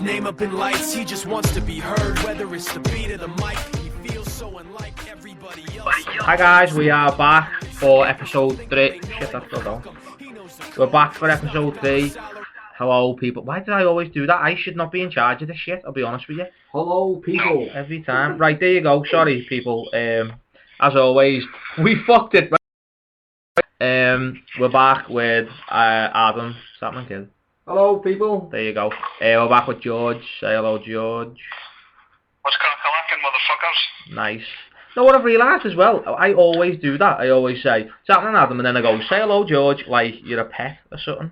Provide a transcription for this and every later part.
name up in lights, he just wants to be heard, whether it's the beat of the mic, he feels so unlike everybody else. Hi guys, we are back for episode 3. Shit, that's still going. We're back for episode 3. Hello people. Why did I always do that? I should not be in charge of this shit, I'll be honest with you. Hello people. Every time. Right, there you go. Sorry people. As always, we fucked it. We're back with Adam. Is that my kid? Hello people. There you go. We're back with George. Say hello, George. What's crack-a-lackin', motherfuckers? Nice. No, what I've realised as well, I always do that. I always say, "What's happening, Adam?" And then I go, "Say hello, George," like you're a pet or something.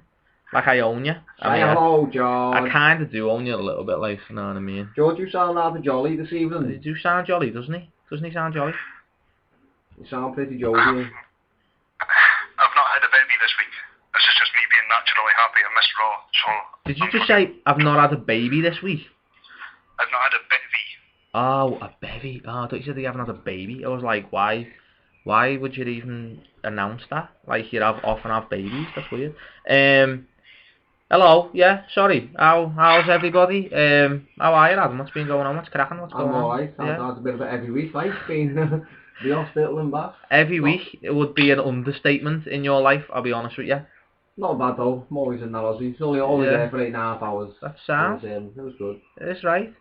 Like I own you. Say hello, George. I kind of do own you a little bit, like, you know what I mean? George, you sound rather jolly this evening. He do sound jolly, doesn't he? Doesn't he sound jolly? You sound pretty jolly. I've not had a baby this week. This is just me being naturally happy. I missed Raw, so... Did you just say, "I've not had a baby this week"? I've not had a baby. Oh, a baby. Oh, I thought you said you haven't had a baby. I was like, why would you even announce that? Like, you often have babies. That's weird. Hello, yeah, sorry. How's everybody? How are you, Adam? What's been going on? What's cracking? What's going on? I'm alright. I've had a bit of it every week, like, been the hospital and back. Every week? It would be an understatement in your life, I'll be honest with you. Not bad though. I'm always in that Aussie. It's only there for 8.5 hours. That's sound. It was good. It's right.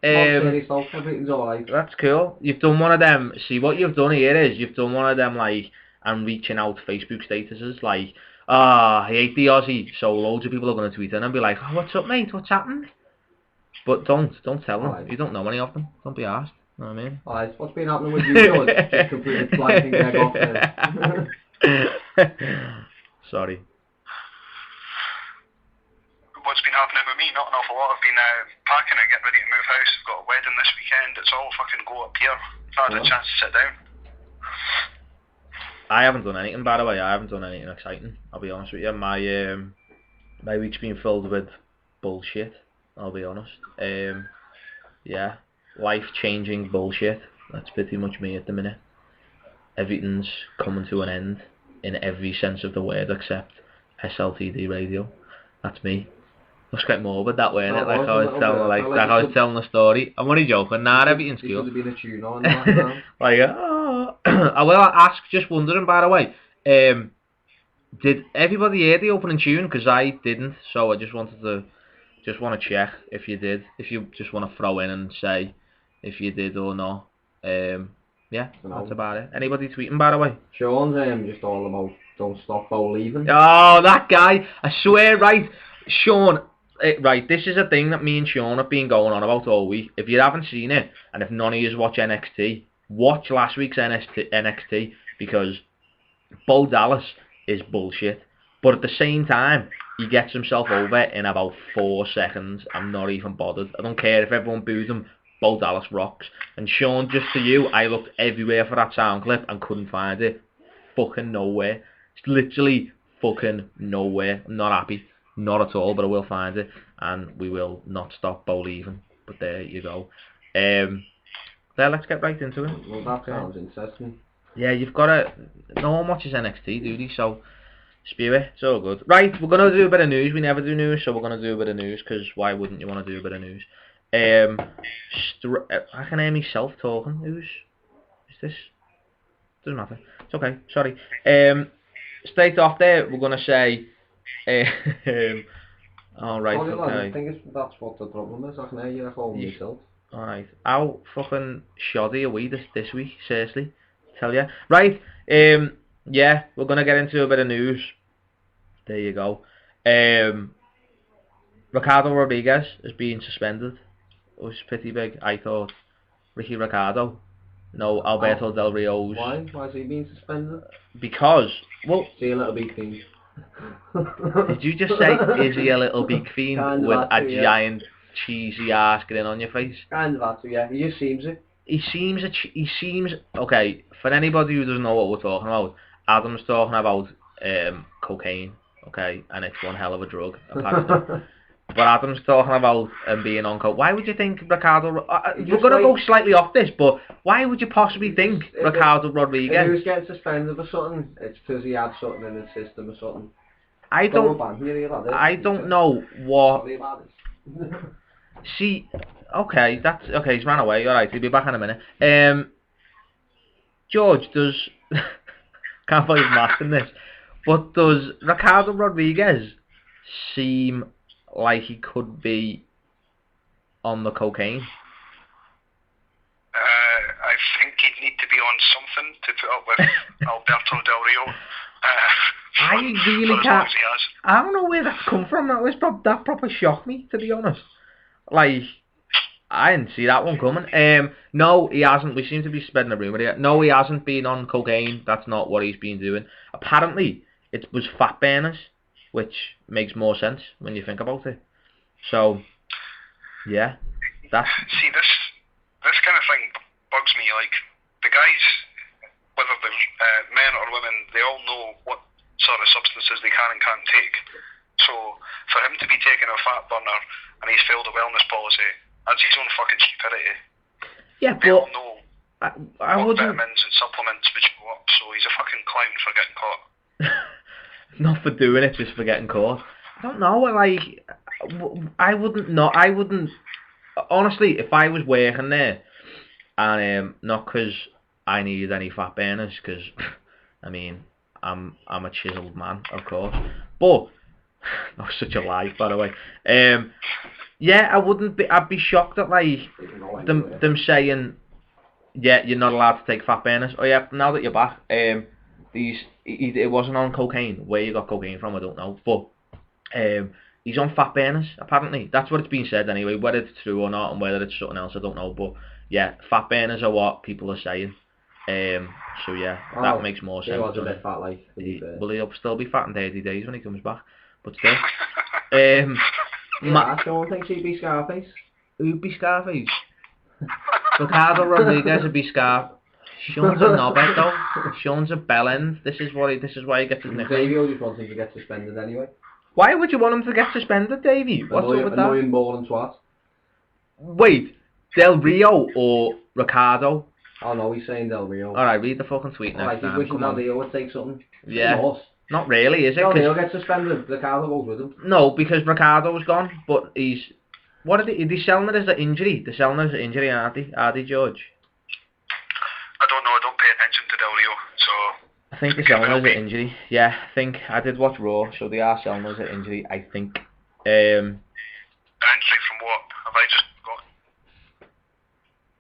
Everything's alright. That's cool. You've done one of them. See, what you've done here is you've done one of them, like, I'm reaching out Facebook statuses, like, I hate the Aussie, so loads of people are going to tweet in and be like, "Oh, what's up, mate? What's happened?" But don't tell them. Right. You don't know any of them. Don't be arsed. You know what I mean? Alright, what's been happening with you, George? Just completely flying egg off there. Sorry. What's been happening with me? Not an awful lot. I've been packing and getting ready to move house. I've got a wedding this weekend. It's all fucking go up here. I've had a chance to sit down. I haven't done anything, by the way. I haven't done anything exciting. I'll be honest with you. My week's been filled with bullshit. I'll be honest. Yeah, life-changing bullshit. That's pretty much me at the minute. Everything's coming to an end in every sense of the word except SLTD Radio. That's me. Let's get morbid that way, innit? Like I was telling the story. I'm only joking. Nah, everything's cool. There should have been a tune on that now. Like, I will ask, just wondering, by the way, did everybody hear the opening tune? Because I didn't, so I just want to check if you did. If you just want to throw in and say if you did or not. Yeah, that's about it. Anybody tweeting, by the way? Sean's just all about don't stop believing. Oh, that guy! I swear, right, Sean. Right, this is a thing that me and Sean have been going on about all week. If you haven't seen it, and if none of you watch NXT, watch last week's NXT because Bo Dallas is bullshit. But at the same time, he gets himself over in about 4 seconds. I'm not even bothered. I don't care if everyone boos him. Bo Dallas rocks. And Sean, just for you, I looked everywhere for that sound clip and couldn't find it. Fucking nowhere. It's literally fucking nowhere. I'm not happy. Not at all, but I will find it, and we will not stop believing. But there you go. Let's get right into it. Well, that sounds interesting. Yeah, you've got to... No one watches NXT, do they? So, spew it. It's all good. Right, we're going to do a bit of news. We never do news, so we're going to do a bit of news, because why wouldn't you want to do a bit of news? I can hear myself talking. Who's... Is this... Doesn't matter. It's okay. Sorry. Straight off there, we're going to say... Alright, okay. I think that's what the problem is. I can hear you at home yourself. Alright. How fucking shoddy are we this week? Seriously. Tell ya. Right. Yeah, we're gonna get into a bit of news. There you go. Ricardo Rodriguez is being suspended. It was pretty big, I thought. Ricky Ricardo. No, Alberto Del Rio's. Why? Why is he being suspended? Because, well... See a little big thing. Did you just say, is he a little big fiend with a giant cheesy ass grin on your face? Kind of that, yeah. He just seems it. He seems... Okay, for anybody who doesn't know what we're talking about, Adam's talking about cocaine, okay? And it's one hell of a drug, apparently. But Adam's talking about being on coke. Why would you think Ricardo... We're going to go slightly off this, but why would you possibly think Ricardo Rodriguez... If he was getting suspended or something, it's because he had something in his system or something. I don't know what... See, okay, he's ran away. All right, he'll be back in a minute. George, does can't believe I'm asking this, but does Ricardo Rodriguez seem like he could be on the cocaine? I think he'd need to be on something to put up with Alberto Del Rio. I really for as long can't. as he has. I don't know where that's come from. That proper shocked me, to be honest. Like, I didn't see that one coming. No, he hasn't. We seem to be spreading a rumour here. No, he hasn't been on cocaine. That's not what he's been doing. Apparently, it was fat burners, which makes more sense when you think about it. So, yeah, that's... See, this kind of thing bugs me. Like, the guys, whether they're men or women, they all know what sort of substances they can and can't take. So, for him to be taking a fat burner and he's failed a wellness policy, that's his own fucking stupidity. Yeah, They all but know I what wouldn't... vitamins and supplements would show up, so he's a fucking clown for getting caught. Not for doing it, just for getting caught. I don't know, like, I wouldn't, honestly, if I was working there, and not because I needed any fat burners, because, I mean, I'm a chiseled man, of course, but, that's such a lie, by the way, yeah, I'd be shocked at, like, them saying, yeah, you're not allowed to take fat burners. Oh yeah, now that you're back, it wasn't on cocaine. Where you got cocaine from, I don't know. But he's on fat burners, apparently. That's what it's been said anyway. Whether it's true or not, and whether it's something else, I don't know. But yeah, fat burners are what people are saying. So yeah, that makes more sense. He was a bit fat, like. Well, he'll still be fat in 30 days when he comes back. But still. Sean thinks he'd be Scarface. Who'd be Scarface? Ricardo Rodriguez would be Scar. Sean's a knobhead though. Sean's a bellend. This is why he gets his nickname. Davey just wants him to get suspended anyway. Why would you want him to get suspended, Davey? What's up with that? Annoying ball and twat. Wait, Del Rio or Ricardo? Oh no, he's saying Del Rio. Alright, read the fucking tweet next time. Wishing Del Rio would take something. Yeah. Not really, is it? Del Rio gets suspended. Ricardo goes with him. No, because Ricardo's gone, but he's... What are they selling it as an injury? They're selling it as an injury, aren't they, George? I don't know, I don't pay attention to Del Rio, so... I think they're selling it as an injury. Yeah, I think I did watch Raw, so they are selling it as an injury, I think. An injury from what? Have I just forgotten?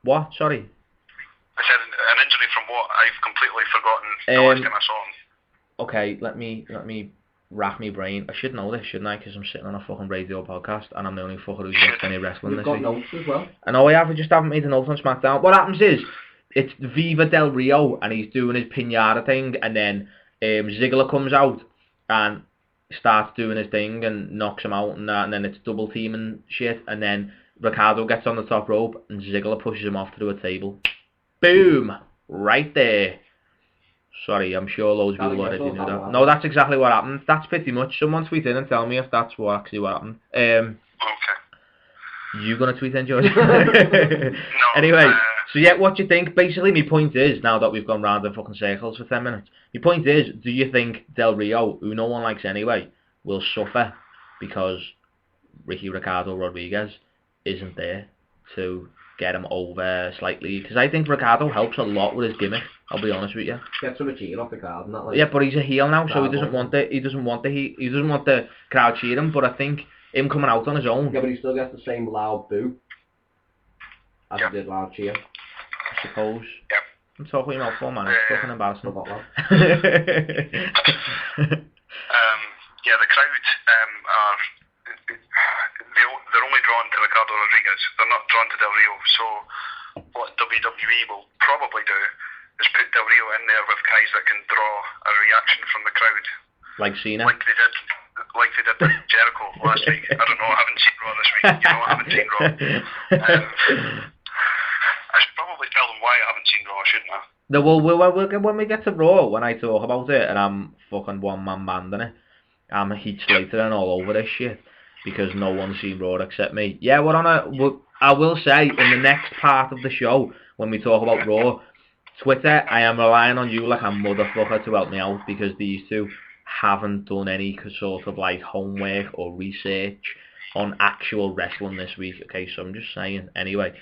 What? Sorry? I said an injury from what? I've completely forgotten the last time I saw him. Okay, let me rack my brain. I should know this, shouldn't I? Because I'm sitting on a fucking radio podcast and I'm the only fucker who's watched any wrestling this week. We've got notes as well. I know I have, I just haven't made a note on SmackDown. What happens is, it's Viva Del Rio and he's doing his pinata thing, and then Ziggler comes out and starts doing his thing and knocks him out and that, and then it's double team and shit, and then Ricardo gets on the top rope and Ziggler pushes him off through a table. Boom! Right there. Sorry, I'm sure loads of people already knew that. No, that's exactly what happened. That's pretty much. Someone tweet in and tell me if that's actually what happened. Okay. You gonna tweet in, George? No. Anyway, so yeah, what do you think? Basically, my point is, now that we've gone round in fucking circles for 10 minutes, my point is, do you think Del Rio, who no one likes anyway, will suffer because Ricardo Rodriguez isn't there to get him over slightly? Because I think Ricardo helps a lot with his gimmick, I'll be honest with you. Gets some cheer off the crowd and that, like. Yeah, but he's a heel now, so he doesn't want the crowd cheering him, but I think him coming out on his own. Yeah, but he still gets the same loud boo as he did loud cheer. I suppose. Yep. I'm talking about for man, it's fucking embarrassing. Yeah, the crowd are... They're only drawn to Ricardo Rodriguez. They're not drawn to Del Rio. So what WWE will probably do is put Del Rio in there with guys that can draw a reaction from the crowd. Like Cena? Like they did with Jericho last week. I don't know, I haven't seen Raw this week. You know, I haven't seen Raw. I should probably tell them why I haven't seen Raw, shouldn't I? No, well, when we get to Raw, when I talk about it, and I'm fucking one-man band in it, I'm Heath Slater and all over this shit, because no one's seen Raw except me. Yeah, I will say, in the next part of the show, when we talk about Raw, Twitter, I am relying on you like a motherfucker to help me out, because these two haven't done any sort of like homework or research on actual wrestling this week. Okay, so I'm just saying. Anyway,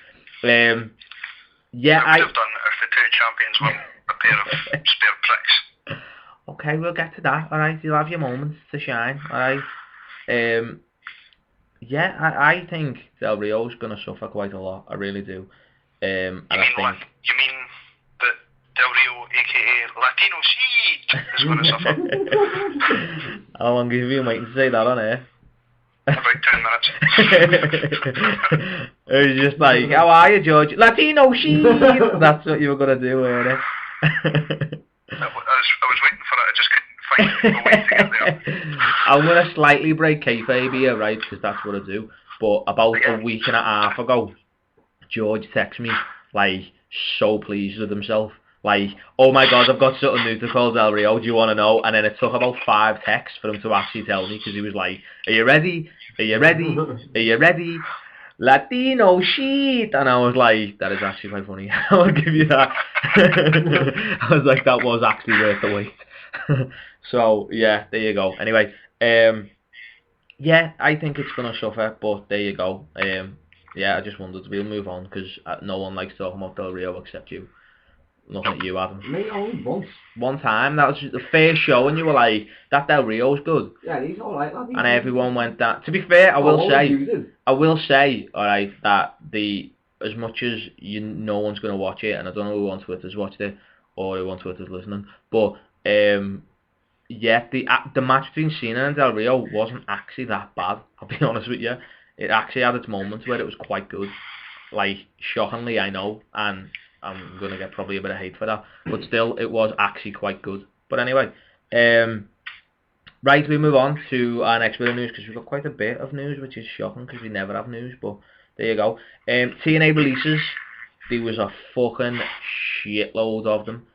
yeah, I would have done if the two champions were a pair of spare pricks. Okay, we'll get to that. All right, you'll have your moments to shine. All right. Yeah, I think Del Rio's gonna suffer quite a lot. I really do. And I think. You mean that Del Rio, aka Latino Sheet, is gonna suffer? How long have you been waiting to say that on air? About 10 minutes. It was just like, how are you, George? Latino Sheet. That's what you were gonna do, weren't it? I was waiting for it. I just couldn't find a way to get there. I'm gonna slightly break kayfabe here, right? Because that's what I do. But about a week and a half ago, George texted me like so pleased with himself. Like, oh my God, I've got something new to call Del Rio. Do you want to know? And then it took about 5 texts for him to actually tell me, because he was like, "Are you ready? Are you ready? Are you ready? Latino Sheet." And I was like, that is actually quite funny. I'll give you that. I was like, that was actually worth the wait. So yeah, there you go. Anyway, yeah, I think it's gonna suffer, but there you go. Yeah, I just wondered. We'll move on because no one likes talking about Del Rio except you. Looking at you, Adam. Me, only once. One time, that was the first show, and you were like, "That Del Rio's good." Yeah, he's alright, lad. And everyone went that. To be fair, I will say, alright, that as much as no one's gonna watch it, and I don't know who on Twitter's watched it or who on Twitter's listening, but yeah, the match between Cena and Del Rio wasn't actually that bad. I'll be honest with you. It actually had its moments where it was quite good. Like, shockingly, I know, and I'm going to get probably a bit of hate for that, but still, it was actually quite good. But anyway, right, we move on to our next bit of news, because we've got quite a bit of news, which is shocking, because we never have news, but there you go. TNA releases, there was a fucking shitload of them.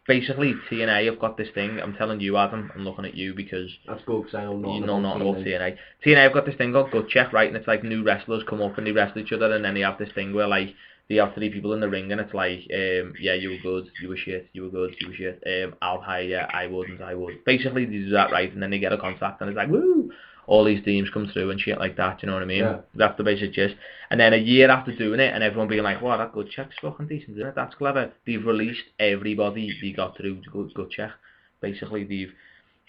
Basically, TNA have got this thing, I'm telling you, Adam, I'm looking at you, because that's good, because I know you know nothing about TNA. TNA have got this thing called Gut Check, right, and it's like new wrestlers come up and they wrestle each other, and then they have this thing where, like, they have 3 people in the ring, and it's like, yeah, you were good, you were shit, you were good, you were shit, I'll hire you, I would. Basically, they do that, right, and then they get a contract, and it's like, woo! All these teams come through and shit like that, you know what I mean? Yeah. That's the basic gist. And then a year after doing it, and everyone being like, wow, that Gut Check's fucking decent, isn't it? That's clever. They've released everybody they got through Gut Check. Basically, they've,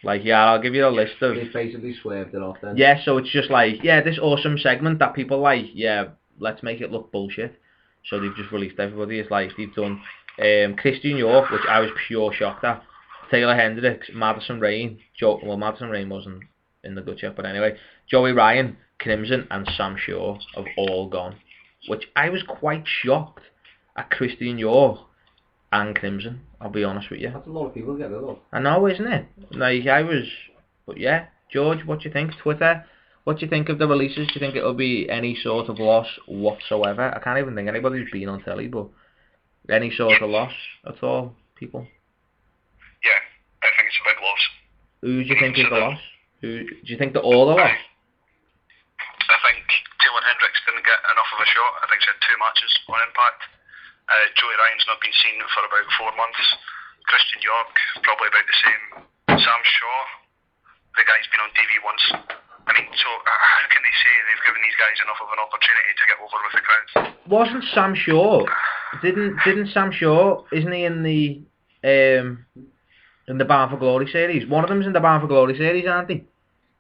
like, yeah, I'll give you a list of... They basically swerved it off then. Yeah, so it's just like, yeah, this awesome segment that people like, yeah, let's make it look bullshit. So they've just released everybody. It's like, they've done Christian York, which I was pure shocked at. Taylor Hendricks, Madison Rain, Madison Rain wasn't in the Gut Check, but anyway, Joey Ryan, Crimson, and Sam Shaw have all gone, which I was quite shocked at. Christian York and Crimson, I'll be honest with you. That's a lot of people to get rid of. I know, isn't it? Like, but yeah, George, what do you think? Twitter, what do you think of the releases? Do you think it'll be any sort of loss whatsoever? I can't even think anybody who's been on telly, but any sort of loss at all, people? Yeah, I think it's a big loss. Who do you think is the loss? Do you think that all the loss? I think Taylor Hendricks didn't get enough of a shot. I think he had 2 matches on Impact. Joey Ryan's not been seen for about 4 months. Christian York, probably about the same. Sam Shaw, the guy's been on TV once. I mean, so how can they say they've given these guys enough of an opportunity to get over with the crowd? Wasn't Sam Shaw? Didn't Sam Shaw? Isn't he in the Bound for Glory series? One of them's in the Bound for Glory series, aren't he?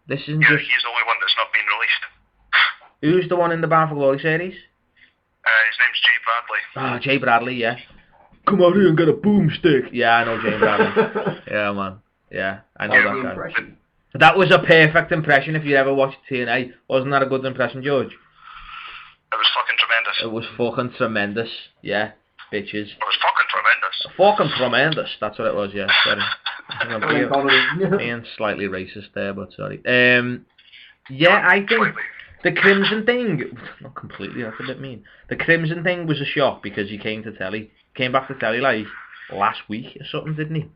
This isn't just... he's the only one that's not been released. Who's the one in the Bound for Glory series? His name's Jay Bradley. Ah, Jay Bradley, yeah. Come out here and get a boomstick. Yeah, I know Jay Bradley. Yeah, man. Yeah, I know that guy. Impression. That was a perfect impression if you ever watched TNA. Wasn't that a good impression, George? It was fucking tremendous. It was fucking tremendous. Yeah, bitches. It was fucking tremendous. Fucking tremendous. That's what it was, yeah. Sorry. Being slightly racist there, but sorry. Yeah, I think the Crimson thing, not completely, that's a bit mean. The Crimson thing was a shock because he came to telly. Came back to telly like last week or something, didn't he?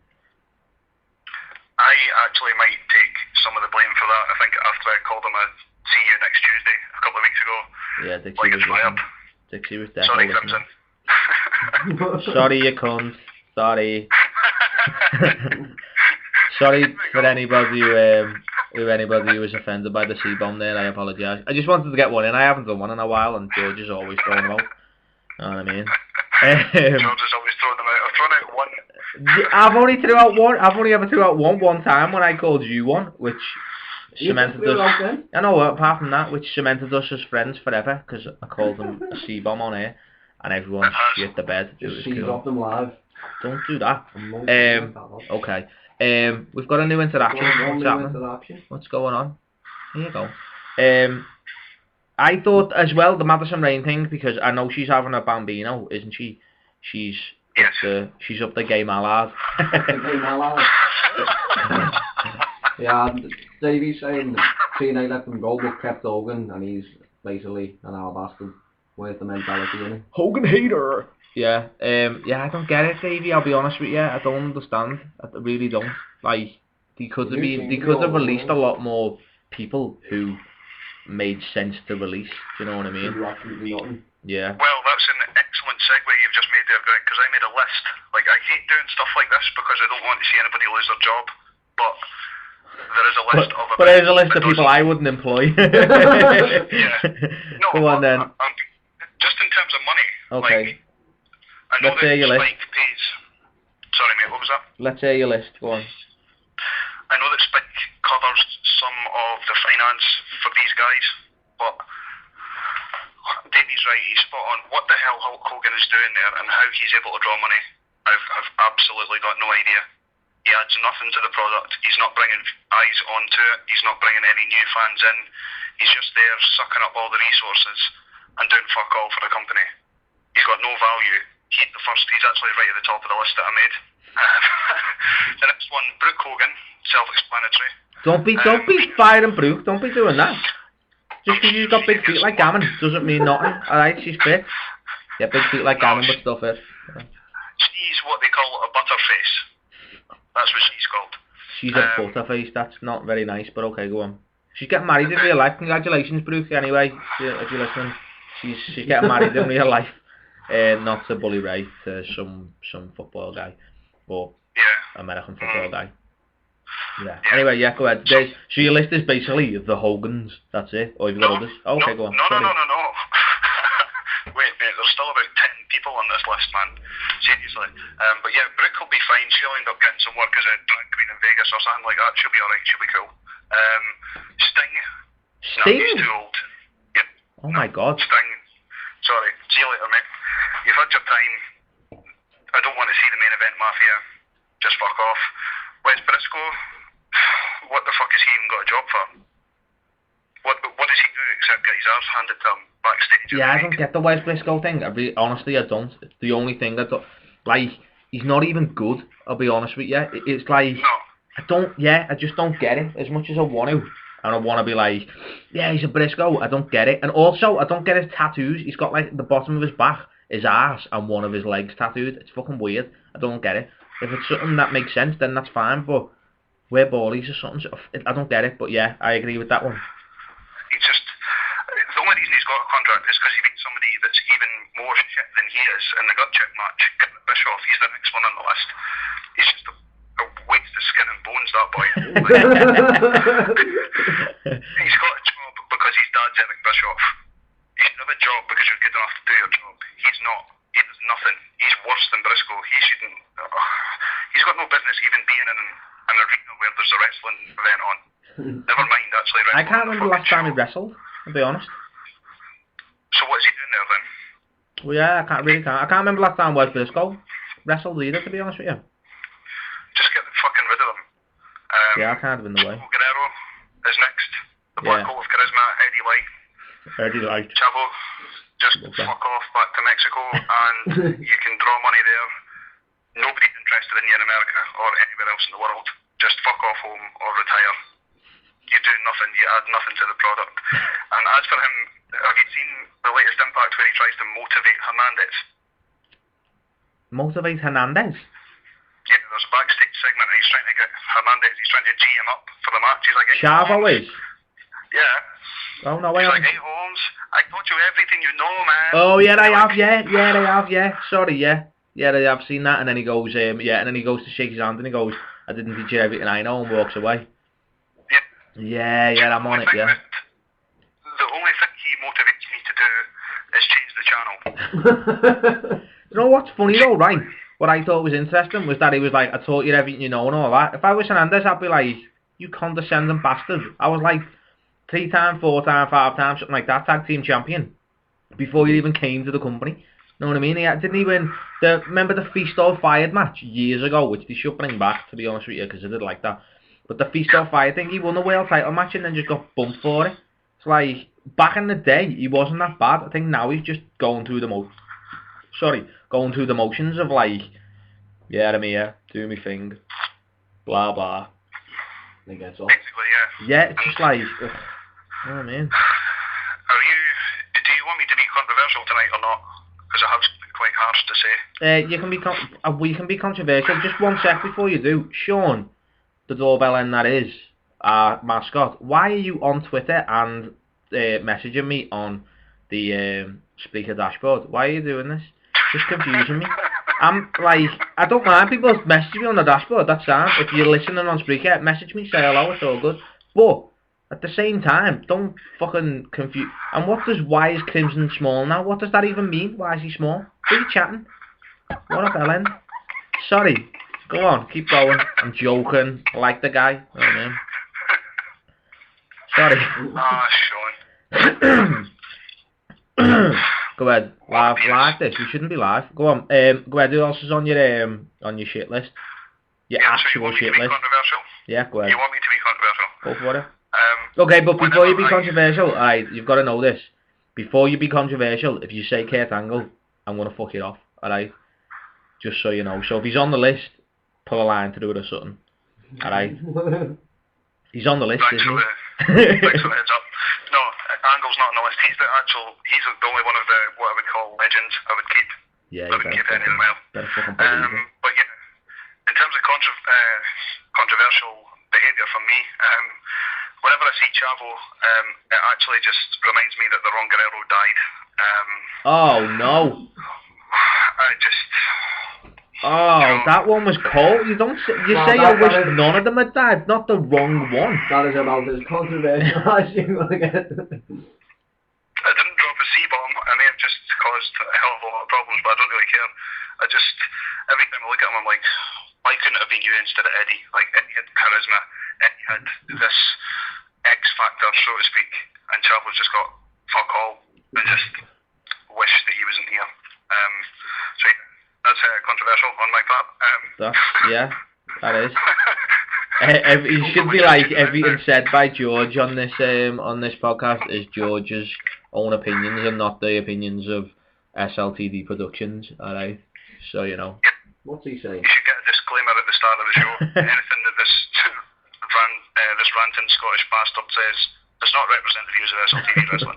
I actually might take some of the blame for that. I think after I called him a see you next Tuesday a couple of weeks ago. Yeah, Dixie was Sorry, definitely Crimson. Sorry, you cunt. Sorry. Sorry for anybody If anybody who was offended by the C-bomb there, I apologise. I just wanted to get one in. I haven't done one in a while, and George is always throwing them out. You know what I mean? George is always throwing them out. I've thrown out one. I've only threw out one. I've only ever threw out one time when I called you one, which cemented us. I know. Apart from that, which cemented us as friends forever, because I called him a C-bomb on air, and everyone shit the bed. Just C-bomb them live. Don't do that. Okay. We've got a new interaction. What's going on? Here you go. I thought as well the Madison Rain thing, because I know she's having a bambino, isn't she? She's up the gay mallard. Yeah, Davey's saying TNA let them go but kept Hogan, and he's basically an alabaster with the mentality in it. Hogan hater. Yeah, I don't get it, Davey. I'll be honest with you. I don't understand. I really don't. Like, they could have released a lot more people who made sense to release. Do you know what I mean? Yeah. Well, that's an excellent segue you've just made there, Greg, because I made a list. Like, I hate doing stuff like this because I don't want to see anybody lose their job, but there is a list of... But there is a list of people I wouldn't employ. Yeah. No, go on then. Just in terms of money. Okay. Like, I know Let's hear your list. Spike pays... Sorry, mate, what was that? Let's hear your list. Go on. I know that Spike covers some of the finance for these guys, but Davey's right, he's spot on. What the hell Hulk Hogan is doing there and how he's able to draw money, I've absolutely got no idea. He adds nothing to the product. He's not bringing eyes onto it. He's not bringing any new fans in. He's just there sucking up all the resources and doing fuck all for the company. He's got no value. He's actually right at the top of the list that I made. The next one, Brooke Hogan, self-explanatory. Don't be firing Brooke. Don't be doing that. Just because you've got big feet like Gammon doesn't mean nothing. Alright, she's fit. Yeah, big feet like Gammon, but stuff it. She's what they call a butterface. That's what she's called. She's a butterface. That's not very nice, but okay, go on. She's getting married in real life. Congratulations, Brooke. Anyway, if you're listening, she's getting married in real life. Not to Bully Ray, to some football guy, or American football guy. Yeah. Anyway, yeah, go ahead. So your list is basically the Hogans. That's it. Or have you got others? Oh, okay, go on. No. Wait, mate. There's still about 10 people on this list, man. Seriously. But yeah, Brooke will be fine. She'll end up getting some work as a drag queen in Vegas or something like that. She'll be alright. She'll be cool. Sting. No, he's too old. Yep. Oh my God. Sting. Sorry. See you later, mate. You've had your time. I don't want to see the main event mafia. Just fuck off. Wes Briscoe. What the fuck has he even got a job for? What does he do except get his arse handed to him backstage? Yeah, I don't get the Wes Briscoe thing. Honestly, I don't. It's the only thing I don't. Like, he's not even good. I'll be honest with you. It's like I just don't get it as much as I want to. And I want to be like, yeah, he's a Briscoe. I don't get it. And also, I don't get his tattoos. He's got like the bottom of his back, his arse, and one of his legs tattooed. It's fucking weird. I don't get it. If it's something that makes sense, then that's fine. But wear ballies or something, I don't get it. But yeah, I agree with that one. He's just the only reason he's got a contract is because he beat somebody that's even more shit than he is in the gut check match. Bischoff, he's the next one on the list. He's just a waste of skin and bones, that boy. He's got a job because his dad's Eric Bischoff. You should have a job because you're good enough to do your job. He's not. He does nothing. He's worse than Briscoe. He shouldn't. He's got no business even being in an arena where there's a wrestling event on. Never mind actually wrestling. I can't remember the last time he wrestled, to be honest. So what is he doing there then? Well, yeah, I can't. I can't remember the last time Wes Briscoe wrestled either, to be honest with you. Just get fucking rid of him. Yeah, I can't have been the way. Guerrero is next. The Black Hole of Charisma, Eddie Light. Chavo, just fuck off back to Mexico and you can draw money there. Nobody's interested in you in America or anywhere else in the world. Just fuck off home or retire. You do nothing, you add nothing to the product. And as for him, have you seen the latest Impact where he tries to motivate Hernandez? Motivate Hernandez? Yeah, there's a backstage segment and he's trying to get Hernandez, he's trying to G him up for the match. He's like, hey, Chavo is? Yeah. Oh, no, he's like, hey Holmes, I taught you everything you know, man. Oh, yeah, I have, yeah. Sorry, yeah. Yeah, I have seen that. And then he goes, and then he goes to shake his hand and he goes, I didn't teach you everything I know, and walks away. Yeah. Yeah, I'm on it, yeah. The only thing he motivates me to do is change the channel. You know what's funny though, right? What I thought was interesting was that he was like, I taught you everything you know and all that. If I was Hernandez, I'd be like, you condescending bastard. I was like 3 times, 4 times, 5 times, something like that, tag team champion before you even came to the company. Know what I mean? Didn't he win remember the Feast or Fired match years ago, which they should bring back, to be honest with you, because I did like that. But the Feast or Fired thing, he won the world title match and then just got bumped for it. It's like, back in the day, he wasn't that bad. I think now he's just going through the motions of like, yeah, I'm here, do me thing, blah blah. He gets off. Basically, yeah. Yeah, it's just like, ugh, you know what I mean? Do you want me to be controversial tonight or not? Because I have something quite harsh to say. We can be controversial. Just 1 sec before you do. Sean, the doorbell end that is, our mascot, why are you on Twitter and messaging me on the Spreaker dashboard? Why are you doing this? Just confusing me. I'm like, I don't mind people messaging me on the dashboard, that's fine. If you're listening on Spreaker, message me, say hello, it's all good. But at the same time, don't fucking confuse. And why is Crimson small now? What does that even mean? Why is he small? Who are you chatting? What a bellend. Sorry. Go on, keep going. I'm joking. I like the guy. Oh, man. Sorry. Ah, Sean. Go ahead. Live this. We shouldn't be live. Go on. Go ahead. Who else is on your shit list? Your actual shit list. Yeah, go ahead. You want me to be controversial? Go for it. Okay, but before you be controversial, alright, you've got to know this. Before you be controversial, if you say Kurt Angle, I'm going to fuck it off, alright? Just so you know. So if he's on the list, pull a line through it or something. Alright? He's on the list, isn't he? Thanks for the heads up. No, Angle's not on the list. He's the only one of the, what I would call legends I would keep. Yeah, I wouldn't keep any of them out. Better fucking believe it. But yeah, in terms of controversial behaviour from me, whenever I see Chavo, it actually just reminds me that the Ron Guerrero died. Oh no! That one was cold. You say I wish none of them had died, not the wrong one. That is about as controversial as you're gonna get. I didn't drop a C-bomb. I may have just caused a hell of a lot of problems, but I don't really care. Every time I look at him, I'm like, why couldn't it have been you instead of Eddie? Like, Eddie had charisma, Eddie had this X factor, so to speak, and Chavo's just got fuck all. I just wish that he wasn't here. So yeah, that's controversial on my part. That is. It should be like everything said by George on this podcast is George's own opinions and not the opinions of SLTD Productions. Alright, so you know. What's he saying? You should get a disclaimer at the start of the show. Anything that this ranting Scottish bastard says does not represent the views of SLTD Wrestling.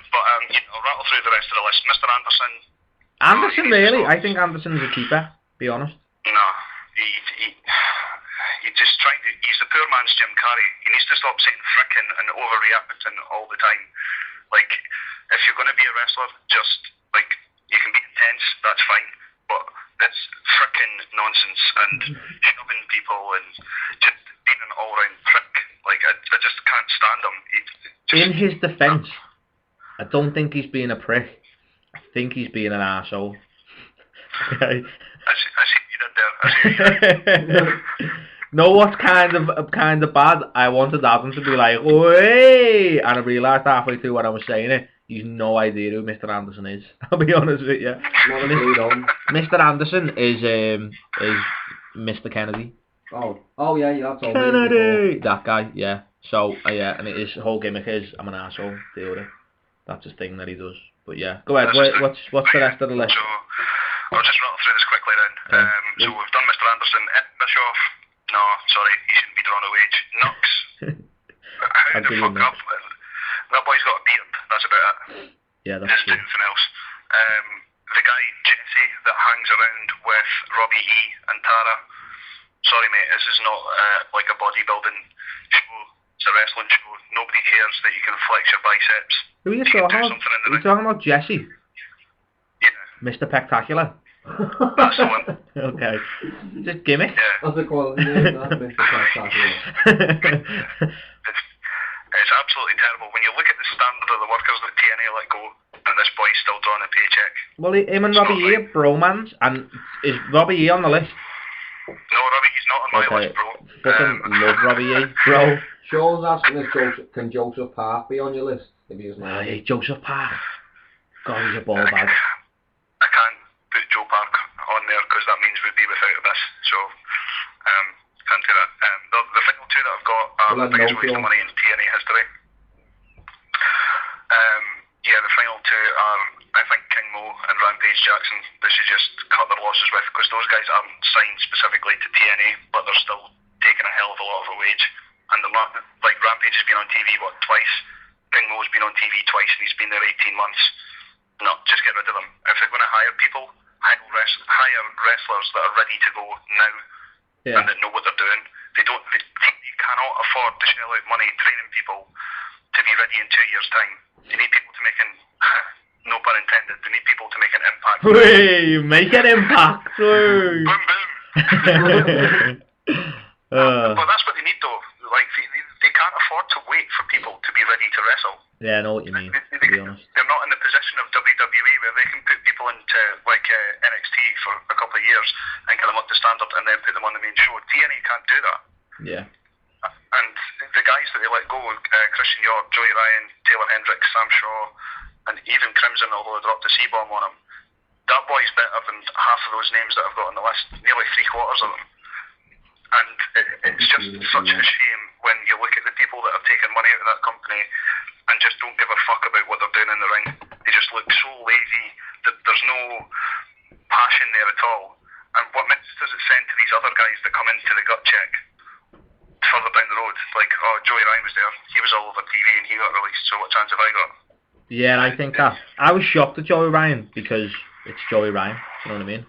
But I'll rattle through the rest of the list. Mr. Anderson. Anderson, really? I think Anderson's a keeper, be honest. No, he just trying to. He's the poor man's Jim Carrey. He needs to stop saying frickin' and overreacting all the time. Like, if you're going to be a wrestler, just like you can be intense, that's fine. But that's frickin' nonsense and shoving people and just being an all-round prick. Like, I just can't stand him. In his defence, I don't think he's being a prick. I think he's being an arsehole. Okay. I see you did there. Know what's kind of bad? I wanted Adam to be like, "Oi!" and I realised halfway through what I was saying it. He's no idea who Mr. Anderson is. I'll be honest with you. Mr. Anderson is Mr. Kennedy. Oh yeah, that's all. Kennedy, that guy, yeah. So yeah, and his whole gimmick is I'm an arsehole. Deal with it. That's his thing that he does. But yeah, go ahead. What's the rest of the list? So I'll just rattle through this quickly then. So we've done Mr. Anderson. Ed Bischoff. No, sorry, he shouldn't be drawn a wage. Nux. How the fuck up? That boy's got a beard. That's about it. Yeah, that's true. Anything else. The guy Jesse that hangs around with Robbie E and Tara. Sorry, mate. This is not like a bodybuilding show. It's a wrestling show. Nobody cares that you can flex your biceps. Who are you talking about? Are you talking about Jesse? Yeah. Mr. Spectacular? That's the one. Okay. Just gimmick. Yeah. That's the quality name, that makes it fantastic. It's absolutely terrible. When you look at the standard of the workers that TNA let go, and this boy's still drawing a paycheck. Well, him and Robbie E are bromans, and is Robbie E on the list? No, Robbie, he's not on my list, bro. Fucking love Robbie E, bro. Sean's asking if can Joseph Park be on your list? If he doesn't Hey, Joseph Park. God, he's a ball I bag. can't put Joe Park on there because that means we'd be without this. So, can't do that. The final two that I've got are the biggest waste of money in TNA history. Yeah, the final two are, I think, King Mo and Rampage Jackson. They should just cut their losses with, because those guys aren't signed specifically to TNA, but they're still taking a hell of a lot of a wage. And like Rampage has been on TV, twice? King Mo's been on TV twice, and he's been there 18 months. No, just get rid of them. If they're going to hire people, hire wrestlers that are ready to go now, and that know what they're doing. They cannot afford to shell out money training people to be ready in 2 years' time. They need people to make no pun intended, they need people to make an impact. Whee! Make an impact! Boom, boom! But that's what they need though. Like, they can't afford to wait for people to be ready to wrestle. Yeah, I know what you mean, to be honest. They're not in the position of WWE where they can put people into like NXT for a couple of years and get them up to standard and then put them on the main show. TNA can't do that. Yeah. And the guys that they let go, Christian York, Joey Ryan, Taylor Hendricks, Sam Shaw, and even Crimson, although they dropped a C-bomb on him, that boy's better than half of those names that I've got on the list, nearly 3/4 of them. And it's just such a shame when you look at the people that are taking money out of that company and just don't give a fuck about what they're doing in the ring. They just look so lazy that there's no passion there at all. And what message does it send to these other guys that come into the gut check further down the road? Like, oh, Joey Ryan was there, he was all over TV and he got released, so what chance have I got? Yeah, I think that. I was shocked at Joey Ryan because it's Joey Ryan, you know what I mean?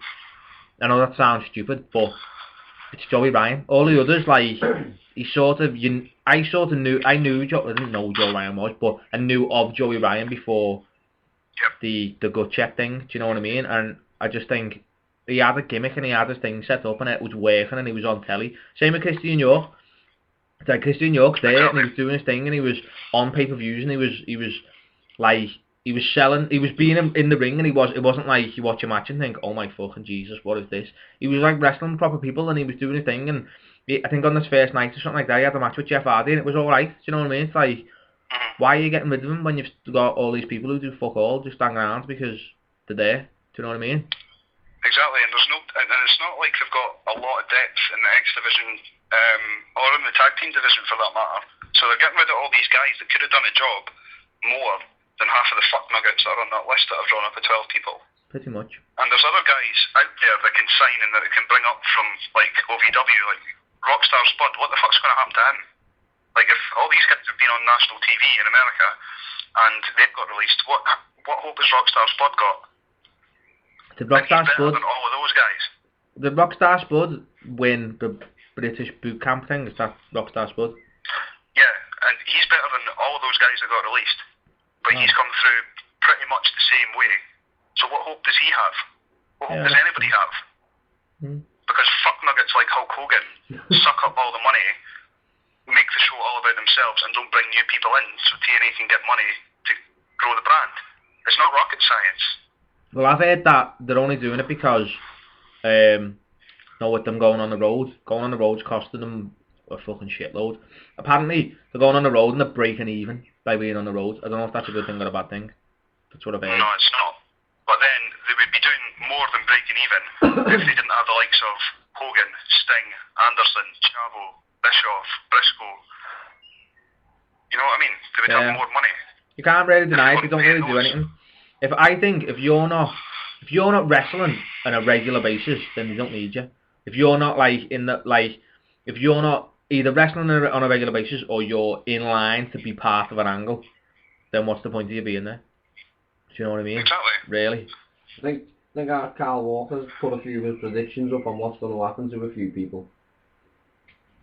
I know that sounds stupid, but it's Joey Ryan. All the others, like, I didn't know Joey Ryan was, but I knew of Joey Ryan before the gut check thing, do you know what I mean? And I just think he had a gimmick and he had his thing set up and it was working and he was on telly. Same with Christian York. It's like Christian York's there and he was doing his thing and he was on pay-per-views and he was selling, he was being in the ring and it wasn't like you watch a match and think, oh my fucking Jesus, what is this? He was like wrestling proper people and he was doing his thing, and I think on this first night or something like that he had a match with Jeff Hardy and it was alright, do you know what I mean? It's like, why are you getting rid of him when you've got all these people who do fuck all just hang around because they're there, do you know what I mean? Exactly, and it's not like they've got a lot of depth in the X division or in the tag team division for that matter. So they're getting rid of all these guys that could have done a job more than half of the fuck nuggets that are on that list that I've drawn up of 12 people. Pretty much. And there's other guys out there that can sign and that it can bring up from like OVW, like Rockstar Spud. What the fuck's going to happen to him? Like, if all these guys have been on national TV in America and they've got released, what hope has Rockstar Spud got? Did Rockstar Spud, than all of those guys. Did Rockstar Spud win the British boot camp thing? Is that Rockstar Spud? Yeah, and he's better than all of those guys that got released. But he's come through pretty much the same way. So what hope does he have? What hope does anybody have? Because fuck nuggets like Hulk Hogan suck up all the money, make the show all about themselves, and don't bring new people in so TNA can get money to grow the brand. It's not rocket science. Well, I've heard that they're only doing it because, with them going on the road. Going on the road's costing them a fucking shitload. Apparently, they're going on the road and they're breaking even by being on the road. I don't know if that's a good thing or a bad thing. That's what I've heard. No, it's not. But then they would be doing more than breaking even if they didn't have the likes of Hogan, Sting, Anderson, Chavo, Bischoff, Briscoe. You know what I mean? They would have more money. You can't really deny it. They don't really do anything. If you're not wrestling on a regular basis, then they don't need you. If you're not if you're not either wrestling on a regular basis or you're in line to be part of an angle, then what's the point of you being there? Do you know what I mean? Exactly. Really? I think Carl Walker's put a few of his predictions up on what's going to happen to a few people.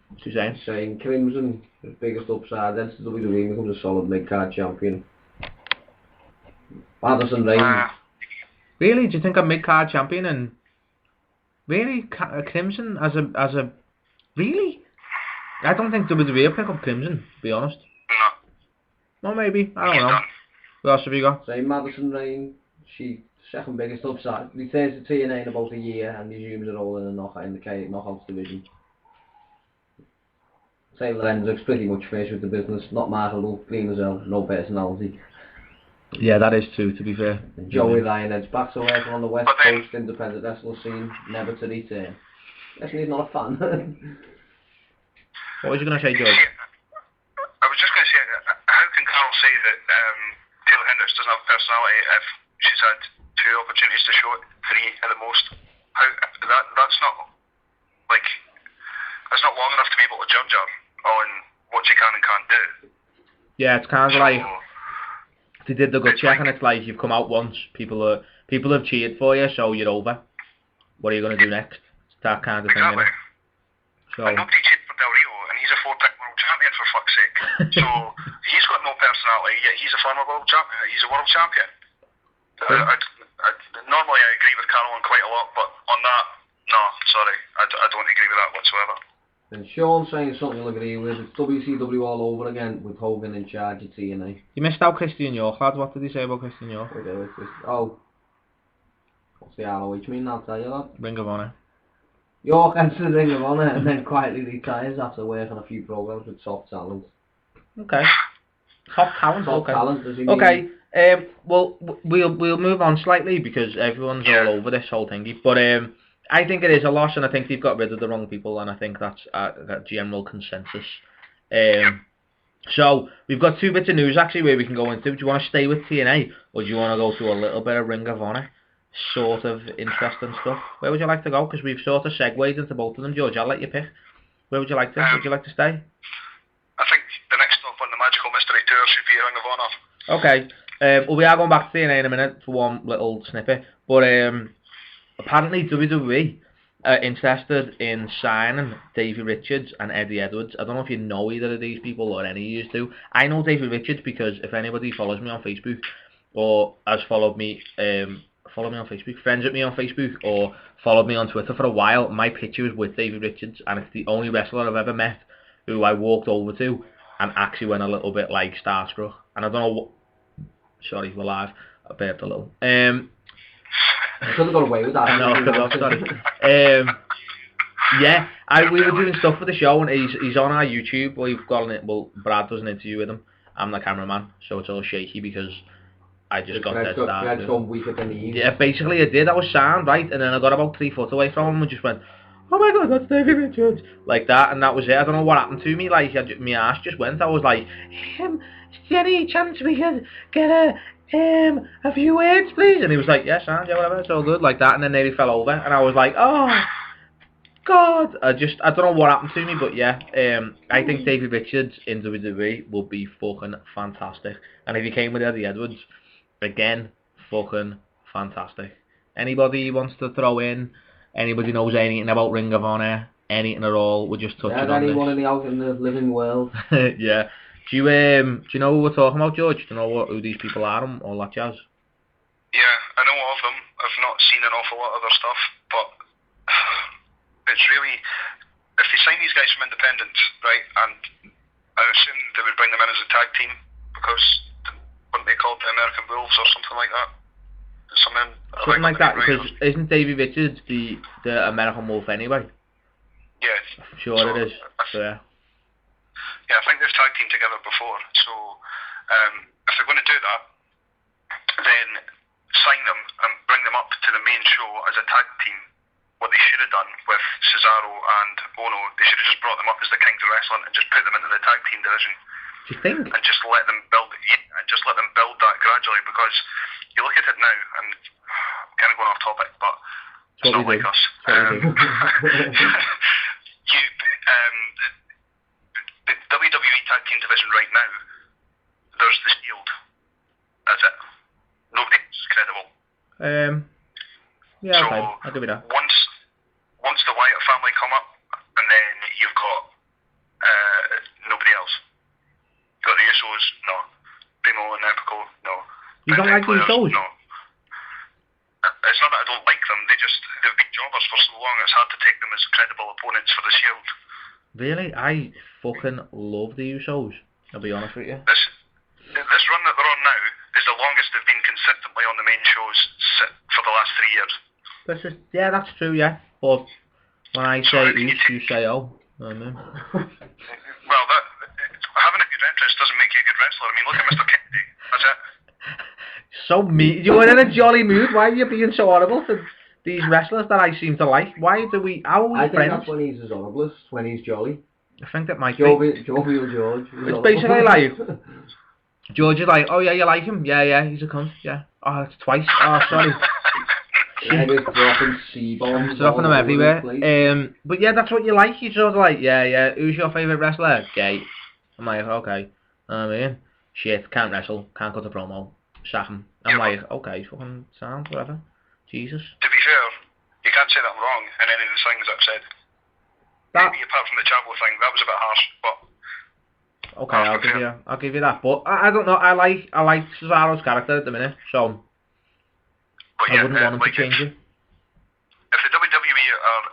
What's he saying? Saying Crimson, his biggest upside, then to WWE becomes a solid mid-card champion. Madison Reigns. Really? Do you think a mid-card champion and Really? Crimson as a really? I don't think WWE will pick up Crimson, to be honest. No. Well, maybe. I don't know. Done. What else have you got? Say Madison Rain, she second biggest upside. He says to TNA in about a year and resumes a role in the knockouts division. Say Lorenzo's pretty much finished with the business. Not marketable, clean as hell, no personality. Yeah, that is true, to be fair. And Joey Lionhead's back to working on the West Coast independent wrestling scene, never to return. Guess he's not a fan. What was you going to say, George? I was just going to say, how can Carl say that Taylor Hendricks doesn't have personality if she's had 2 opportunities to show it, 3 at the most? That's not like that's not long enough to be able to judge her on what she can and can't do. Yeah, it's kind of like they did the gut check, and it's like you've come out once. People have cheered for you, so you're over. What are you going to do next? It's that kind of thing. Exactly. So. And nobody cheered for Del Rio, and he's a 4-time world champion for fuck's sake. So he's got no personality, yet he's a former world champion. He's a world champion. Normally I agree with Carol on quite a lot, but on that, no, sorry, I don't agree with that whatsoever. And Sean saying something you'll agree with. It's WCW all over again with Hogan in charge of TNA. You missed out Christian York, lad. What did he say about Christian York? What's the ROH mean? I'll tell you that. Ring of Honor. York enters Ring of Honor and then quietly retires after working a few programs with top talent. Okay. Top talent. Top okay. talent, does he mean? Okay. Well, we'll move on slightly because everyone's all over this whole thingy. But I think it is a loss, and I think they've got rid of the wrong people, and I think that's a general consensus. So we've got 2 bits of news actually where we can go into. Do you want to stay with TNA, or do you want to go to a little bit of Ring of Honor? Sort of interesting stuff. Where would you like to go? Because we've sort of segued into both of them, George. I'll let you pick. Where would you like to? Would you like to stay? I think the next stop on the Magical Mystery Tour should be Ring of Honor. Okay. Well, we are going back to TNA in a minute for one little snippet. But apparently WWE are interested in signing Davey Richards and Eddie Edwards. I don't know if you know either of these people or any of you do. I know Davey Richards because if anybody follows me on Facebook or has followed me, follow me on Facebook, friends with me on Facebook, or followed me on Twitter for a while, my picture is with Davey Richards, and it's the only wrestler I've ever met who I walked over to and actually went a little bit like starstruck. And I don't know what. Sorry, we're live. I burped a little. I could have got away with that. No, sorry. Yeah, we were doing stuff for the show, and he's on our YouTube. We've got it. Well, Brad does an interview with him. I'm the cameraman, so it's all shaky because I just got dead started. Weak at the knees. Yeah, basically I did. I was sound, right? And then I got about 3 foot away from him and just went, oh my god, that's Davey Richards. Like that, and that was it. I don't know what happened to me. Like, my ass just went. I was like, is there any chance we could get a few words, please? And he was like, yeah, sound, yeah, whatever, it's all good. Like that, and then nearly fell over. And I was like, oh, God. I don't know what happened to me, but yeah. I think Davey Richards in WWE would be fucking fantastic. And if he came with Eddie Edwards, again, fucking fantastic. Anybody wants to throw in? Anybody knows anything about Ring of Honor? Anything at all? We're just touching on anyone this. out in the living world? Yeah. Do you know who we're talking about, George? Do you know who these people are and all that jazz? Yeah, I know of them. I've not seen an awful lot of their stuff, but it's really, if they sign these guys from independents, right, and I assume they would bring them in as a tag team because weren't they called the American Wolves or something like that? Something like that, because isn't Davey Richards the American Wolf anyway? Yeah. Sure so it is. So, yeah. Yeah, I think they've tag teamed together before, so if they're going to do that, then sign them and bring them up to the main show as a tag team. What they should have done with Cesaro and Ono, they should have just brought them up as the Kings of Wrestling and just put them into the tag team division. Do you think? And just let them build that gradually, because you look at it now, and I'm kind of going off topic, but it's not like us. The WWE tag team division right now, there's the Shield. That's it. Nobody is credible. Yeah, so okay. I'll give you that. Once the Wyatt family come up, and then you've got nobody else. You've got the Usos, no. Primo and Epico, no. You don't like the Usos? No. it's not that I don't like them. They've been jobbers for so long. It's hard to take them as credible opponents for the Shield. Really, I fucking love the Usos. I'll be honest with you. This run that they're on now is the longest they've been consistently on the main shows for the last 3 years. Yeah, that's true. Yeah, but when I say East, you say O. I mean. Well, having a good entrance doesn't make you a good wrestler. I mean, look at Mr. Kennedy. That's it. So mean. You were in a jolly mood. Why are you being so horrible to these wrestlers that I seem to like? Why do we? How are we I think friends? that's when he's his honourable, when he's jolly. I think that might be. Jovial George. It's basically like George is like, oh yeah, you like him? Yeah, he's a cunt. Yeah. Oh, it's twice. Oh, sorry. Yeah, they're dropping C-bombs. Dropping them everywhere. But yeah, that's what you like. You sort of like, yeah. Who's your favourite wrestler? Gay. I'm like, okay. I mean, shit, can't wrestle, can't cut a promo, sack him. I'm like, okay, fucking sound, whatever. Jesus. To be fair, you can't say that I'm wrong in any of the things I've said. Maybe apart from the Chavo thing, that was a bit harsh, but. Okay, I'll give you that. But I don't know. I like Cesaro's character at the minute, so. But yeah, I wouldn't want him to change it. If the WWE are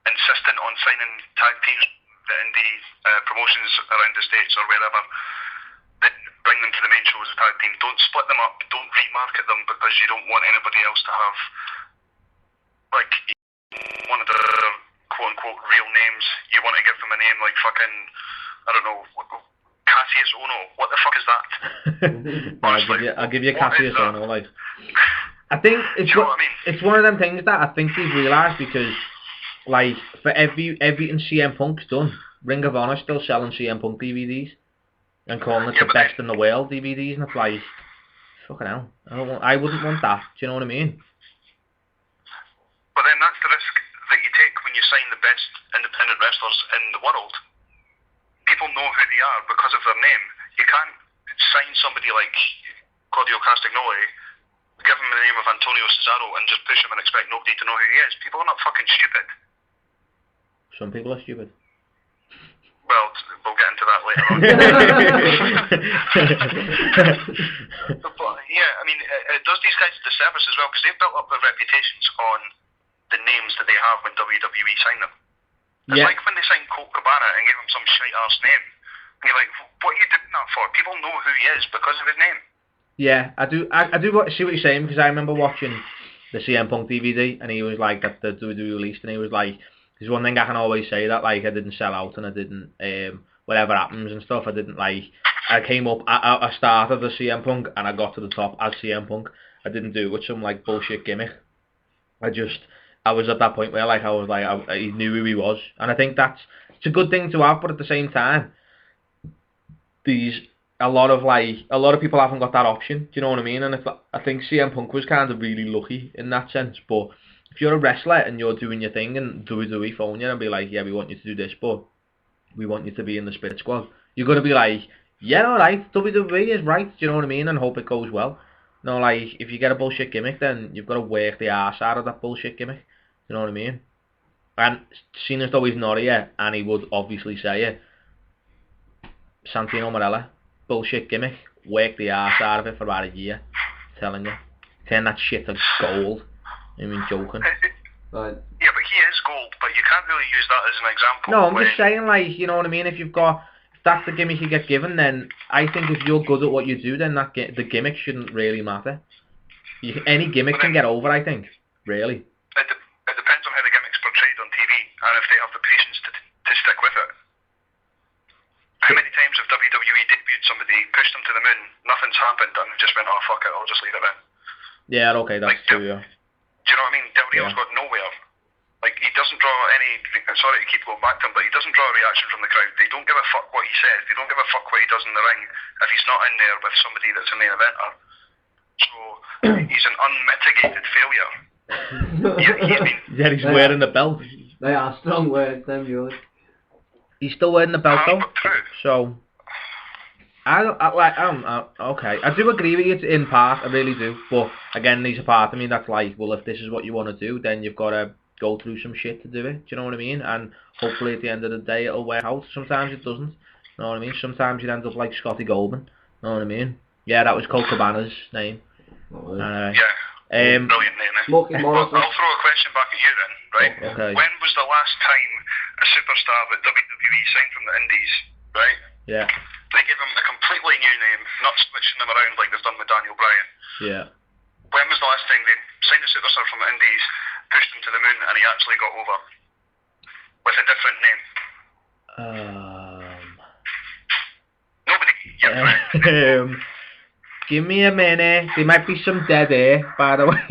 insistent on signing tag teams in the promotions around the States or wherever, then bring them to the main show as a tag team. Don't split them up. Don't remarket them because you don't want anybody else to have, like, one of the quote-unquote real names. You want to give them a name like fucking, I don't know, Cassius Ono. What the fuck is that? I'll give you Cassius Ono, like. I think it's it's one of them things that I think we've realised because, like, for everything CM Punk's done, Ring of Honor still selling CM Punk DVDs and calling it the best in the world DVDs, and it's like, fucking hell, I wouldn't want that. Do you know what I mean? But then that's the risk that you take when you sign the best independent wrestlers in the world. People know who they are because of their name. You can't sign somebody like Claudio Castagnoli, give him the name of Antonio Cesaro and just push him and expect nobody to know who he is. People are not fucking stupid. Some people are stupid. Well, we'll get into that later on. But yeah, I mean, it does these guys a disservice as well because they've built up their reputations on the names that they have when WWE sign them. It's like when they signed Colt Cabana and gave him some shite-ass name. And you're like, what are you doing that for? People know who he is because of his name. Yeah, I do see what you're saying because I remember watching the CM Punk DVD and he was like, that the WWE released, and he was like, there's one thing I can always say, that like I didn't sell out and I didn't, whatever happens and stuff, I didn't like, I came up, I started the CM Punk and I got to the top as CM Punk. I didn't do it with some like bullshit gimmick. I was at that point where like I was like, he knew who he was, and I think it's a good thing to have, but at the same time, a lot of people haven't got that option. Do you know what I mean? And I think CM Punk was kind of really lucky in that sense. But if you're a wrestler and you're doing your thing and WWE phone you and be like, yeah, we want you to do this, but we want you to be in the Spirit Squad, you're gonna be like, yeah, alright, WWE is right. Do you know what I mean? And hope it goes well. No, like if you get a bullshit gimmick, then you've got to work the arse out of that bullshit gimmick. You know what I mean? And seeing as though he's not here, and he would obviously say it, Santino Marella, bullshit gimmick, work the arse out of it for about a year, I'm telling you. Turn that shit to gold. I mean, joking. Right. Yeah, but he is gold, but you can't really use that as an example. No, I'm just saying, like, you know what I mean? If that's the gimmick you get given, then I think if you're good at what you do, then the gimmick shouldn't really matter. Any gimmick can get over, I think, really. It depends on how the gimmick's portrayed on TV, and if they have the patience to stick with it. How many times have WWE debuted somebody, pushed them to the moon, nothing's happened, and just went, oh fuck it, I'll just leave it in. Yeah, okay, that's like, true, yeah. Do you know what I mean? Del Rio's got nowhere. Like, he doesn't draw any, sorry to keep going back to him, but he doesn't draw a reaction from the crowd. They don't give a fuck what he says. They don't give a fuck what he does in the ring if he's not in there with somebody that's a main eventer. So, he's an unmitigated failure. He's wearing the belt. They are strong words, them yours. He's still wearing the belt though. So, okay. I do agree with you in part, I really do. But again, there's a part of me that's like, well, if this is what you want to do, then you've got to go through some shit to do it. Do you know what I mean? And hopefully at the end of the day it'll work out. Sometimes it doesn't. You know what I mean? Sometimes you end up like Scotty Goldman. You know what I mean? Yeah, that was Colt Cabana's name. Yeah. Brilliant name, eh? Smokey Morrison. I'll throw a question back at you then, right? Okay. When was the last time a superstar that WWE signed from the Indies, right? Yeah. They gave him a completely new name, not switching them around like they've done with Daniel Bryan. Yeah. When was the last time they signed a superstar from the Indies, pushed him to the moon, and he actually got over with a different name? Nobody. Yeah. Give me a minute. There might be some dead air, by the way.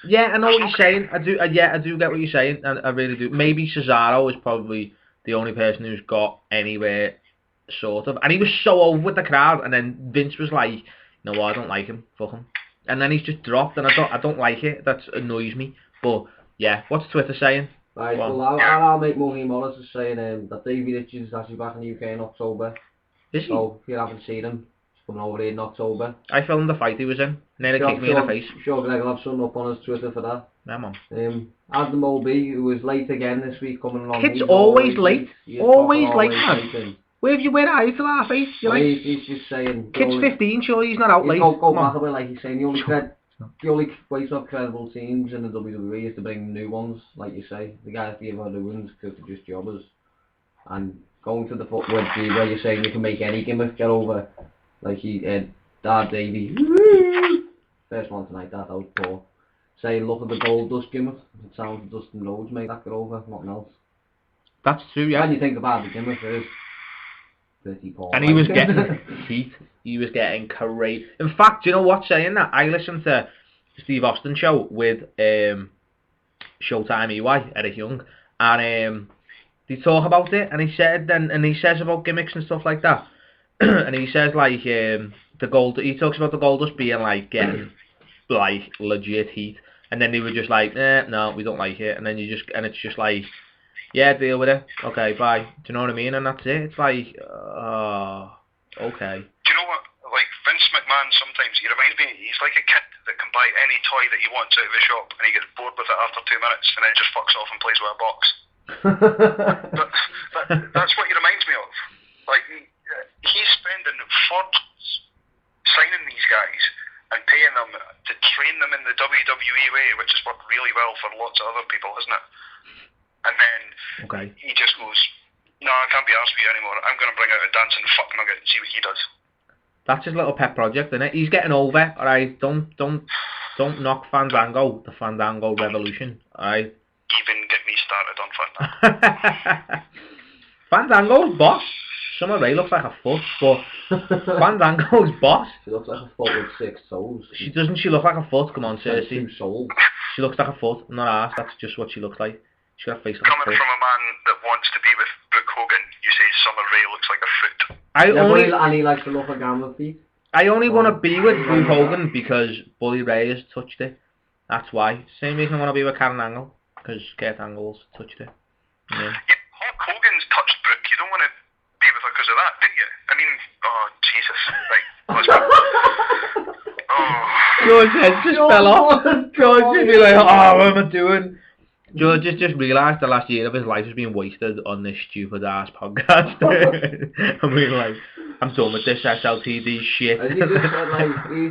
Yeah, I know what you're saying. I do get what you're saying. I really do. Maybe Cesaro is probably the only person who's got anywhere, sort of. And he was so over with the crowd, and then Vince was like, "You know what? I don't like him. Fuck him." And then he's just dropped, and I don't like it. That annoys me. But yeah, what's Twitter saying? Right, well, I'll make Monkey Morris is saying that Davey Richards is actually back in the UK in October. Is he? So if you haven't seen him, he's coming over here in October. I filmed the fight he was in. Nearly kicked me in the face. Sure, Greg will have something up on his Twitter for that. Yeah, man. Adam Obi, who was late again this week, coming along. Kid's always late. Always late, man. Where have you been at? Till half 8? He's just saying. Kid's 15, surely he's not out late. Go back away, like he's saying. The only way to have credible teams in the WWE is to bring new ones, like you say. The guys that you've had wins because they're just jobbers. And going to the foot with the where you're saying you can make any gimmick get over, like Dad Davey, first one tonight, that was poor. Saying look at the Gold Dust gimmick, it sounds Dustin Rhodes make that get over, nothing else. That's true, yeah. When you think about the gimmick, it is pretty poor. And he was getting heat. He was getting crazy. In fact, do you know what? Saying that, I listened to Steve Austin's show with Showtime EY, Eric Young, and they talk about it, and he says about gimmicks and stuff like that, and he says like he talks about the Goldust being like getting like legit heat, and then they were just like, no, we don't like it, and then it's just like, yeah, deal with it, okay, bye. Do you know what I mean? And that's it. It's like, okay. Do you know what? Like Vince McMahon, sometimes he reminds me. He's like a kid that can buy any toy that he wants out of the shop, and he gets bored with it after 2 minutes, and then just fucks off and plays with a box. but that's what he reminds me of. Like he's spending fortunes signing these guys and paying them to train them in the WWE way, which has worked really well for lots of other people, hasn't it? And then he just goes, no, I can't be arsed with you anymore. I'm going to bring out a dancing fuck nugget and see what he does. That's his little pet project, isn't it? He's getting over, alright? Don't knock Fandango, the Fandango Revolution, alright? Even get me started on Fandango. Fandango's boss. Summer Rae looks like a foot, but Fandango's boss. She looks like a foot with 6 toes. She look like a foot? Come on, Cersei. 2 souls. She looks like a foot, not arse. That's just what she looks like. She got a face like Coming a foot. from a man that wants to be with Brooke Hogan, you say Summer Rae looks like a foot. And he likes to look like Gamma feet. I only want to be with Brooke Hogan because Bully Ray has touched it. That's why. Same reason I want to be with Karen Angle, because Kurt Angle's touched it. Yeah. Hulk Hogan's touched Brooke. You don't want to be with her because of that, do you? I mean, oh Jesus, right? Let's go. George's head just fell off. George would be like, what am I doing? George just realised the last year of his life has been wasted on this stupid ass podcast. I mean, like, I'm done with this SLTD shit. And he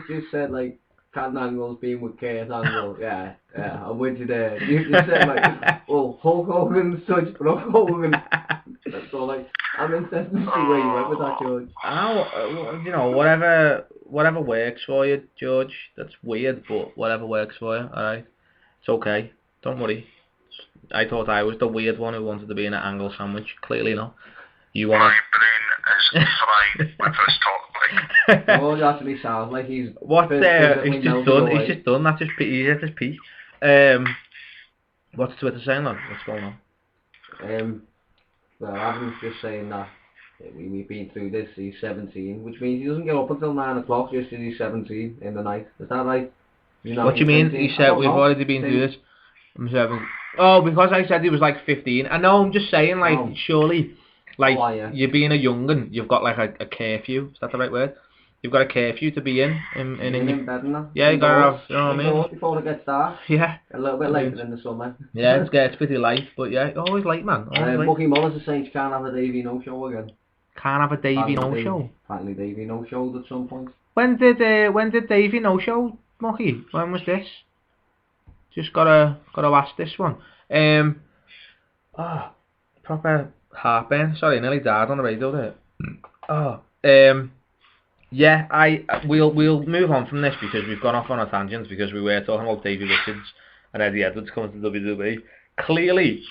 just said like, Kurt Angle's been with Kurt Angle. Yeah, I'm with you there. You just said like, well, Hulk Hogan's touched Brooke Hogan. That's all. Like, I'm interested to see where you went with that, George. You know, whatever works for you, George. That's weird, but whatever works for you, alright? It's okay. Don't worry. I thought I was the weird one who wanted to be in an Angle sandwich. Clearly not. You want My brain is fried with this talk. Like. Well, it actually sounds like he's... He's just done. He's just done. That's his peak. He's at his peak. What's Twitter saying, lad? What's going on? Well, Adam's just saying that we've been through this. He's 17, which means he doesn't get up until 9 o'clock just as he's 17 in the night. Is that right? What do you mean? 17? He said we've already been through this. I'm 7. Oh, because I said he was like 15. I know, I'm just saying, like, surely, like, you being a young'un, you've got like a curfew. Is that the right word? You've got a curfew to be in bed now. Yeah, you gotta have, you know what I mean? Before it gets dark. Yeah. A little bit later in the summer. Yeah, it's pretty late, but yeah, always late, man. Bucky Mullins is saying she can't have a Davey No Show again. Can't have a Davey No Show? Apparently Davey No Showed at some point. When did Davey No Show Mocky, when was this? Just gotta ask this one. Proper heartburn. Sorry, I nearly died on the radio there. Yeah, we'll move on from this because we've gone off on a tangent because we were talking about Davey Richards and Eddie Edwards coming to WWE. Clearly,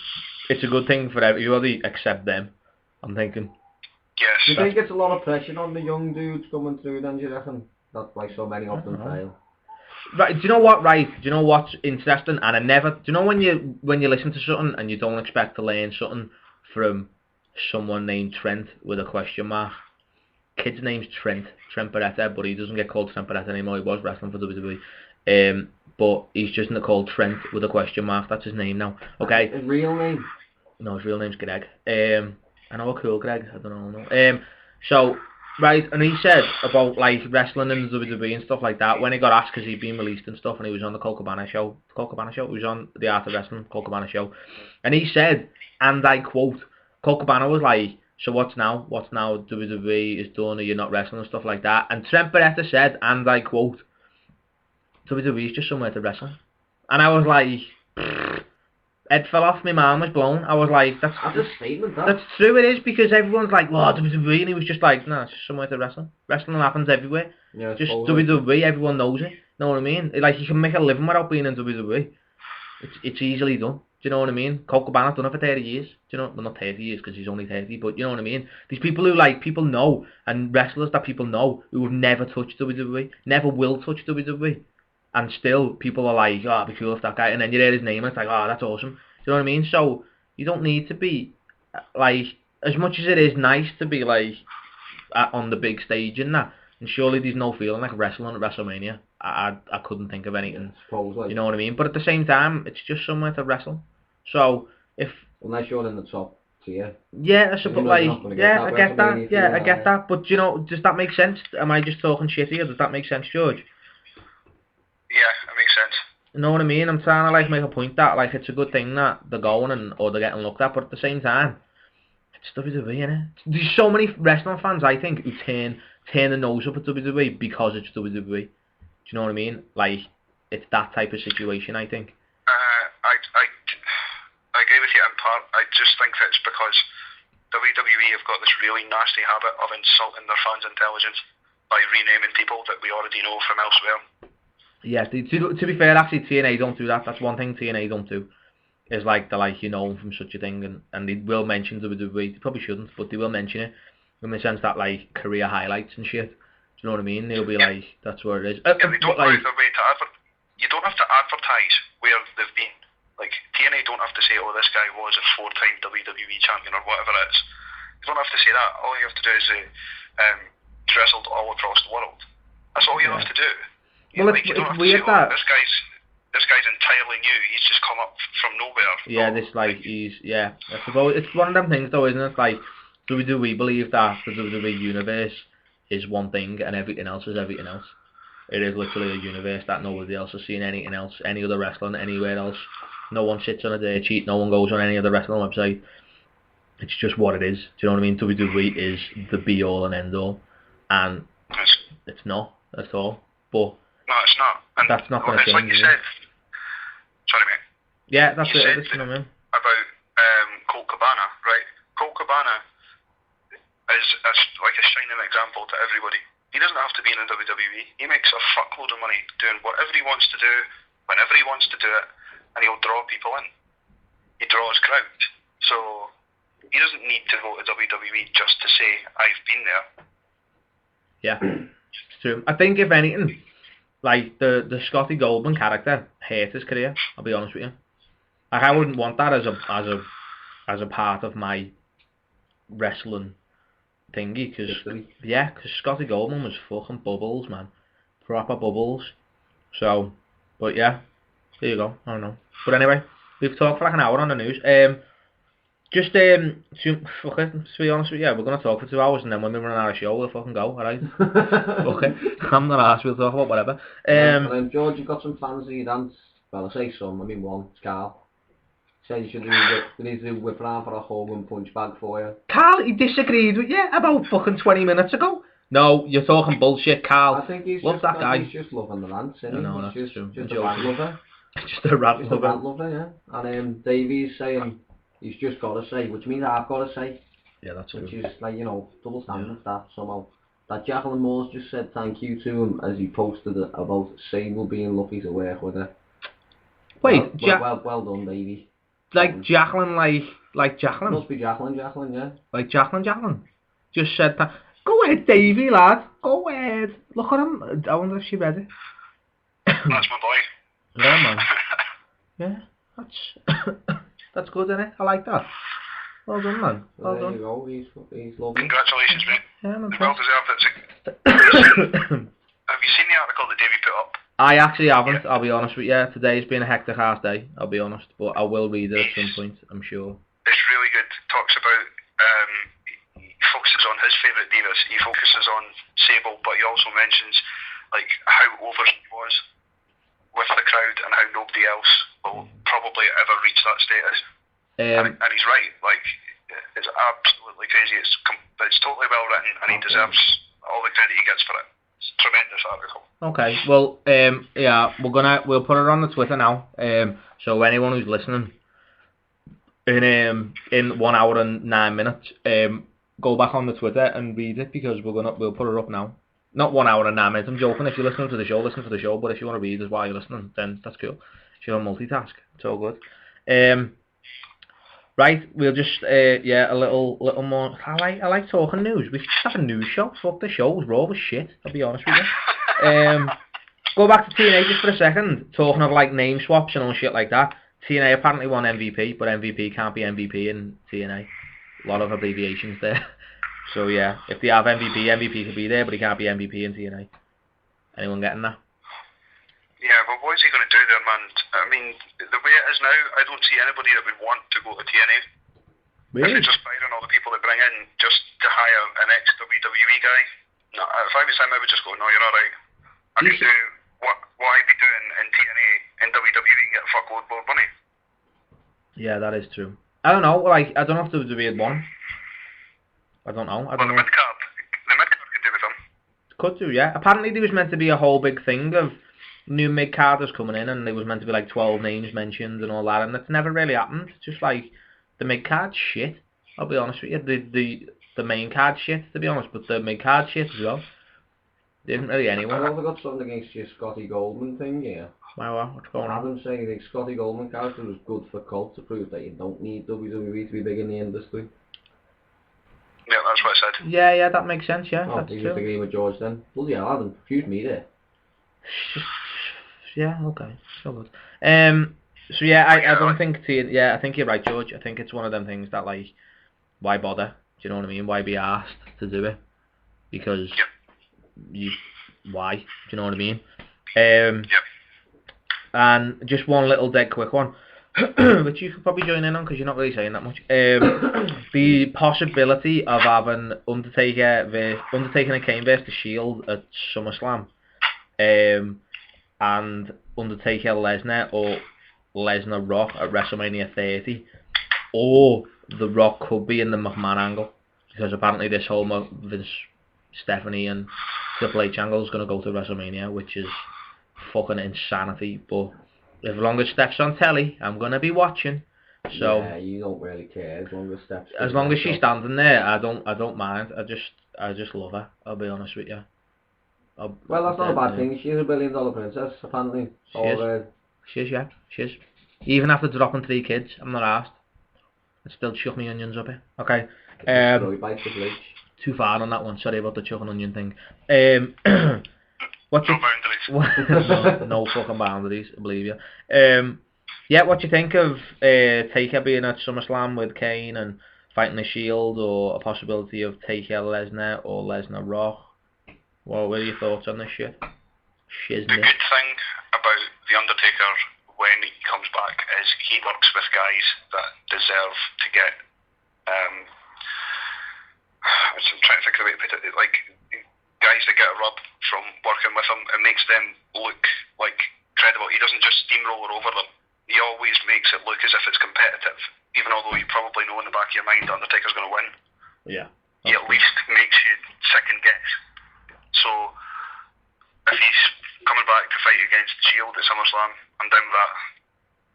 it's a good thing for everybody except them. I'm thinking. Yes. Do you think it's a lot of pressure on the young dudes coming through then, do you reckon? That's why so many of them fail. Right, do you know what, right? Do you know what's interesting? And I never... Do you know when you listen to something and you don't expect to learn something from someone named Trent with a question mark? Kid's name's Trent Beretta, but he doesn't get called Trent Beretta anymore. He was wrestling for WWE. But he's just not called Trent with a question mark. That's his name now. Okay? His real name? No, his real name's Greg. I know a cool Greg. I don't know. So... Right, and he said about like wrestling in the WWE and stuff like that when he got asked because he'd been released and stuff and he was on the Colt Cabana show. He was on the Art of Wrestling, Colt Cabana show. And he said, and I quote, Colt Cabana was like, so what's now? What's now? WWE is done, or you're not wrestling and stuff like that. And Trent Beretta said, and I quote, WWE is just somewhere to wrestle. And I was like, head fell off, my mind was blown. I was like, that's a statement, that's true, it is, because everyone's like, well, WWE, and he was just like, no, it's just somewhere to wrestle. Wrestling happens everywhere. Yeah, just totally. WWE, everyone knows it. You know what I mean? Like, you can make a living without being in WWE. It's easily done. Do you know what I mean? Colt Cabana's done it for 30 years. Do you know? Well, not 30 years, because he's only 30, but you know what I mean? These people who, like, people know, and wrestlers that people know, who have never touched WWE, never will touch WWE. And still, people are like, oh, it'd be cool if that guy, and then you hear his name and it's like, oh, that's awesome. Do you know what I mean? So, you don't need to be, like, as much as it is nice to be, like, on the big stage and that, and surely there's no feeling like wrestling at WrestleMania. I couldn't think of anything, Suppose, you know what I mean? But at the same time, it's just somewhere to wrestle. So, if... Unless you're in the top tier. Yeah, I suppose, like, yeah, I get that, yeah, I get that, but, you know, does that make sense? Am I just talking shit here? Does that make sense, George? Yeah, it makes sense. You know what I mean? I'm trying to like make a point that like it's a good thing that they're going or they're getting looked at, but at the same time, it's WWE, innit? There's so many wrestling fans, I think, who turn the nose up at WWE because it's WWE. Do you know what I mean? Like, it's that type of situation, I think. I agree with you in part. I just think that it's because WWE have got this really nasty habit of insulting their fans' intelligence by renaming people that we already know from elsewhere. Yeah, to be fair, actually, TNA don't do that. That's one thing TNA don't do. Is like, they're like, you know, from such a thing, and they will mention WWE. They probably shouldn't, but they will mention it in the sense that, like, career highlights and shit. Do you know what I mean? They'll be like, that's where it is. Yeah, they don't go out their way to you don't have to advertise where they've been. Like, TNA don't have to say, oh, this guy was a 4-time WWE champion or whatever it is. You don't have to say that. All you have to do is say, he's wrestled all across the world. That's all you have to do. Well, like, it's weird that this guy's entirely new. He's just come up from nowhere. Yeah, this like I suppose it's one of them things though, isn't it? Like, do we believe that the WWE universe is one thing and everything else is everything else? It is literally a universe that nobody else has seen anything else, any other wrestling anywhere else. No one sits on a dirt sheet. No one goes on any other wrestling website. It's just what it is. Do you know what I mean? WWE is the be all and end all, and it's not at all. But no, it's not. And that's not going to change. Like you said. Sorry, mate. Yeah, that's you it. Said you know what I mean? About Colt Cabana, right? Colt Cabana is like a shining example to everybody. He doesn't have to be in the WWE. He makes a fuckload of money doing whatever he wants to do, whenever he wants to do it, and he'll draw people in. He draws crowd. So he doesn't need to go to WWE just to say, I've been there. Yeah, it's true. I think if anything, like the Scotty Goldman character hurt his career. I'll be honest with you. Like, I wouldn't want that as a part of my wrestling thingy, because Scotty Goldman was fucking bubbles, man, proper bubbles. So, but yeah, there you go. I don't know. But anyway, we've talked for like an hour on the news. Just to be honest with you, we're gonna talk for 2 hours, and then when we run out of show, we'll fucking go. Alright? Okay. I'm not asked. We'll talk about whatever. George, you've got some fans that you dance. Well, I say some. I mean one. It's Carl. Said you should we need to do whip around for a hug and punch bag for you. Carl, he disagreed with you about fucking 20 minutes ago. No, you're talking bullshit, Carl. I think he's Love that guy. He's just loving the rants, isn't he? No, that's He's true. just a rant lover. Just a rant Just a lover. rant lover, yeah. And Davey's saying he's just got to say, which means I've got to say. Yeah, that's true. Which is like, you know, double standard that somehow. That Jacqueline Moore's just said thank you to him as he posted it about Sable being lucky to work with her. Wait, well done, Davey. Like Jacqueline, like Jacqueline? Must be Jacqueline, yeah. Like Jacqueline. Just said that. Go ahead, Davey, lad. Go ahead. Look at him. I wonder if she read it. That's my boy. Yeah, man. Yeah, that's good, isn't it? I like that. Well done, man. Well there done. you go. He's lovely. Congratulations, mate. Yeah, man. Well deserved. Have you seen the article that Davey put up? I actually haven't, I'll be honest with you. Today's been a hectic half day, I'll be honest. But I will read it at some point, I'm sure. It's really good. Talks about, he focuses on his favourite divas. He focuses on Sable, but he also mentions like how over he was with the crowd and how nobody else will probably ever reach that status. And he's right. Like, it's absolutely crazy. It's totally well written, and he deserves all the credit he gets for it. It's a tremendous article. Okay, well, yeah, we'll put it on the Twitter now. So anyone who's listening, in 1 hour and 9 minutes, go back on the Twitter and read it, because we'll put it up now. Not 1 hour and 9 minutes. I'm joking. If you're listening to the show, listen to the show. But if you want to read as while you're listening, then that's cool. If you don't multitask, it's all good. Right, we'll just a little more. I like talking news. We should have a news show. Fuck the shows, raw as shit. I'll be honest with you. Go back to TNA just for a second. Talking of like name swaps and all shit like that. TNA apparently won MVP, but MVP can't be MVP in TNA. A lot of abbreviations there. So yeah, if they have MVP could be there, but he can't be MVP in TNA. Anyone getting that? Yeah, but what is he going to do there, man? I mean, the way it is now, I don't see anybody that would want to go to TNA. Really? If they're just firing all the people they bring in just to hire an ex-WWE guy. No, if I was him, I would just go, no, you're alright. I can do what I'd be doing in TNA in WWE and get a fuckload more money. Yeah, that is true. I don't know, like, I don't know if WWE want him. I don't know. The mid-card could do with him. Could do, yeah. Apparently there was meant to be a whole big thing of new mid-carders coming in, and there was meant to be like 12 names mentioned and all that, and that's never really happened. Just like the mid-card shit, I'll be honest with you. The main card shit, to be honest, but the mid-card shit as well. There isn't really anyone. I've also got something against your Scotty Goldman thing here. What's going on? Adam saying the Scotty Goldman character was good for Colt to prove that you don't need WWE to be big in the industry. Yeah, that's what I said. Yeah, that makes sense, yeah. Oh, that's you true. just agree with George then? Bloody hell, Adam, confused me there. Yeah, okay, so good. So yeah, I don't think I think you're right, George. I think it's one of them things that like, why bother? Do you know what I mean? Why be asked to do it? Because why? Do you know what I mean? And just one little dead quick one, which you could probably join in on because you're not really saying that much. The possibility of having Undertaker and Kane versus the Shield at SummerSlam, and Undertaker Lesnar or Lesnar Rock at WrestleMania 30, or The Rock could be in the McMahon angle, because apparently this whole Stephanie and Triple H angle is going to go to WrestleMania, which is fucking insanity. But as long as Steph's on telly, I'm going to be watching. So yeah, you don't really care as long as Steph's. As long as she's standing there, I don't mind. I just love her. I'll be honest with you. Well, that's not a bad thing. She's $1 billion princess, apparently. She is. Even after dropping 3 kids, I'm not asked. I'd still chuck my onions up here. Okay. Too far on that one. Sorry about the chuck and onion thing. No boundaries. No fucking boundaries, I believe you. Yeah, what do you think of Taker being at SummerSlam with Kane and fighting the Shield, or a possibility of Taker Lesnar or Lesnar Rock? What are your thoughts on this shit? The good thing about The Undertaker when he comes back is he works with guys that deserve to get I'm trying to think of the way to put it, like guys that get a rub from working with him. It makes them look like credible. He doesn't just steamroller over them. He always makes it look as if it's competitive, even although you probably know in the back of your mind Undertaker's going to win. Yeah. He at least makes you second guess. So if he's coming back to fight against Shield at SummerSlam, I'm down with that.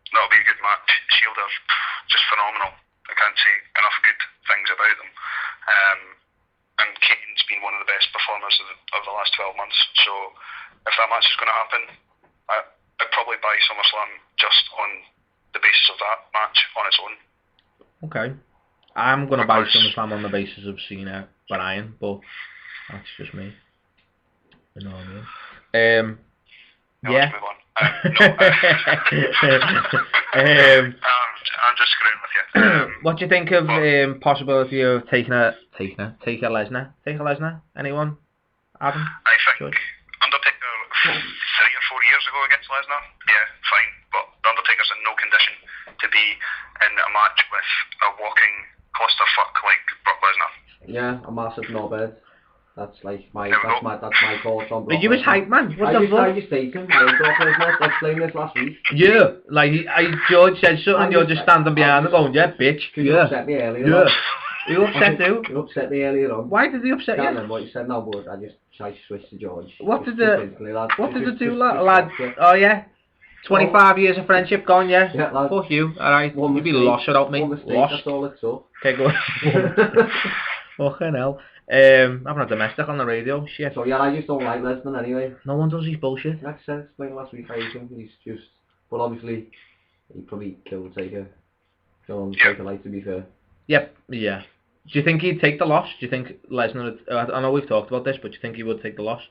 That'll be a good match. Shield are just phenomenal. I can't say enough good things about them. And Kane's been one of the best performers of the last 12 months. So if that match is going to happen, I'd probably buy SummerSlam just on the basis of that match on its own. Okay. I'm going to buy SummerSlam on the basis of Cena Bryan, but that's just me. You know what I mean? Yeah. Let's move on. I'm just screwing with you. What do you think of possibility of taking a Lesnar? Take a Lesnar? Anyone? Adam? I think Undertaker 3 or 4 years ago against Lesnar, yeah, fine. But Undertaker's in no condition to be in a match with a walking clusterfuck like Brock Lesnar. Yeah, a massive knobhead. That's like my thoughts on Brock. Are you his hype man? What the fuck? I just hate him. Brock Lesnar. I explained this last week. Yeah, like George said something, and you're just standing behind him going, yeah, bitch. You upset me earlier. Yeah. You upset who? You upset me earlier on. Why did he upset you? I can't remember what you said now, but I switched to George. What did the two lad? Oh yeah. 25 years of friendship gone, yeah? Yeah, lad. Fuck you, alright. You'd be lost without me. Lost. That's all it's up. Okay, go. Fucking hell. Having a domestic on the radio, shit. So yeah, I just don't like Lesnar anyway. No one does his bullshit. Like I said, explained last week, I hate him. He's just... But obviously, he probably killed Taker. Taker, like, to be fair. Yep, yeah. Do you think he'd take the loss? Do you think Lesnar... I know we've talked about this, but do you think he would take the loss?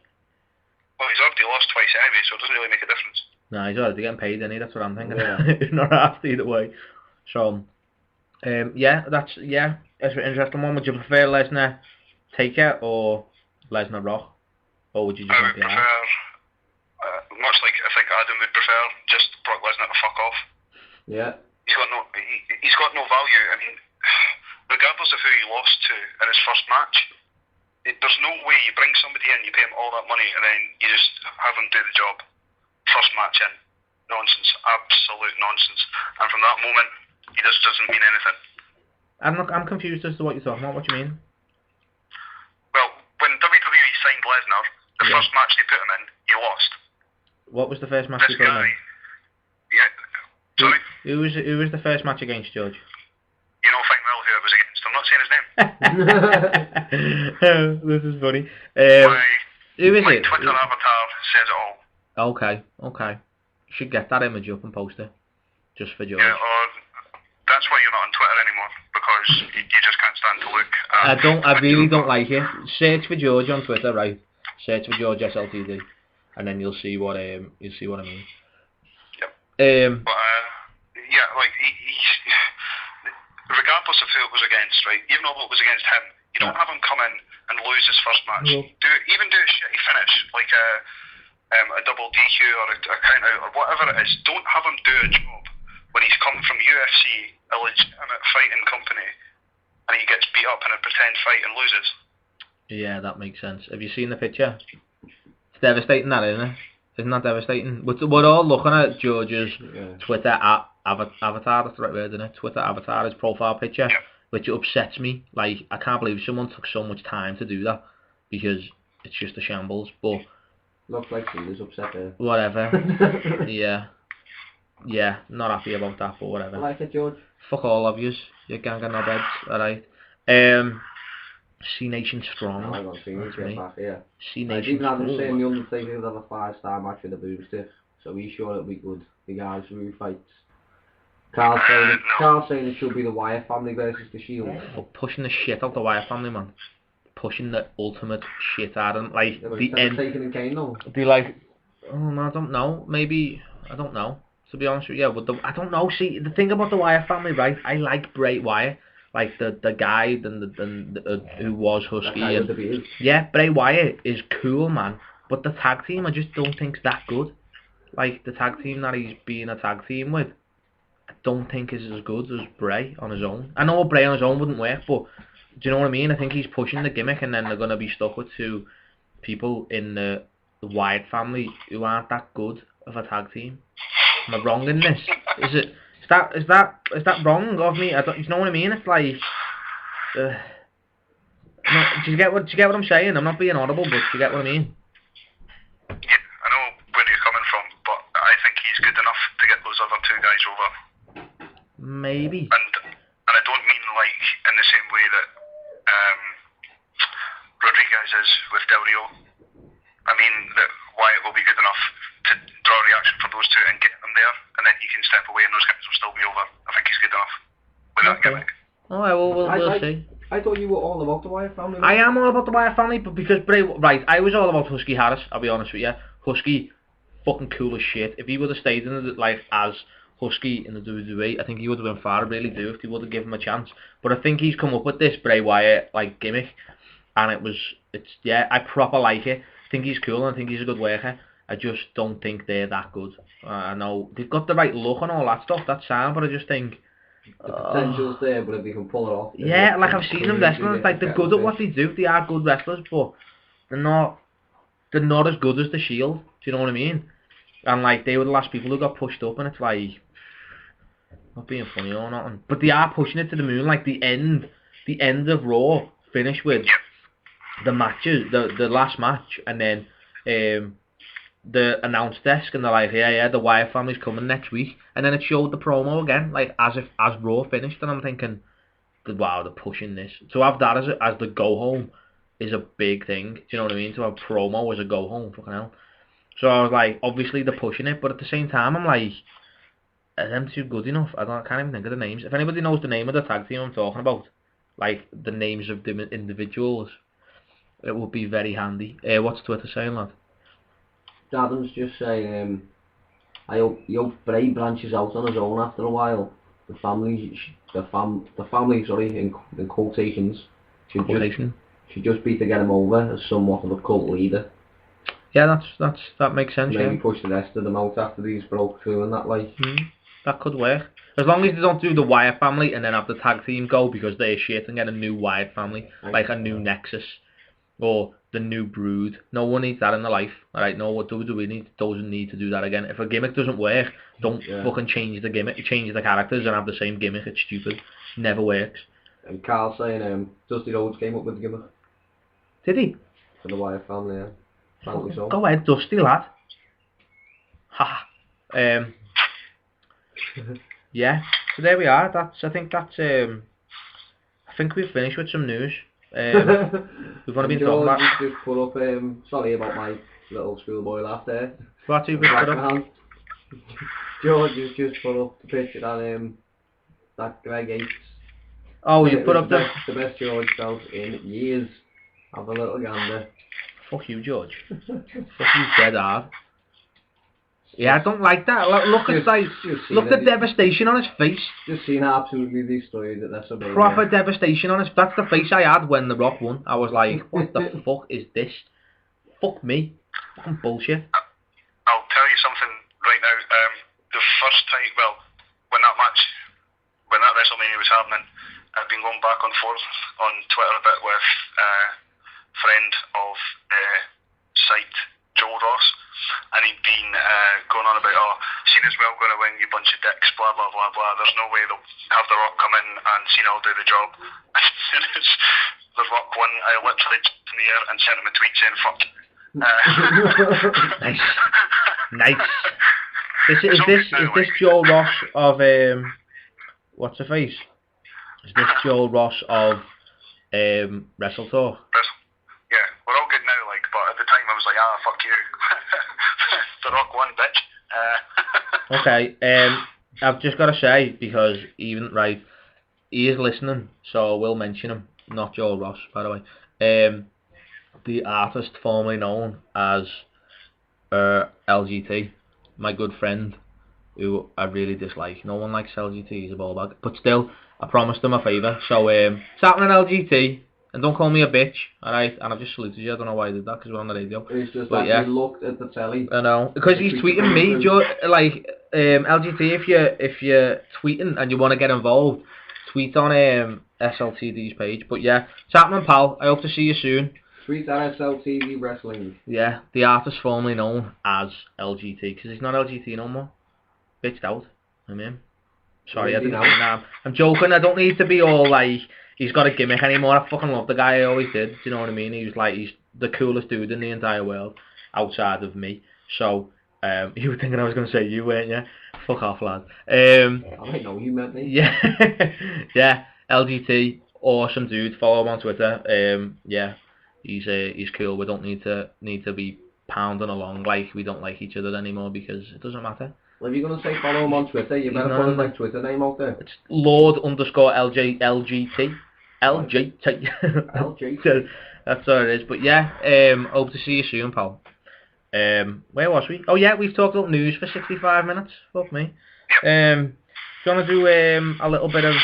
Well, he's already lost twice anyway, so it doesn't really make a difference. No, he's already getting paid, isn't he? That's what I'm thinking. Yeah. He's not asked either way. So, yeah, that's an interesting one. Would you prefer Lesnar Taker or Lesnar Rock? Or would you just want the prefer, much like I think Adam would prefer, just Brock Lesnar to fuck off. Yeah. He's got no value. I mean, regardless of who he lost to in his first match, there's no way you bring somebody in, you pay him all that money, and then you just have him do the job. First match in. Nonsense. Absolute nonsense. And from that moment, he just doesn't mean anything. I'm confused as to what you're talking about. What do you mean? Well, when WWE signed Lesnar, the first match they put him in, he lost. What was the first match they put him in? Yeah. Sorry? Who was the first match against, George? You know fine well who it was against. I'm not saying his name. This is funny. Who is it? Twitter avatar says it all. Okay. Should get that image up and post it. Just for George. Yeah, or that's why you're not on Twitter anymore, because you just can't stand to look at... I really don't like it. Search for George on Twitter, right? Search for George SLTD, and then you'll see what I mean. Yep. But yeah, like he's regardless of who it was against, right? Even though it was against him, you don't have him come in and lose his first match. No. Do a shitty finish, like a double DQ or a count out or whatever it is. Don't have him do a job when he's come from UFC, a legitimate fighting company, and he gets beat up in a pretend fight and loses. yeah, that makes sense. Have you seen the picture? It's devastating, that, isn't it? Isn't that devastating? We're all looking at George's Twitter avatar, that's the right word, isn't it? Twitter avatar, his profile picture, which upsets me. Like, I can't believe someone took so much time to do that, because it's just a shambles, but... Looks like he was upset there. Whatever. Yeah, not happy about that, but whatever. I like it, George. Fuck all of yous, you gang of knobheads, alright. C-Nation strong. I got C-Nation back here. C-Nation even Adam strong. saying the Undertaker would have a 5-star match with a booster, so he's sure it'll be good. The guys who fights. Carl saying it should be the Wyatt family versus the Shield. But pushing the shit out the Wyatt family, man. Pushing the ultimate shit out of them. Like, the end. Taking in Kane, though. Be like, I don't know. Maybe, I don't know. To be honest with you, but I don't know. See, the thing about the Wyatt family, right? I like Bray Wyatt. Like, the guy who was Husky. And, yeah, Bray Wyatt is cool, man. But the tag team, I just don't think's that good. Like, the tag team that he's being a tag team with, I don't think is as good as Bray on his own. I know Bray on his own wouldn't work, but do you know what I mean? I think he's pushing the gimmick, and then they're going to be stuck with two people in the Wyatt family who aren't that good of a tag team. Am I wrong in this? Is that wrong of me? You know what I mean? It's like No, do you get what I'm saying? I'm not being audible, but do you get what I mean? Yeah, I know where you're coming from, but I think he's good enough to get those other two guys over. Maybe. And I don't mean like in the same way that Rodriguez is with Del Rio. I mean that Wyatt will be good enough to draw reaction from those two and get them there, and then he can step away and those guys will still be over. I think he's good enough with that gimmick. Alright, well, we'll see. I thought you were all about the Wyatt family. I am all about the Wyatt family, but because I was all about Husky Harris, I'll be honest with you. Husky, fucking cool as shit. If he would have stayed in the, as Husky in the WWE, I think he would have been far, I really do, if they would have given him a chance. But I think he's come up with this Bray Wyatt, gimmick, and I proper like it. I think he's cool, and I think he's a good worker. I just don't think they're that good. I know, they've got the right look and all that stuff, that's sound, but I just think... The potential's there, but if they can pull it off... Yeah, I've seen them wrestling, they're good at what they do, they are good wrestlers, but they're not as good as the Shield, do you know what I mean? And they were the last people who got pushed up, and it's not being funny or nothing, but they are pushing it to the moon, the end of Raw finished with the matches, the last match, and then the announce desk, and they're like, yeah, the Wyatt family's coming next week, and then it showed the promo again, as Raw finished, and I'm thinking, wow, they're pushing this. To have that as the go home is a big thing. Do you know what I mean? To have promo as a go home, fucking hell. So I was like, obviously they're pushing it, but at the same time, I'm like, are them too good enough? I can't even think of the names. If anybody knows the name of the tag team I'm talking about, the names of the individuals, it would be very handy. What's Twitter saying, lad? Adam's just saying, I hope Bray branches out on his own after a while. The family, in quotations, should just be to get him over as somewhat of a cult leader. Yeah, that makes sense. Maybe push the rest of them out after these broke through and that that could work. As long as they don't do the Wyatt family and then have the tag team go because they're shit and get a new Wyatt family, like a new Nexus or the new Brood. No one needs that in their life. Alright, no, what WWE doesn't need to do that again. If a gimmick doesn't work, don't fucking change the gimmick, change the characters and have the same gimmick. It's stupid. Never works. And Carl saying Dusty Rhodes came up with the gimmick. Did he? For the Wyatt family, yeah. So. Go ahead, Dusty, lad. Ha. Yeah, so there we are. I think we've finished with some news. We've only been talking about... just put up, sorry about my little schoolboy laugh there. What you put up? George has just put up the picture that Greg Yates. Oh, you put up the best George felt in years. Have a little gander. Fuck you, George. Fuck you, dead hard. Yeah, I don't like that. Look at the devastation on his face. Just seen absolutely destroyed at WrestleMania. Proper devastation on his. That's the face I had when The Rock won. I was like, what the fuck is this? Fuck me. Fucking bullshit. I'll tell you something right now. The first time, when that WrestleMania was happening, I've been going back and forth on Twitter a bit with friend of site, Joel Ross, and he'd been going on about, Cena's well going to win, you bunch of dicks, blah blah blah blah, there's no way they'll have The Rock come in and Cena will do the job. As soon as The Rock won, I literally jumped in the air and sent him a tweet saying fuck. Nice. Is this Joel Ross of what's her face? Is this Joel Ross of Wrestle Talk? Yeah, we're all good now, but at the time I was like, fuck you. The Rock won, bitch. Okay, I've just got to say, because he is listening, so we'll mention him, not Joel Ross, by the way. The artist formerly known as LGT, my good friend, who I really dislike. No one likes LGT, he's a ball bag. But still, I promised him a favour. So, it's happening LGT, and don't call me a bitch, alright? And I've just saluted you, I don't know why I did that, because we're on the radio. It's just that he looked at the telly. I know, because he's tweeting me, LGT, if you're tweeting and you want to get involved, tweet on SLTD's page. But yeah, it's happening, pal. I hope to see you soon. Tweet at SLTD Wrestling. Yeah, the artist formerly known as LGT, because he's not LGT no more. Bitched out. I mean, sorry, I didn't know. I'm joking. I don't need to be all he's got a gimmick anymore. I fucking love the guy. I always did. Do you know what I mean? He's the coolest dude in the entire world outside of me. So you were thinking I was going to say you, weren't you? Fuck off, lad. I don't know you meant me. Yeah, yeah. LGT, awesome dude. Follow him on Twitter. Yeah, he's cool. We don't need to be pounding along like we don't like each other anymore because it doesn't matter. Well, if you're going to say follow him on Twitter, you better put his like Twitter name out there. It's Lord_LGT. LGT. That's what it is. But yeah, hope to see you soon, pal. Where was we? Oh yeah, we've talked about news for 65 minutes. Fuck me. Do you want to do a little bit of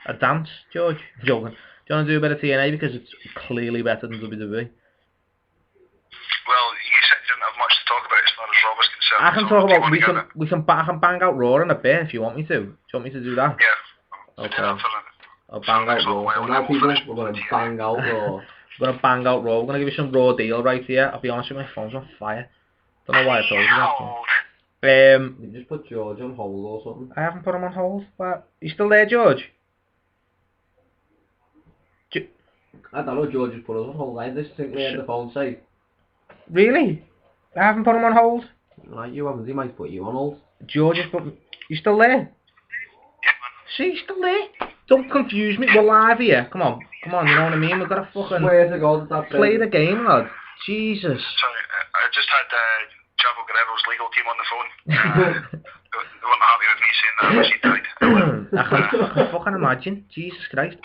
a dance, George? Joking. Do you want to do a bit of TNA because it's clearly better than WWE? Well, you said you didn't have much to talk about as far as Raw was concerned. I can talk about I can bang out Raw in a bit if you want me to. Do you want me to do that? Yeah. Okay. I'll bang out Raw. And now people, we're going to bang out Raw. We're going to bang out Raw. We're going to give you some Raw deal right here. I'll be honest with you, my phone's on fire. Don't know why I told you that. You just put George on hold or something. I haven't put him on hold. But you still there, George? I don't know, George just put us on hold. I distinctly heard the phone say. Really? I haven't put him on hold? Like you haven't, he might put you on hold. George has put... You still there? See, he's still there. Don't confuse me. We're live here. Come on, you know what I mean? We've got to fucking... Swear to God that play the game, lad. Jesus. Sorry, I just had Chavo Guerrero's legal team on the phone. They weren't happy with me saying that she died. I can fucking imagine. Jesus Christ.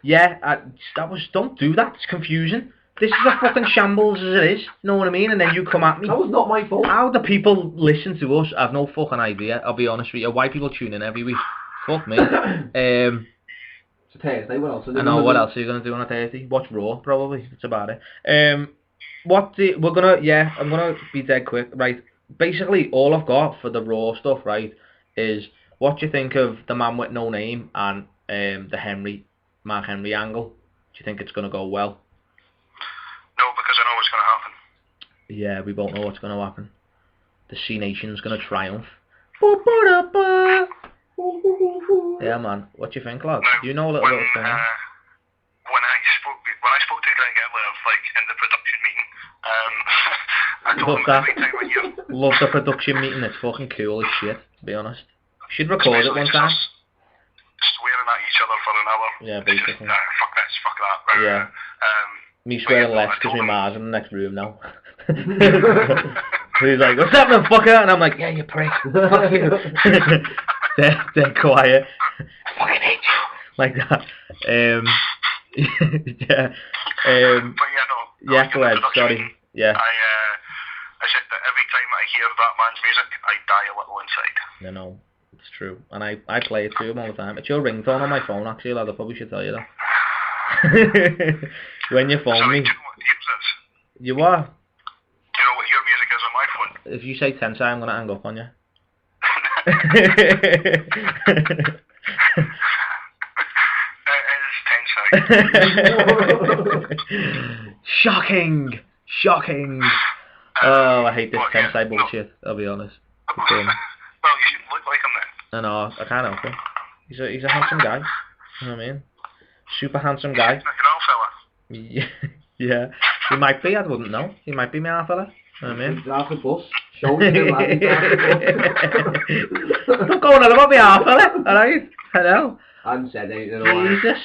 Yeah, that was... Don't do that. It's confusing. This is a fucking shambles as it is. You know what I mean? And then you come at me. That was not my fault. How do people listen to us? I've no fucking idea. I'll be honest with you. Why people tune in every week? Fuck me. It's a Thursday. What else? I know. What else are you gonna do on a Thursday? Watch Raw, probably. That's about it. I'm gonna be dead quick. Right. Basically, all I've got for the Raw stuff, right, is what do you think of the man with no name and the Mark Henry angle? Do you think it's gonna go well? No, because I know what's going to happen. Yeah, we both know what's going to happen. The C Nation's going to triumph. Yeah, man. What do you think, lad? Now, You know a little bit what's going on. When I spoke to Greg earlier, like in the production meeting, I told him every time I hear... Love the production meeting. It's fucking cool as shit, to be honest. Should record it one time. Swearing at each other for an hour. Yeah, basically. Fuck this, fuck that. Yeah. Me swearing less because my ma's in the next room now. He's like, what's happening, fucker? And I'm like, yeah, you prick. Fuck you. They're quiet. I fucking hate you. Like that. Yeah. But yeah, no. Yeah, go ahead. Sorry. Yeah. I said that every time I hear that man's music, I die a little inside. No, it's true. And I play it to him all the time. It's your ringtone on my phone, actually, lad. I probably should tell you that. When you phone me. Do you know what years is? You are? Do you know what your music is on my phone? If you say Tensai, I'm going to hang up on you. It is Shocking! Oh, I hate this Tensai bullshit, I'll be honest. Well, you shouldn't look like him then. No, I can't help it. He's a handsome guy. You know what I mean? Super handsome guy. Like an old fella. Yeah. He might be, I wouldn't know. He might be my half fella. You know what I mean? Drive the bus. Show me the lad. Don't go on about me half fella, alright? I know. I haven't said anything in a while. Jesus.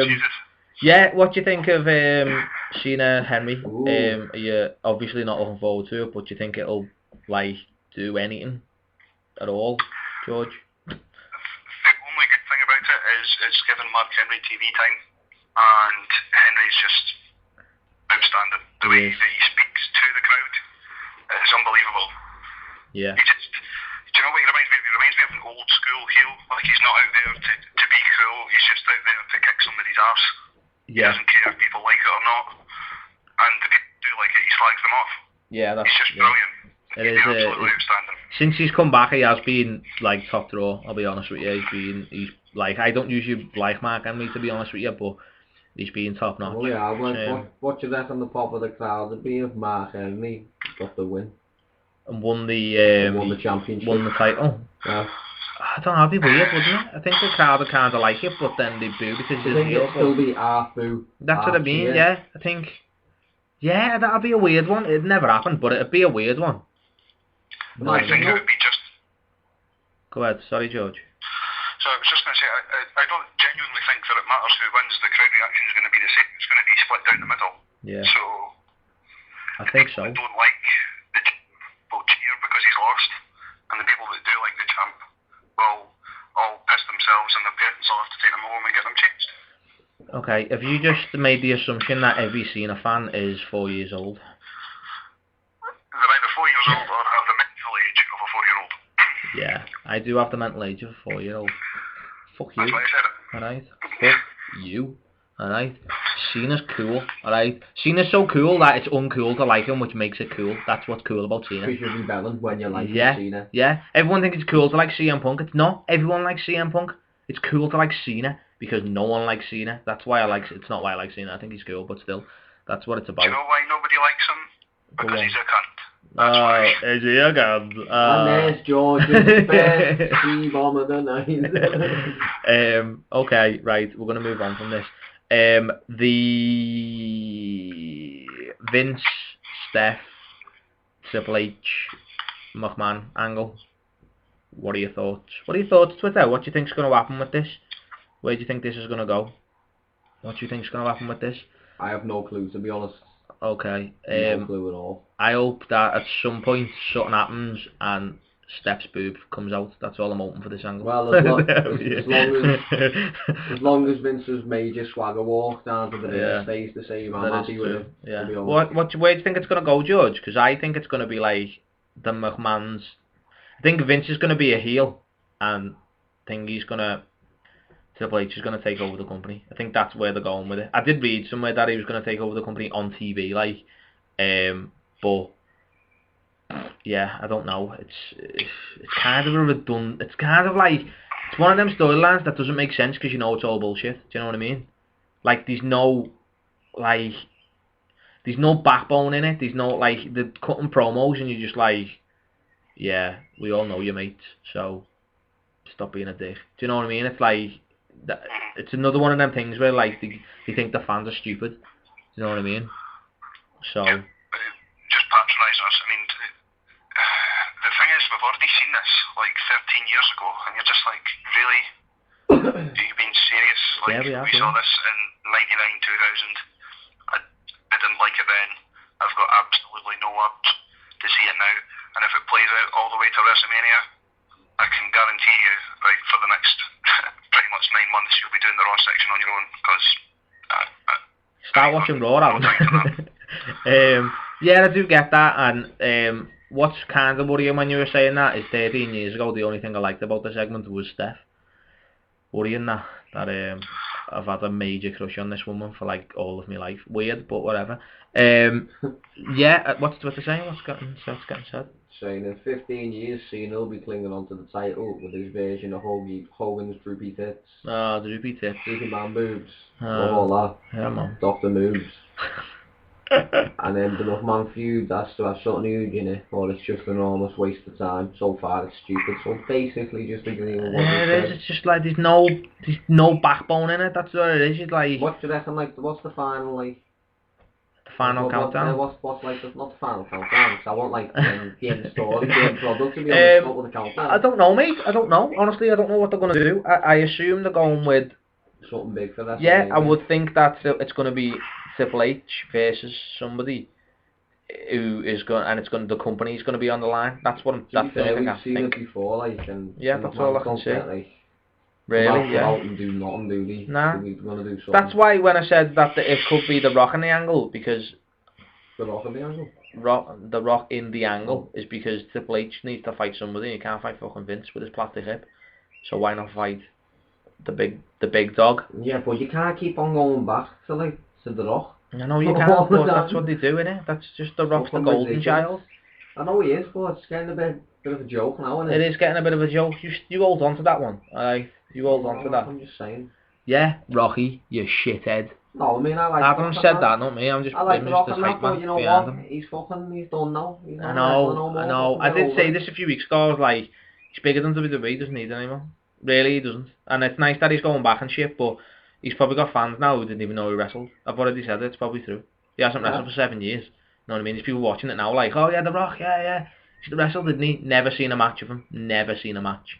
Jesus. Yeah, what do you think of Cena Henry? You're obviously not looking forward to it, but do you think it'll like do anything at all, George? The only good thing about it is it's given Mark Henry TV time, and Henry's just outstanding. The way that he speaks to the crowd is unbelievable. Yeah. Do you know what he reminds me of? He reminds me of an old school heel. Like, he's not out there to be cool, he's just out there to kick somebody's arse. Yeah. He doesn't care if people like it or not. And if people do like it, he slags them off. Yeah, that's He's just brilliant. He's absolutely outstanding. Since he's come back, he has been like top draw. I'll be honest with you. He's like, I don't usually like Mark Henry, to be honest with you, but he's been top notch. Oh yeah, what you reckon the pop of the crowd would be if Mark Henry got the win and won the championship, won the title? Yeah. I don't know, it'd be weird, wouldn't it? I think the crowd would kind of like it, but then they boo because he's a heel. It'd still be half boo. That's what I mean, yeah. I think, yeah, that'd be a weird one. It'd never happen, but it'd be a weird one. No, I think it would be just... Go ahead, sorry, George. So I was just going to say, I don't genuinely think that it matters who wins. The crowd reaction is going to be the same. It's going to be split down the middle. Yeah. So... I think so. The people that don't like the champ will cheer because he's lost, and the people that do like the champ will all piss themselves, and their parents will have to take them home and get them changed. Okay, have you just made the assumption that every Cena fan is 4 years old? They're either 4 years old or have the mental age of a 4-year-old. Yeah, I do have the mental age of a 4-year-old. Fuck you. That's why I said it. Alright? Fuck you. Alright? Cena's cool. Alright? Cena's so cool that it's uncool to like him, which makes it cool. That's what's cool about Cena. You should be rebelling when you like Cena. Yeah. Everyone thinks it's cool to like CM Punk. It's not. Everyone likes CM Punk. It's cool to like Cena because no one likes Cena. That's why I like. It's not why I like Cena. I think he's cool, but still, that's what it's about. Do you know why nobody likes him? Because he's a cunt. That's why. Is he a cunt? And there's George's best C-bomb of the night. Okay, right. We're gonna move on from this. The Vince, Steph, Triple H, McMahon angle. What are your thoughts? What are your thoughts, Twitter? What do you think's going to happen with this? Where do you think this is going to go? What do you think's going to happen with this? I have no clue, to be honest. Okay. No clue at all. I hope that at some point something happens and Steph's boob comes out. That's all I'm hoping for this angle. Well, as long as Vince's major swagger walk down to the ring stays the same, I'm happy with it. Yeah. Where do you think it's going to go, George? Because I think it's going to be like the McMahons. I think Vince is going to be a heel, and Triple H is going to take over the company. I think that's where they're going with it. I did read somewhere that he was going to take over the company on TV, but yeah, I don't know. It's kind of a redundant. It's kind of like it's one of them storylines that doesn't make sense because you know it's all bullshit. Do you know what I mean? Like there's no backbone in it. There's no they're cutting promos and you're just like, yeah, we all know you, mate. So stop being a dick. Do you know what I mean? It's like it's another one of them things where like they think the fans are stupid. Do you know what I mean? So just patronising us. I mean, the thing is, we've already seen this like 13 years ago, and you're just like, really? Are you being serious? Like, yeah, we saw this in 99, 2000. I didn't like it then. I've got absolutely no urge to see it now. And if it plays out all the way to WrestleMania, I can guarantee you, right, for the next pretty much 9 months, you'll be doing the Raw section on your own, because... Start watching Raw, Alan. Yeah, I do get that, and what's kind of worrying when you were saying that is 13 years ago, the only thing I liked about the segment was Steph. Worrying that I've had a major crush on this woman for like all of my life. Weird, but whatever. Yeah, what's Twitter saying? What's getting said? Saying in 15 years, Cena will be clinging onto the title with his version of Hogan's droopy tits. Oh, the droopy tits. Droopy man boobs. All that. Yeah, man. Doctor moves. And then the McMahon feud has to have something huge in it, or it's just an enormous waste of time. So far, it's stupid. So basically, just agreeing with what you said. It is. It's just like there's no backbone in it. That's what it is. It's like. What do you reckon? Like, what's the final like? Final countdown? What's like, not the final countdown, because I want like game story, game product to be honest, with the countdown. I don't know, mate. I don't know. Honestly, I don't know what they're going to do. I assume they're going with something big for that. Yeah, I would think that it's going to be Triple H versus somebody who is going, and the company's going to be on the line. That's what I'm. We've seen it before, like, and yeah, that's all I can say. Like, really, yeah. And do nothing, do they? Nah. They're going to do something. That's why when I said that it could be the Rock in the angle, because the Rock in the angle. The Rock in the angle is because Triple H needs to fight somebody. He can't fight fucking Vince with his plastic hip. So why not fight the big dog? Yeah, but you can't keep on going back to the Rock. I know you can't, but that's what they do, innit? That's just the Rock's the golden child. I know he is, but it's getting a bit of a joke now, isn't it? It is getting a bit of a joke. You hold on to that one, alright? You hold on to that. I'm just saying. Yeah, Rocky, you shithead. No, I mean, I like Adam said that, not me. I'm just. I like the Rock and that, but you know what? He's done now. I know. I did say this a few weeks ago. I was like, He's bigger than WWE, he doesn't need it anymore. Really, he doesn't. And it's nice that he's going back and shit, but he's probably got fans now who didn't even know he wrestled. I've already said it, it's probably true. He hasn't wrestled for 7 years. You know what I mean? There's people watching it now like, oh yeah, The Rock, yeah. He should have wrestled, didn't he? Never seen a match of him. Never seen a match.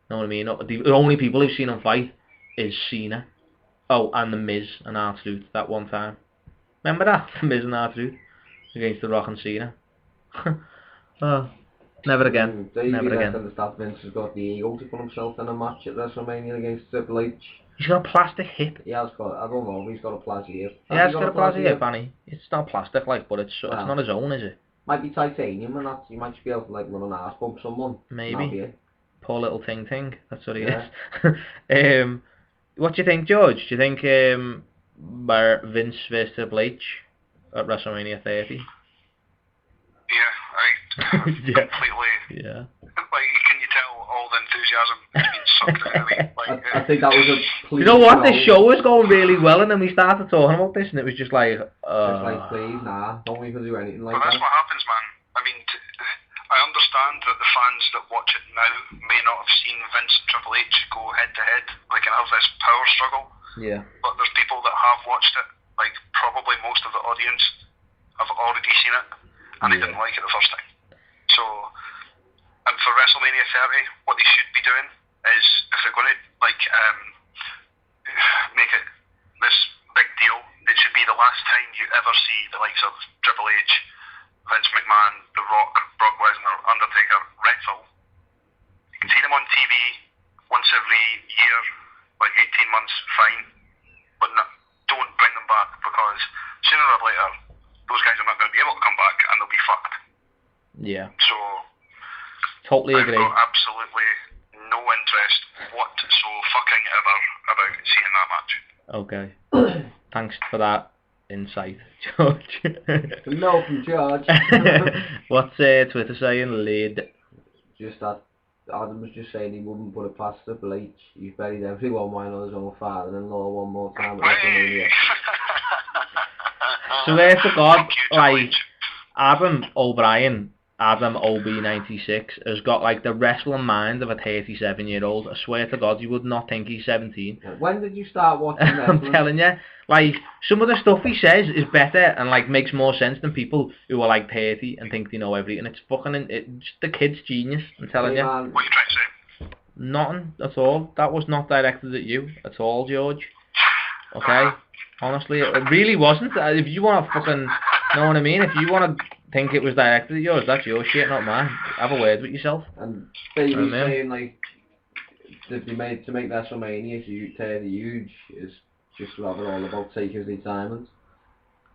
You know what I mean? The only people who've seen him fight is Cena. Oh, and The Miz and R-Truth that one time. Remember that? The Miz and R-Truth against The Rock and Cena. Oh, never again. Never again. I understand Vince has got the ego to put himself in a match at WrestleMania against Triple H. He's got a plastic hip. He has got, I don't know if he's got a plastic hip. Yeah, he's got a plastic hip, Annie. It's not plastic, like, but it's not his own, is it? Might be titanium and that, you might be able to like run an arse bump someone. Maybe. Poor little ting. That's what he is. What do you think, George? Do you think Vince versus Triple H at WrestleMania 30? Yeah, completely. Yeah. Like, can you tell all the enthusiasm has been sucked out of me? Like, I think that was a. You know what? This show was going really well, and then we started talking about this, and it was just like. It's like, please, nah, don't even do anything like but that. That's what happens, man. I mean, I understand that the fans that watch it now may not have seen Vince and Triple H go head to head, like, and have this power struggle. Yeah. But there's people that have watched it, like probably most of the audience have already seen it, and they didn't like it the first time. So, and for WrestleMania 30, what they should be doing is, if they're going to like make it this big deal, it should be the last time you ever see the likes of Triple H, Vince McMahon, The Rock, Brock Lesnar, Undertaker wrestle. You can see them on TV once every year, like 18 months, fine, but don't bring them back, because sooner or later those guys are not going to be able to come back and they'll be fucked. Yeah. So totally agree. I've got absolutely no interest whatsoever about seeing that match. Okay. Thanks for that insight, George. No, from George. What's Twitter saying, Lid? Just that Adam was just saying he wouldn't put it past Triple H. He's buried everyone, why not his own father-in-law one more time at WrestleMania. Swear to God, like, Adam O'Brien, Adam OB96, has got like the wrestling mind of a 37-year-old. I swear to God, you would not think he's 17. When did you start watching wrestling? I'm telling you, like, some of the stuff he says is better and like makes more sense than people who are like 30 and think they know everything. It's fucking, the kid's genius, I'm telling you. Man. What are you trying to say? Nothing at all. That was not directed at you at all, George. Okay? Honestly, it really wasn't. If you want to fucking, know what I mean? If you want to think it was directed at yours, that's your shit, not mine. Have a word with yourself. And Baby's saying, like, to make WrestleMania huge is just rather all about Taker's retirement.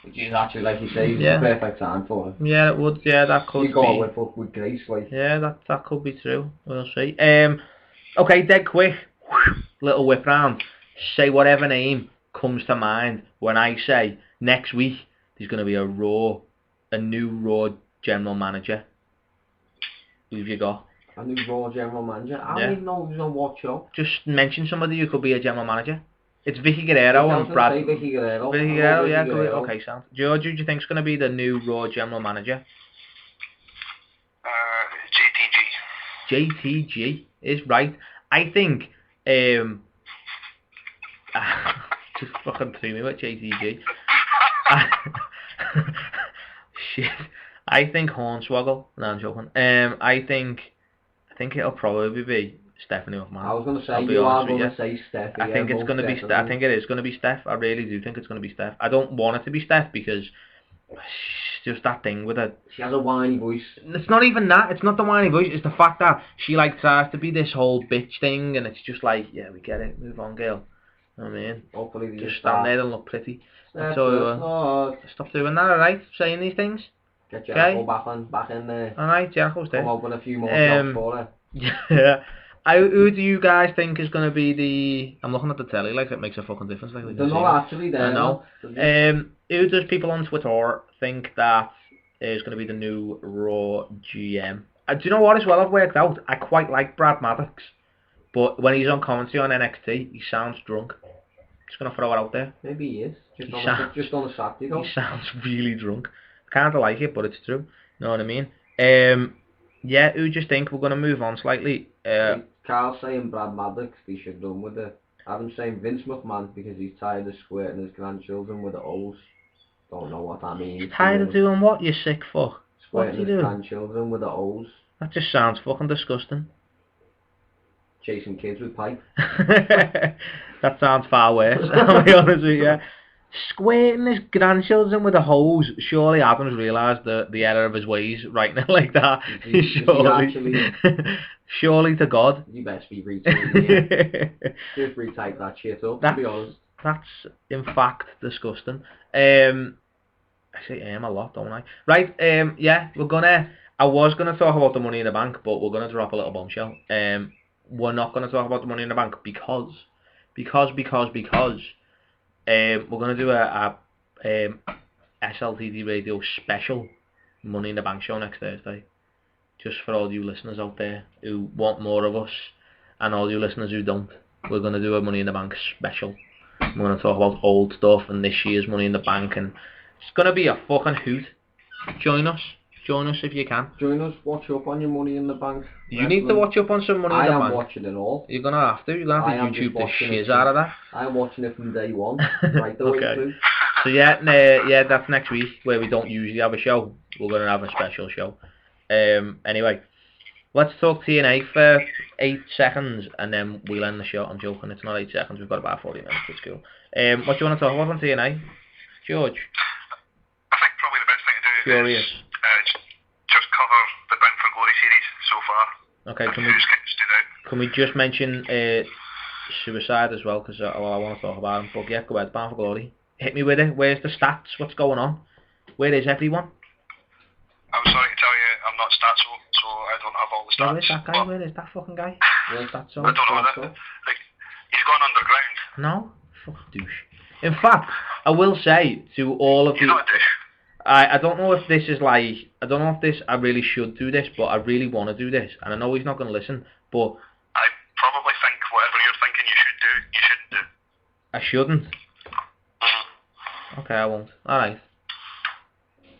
Which is actually, like you say, the perfect time for it. Yeah, it would. Yeah, that could be. You got with grace, like. Yeah, that could be true. We'll see. Okay, dead quick. Little whip round. Say whatever name comes to mind when I say next week there's going to be a new Raw general manager. Who have you got? A new Raw general manager? I don't even know who's on what show. Just mention somebody who could be a general manager. It's Vicky Guerrero and Brad. Vicky Guerrero. Vicky Guerrero, yeah, good. Okay, sound. George, who do you think's going to be the new Raw general manager? JTG. JTG is right. I think just fucking threw me with JTG. Shit. I think Hornswoggle. No, I'm joking. I think it'll probably be Stephanie McMahon. I was going to say you are going to say Steph. I think it's going to be. I think it is going to be Steph. I really do think it's going to be Steph. I don't want it to be Steph because it's just that thing with her. She has a whiny voice. It's not even that. It's not the whiny voice. It's the fact that she like tries to be this whole bitch thing, and it's just like, yeah, we get it. Move on, girl. You know what I mean? Hopefully just stand there and look pretty. So stop doing that, alright? Saying these things. Get Jericho back in there. Alright, Jericho's there. Come up with a few more jobs for her. Yeah. Who do you guys think is going to be the... I'm looking at the telly like it makes a fucking difference. Like they're not actually there. I know. Who does people on Twitter think that is going to be the new Raw GM? Do you know what as well I've worked out? I quite like Brad Maddox. But when he's on commentary on NXT, he sounds drunk. Just going to throw it out there. Maybe he is. Just on a Saturday though. He sounds really drunk. I kind of like it, but it's true. You know what I mean? Yeah, who do you think? We're going to move on slightly. Carl saying Brad Maddox, he should run with it. I'm saying Vince McMahon because he's tired of squirting his grandchildren with the O's. Don't know what that means. Tired of doing what, you sick fuck? What's Squirting he his doing? grandchildren with the O's. That just sounds fucking disgusting. Chasing kids with pipe. That sounds far worse, I'll be honest with you. Squirting his grandchildren with a hose. Surely Adam's realised the error of his ways right now like that. Surely to God. You best be retyping it. Just retype that shit up, to be honest. That's in fact disgusting. I say a lot, don't I? Right, yeah, I was gonna talk about the Money in the Bank, but we're gonna drop a little bombshell. We're not gonna talk about the Money in the Bank because we're gonna do a SLTD Radio special Money in the Bank show next Thursday. Just for all you listeners out there who want more of us, and all you listeners who don't, we're gonna do a Money in the Bank special. We're gonna talk about old stuff and this year's Money in the Bank, and it's gonna be a fucking hoot. Join us if you can. Join us, watch up on your Money in the Bank. You need to watch up on some Money in the Bank. I am watching it all. You're gonna have to YouTube the shiz out of that. I'm watching it from day one, right the way through. So yeah, that's next week, where we don't usually have a show. We're gonna have a special show. Anyway, let's talk TNA for 8 seconds, and then we'll end the show. I'm joking, it's not 8 seconds, we've got about 40 minutes, it's cool. What do you want to talk about on TNA? George? I think probably the best thing to do Curious. is just cover the Bound for Glory series so far. Okay, can we just mention Suicide as well, because I want to talk about him. But yeah, go ahead, Bound for Glory. Hit me with it. Where's the stats? What's going on? Where is everyone? I'm sorry to tell you, I'm not statso, so I don't have all the stats. Where is that guy? Where is that fucking guy? Where's that I don't know that. Like, he's gone underground. No? Fucking douche. In fact, I will say to all of You're not a douche. I don't know if this is like, I really should do this, but I really want to do this, and I know he's not going to listen, but I probably think whatever you're thinking you should do, you shouldn't do. I shouldn't. Okay, I won't. Alright.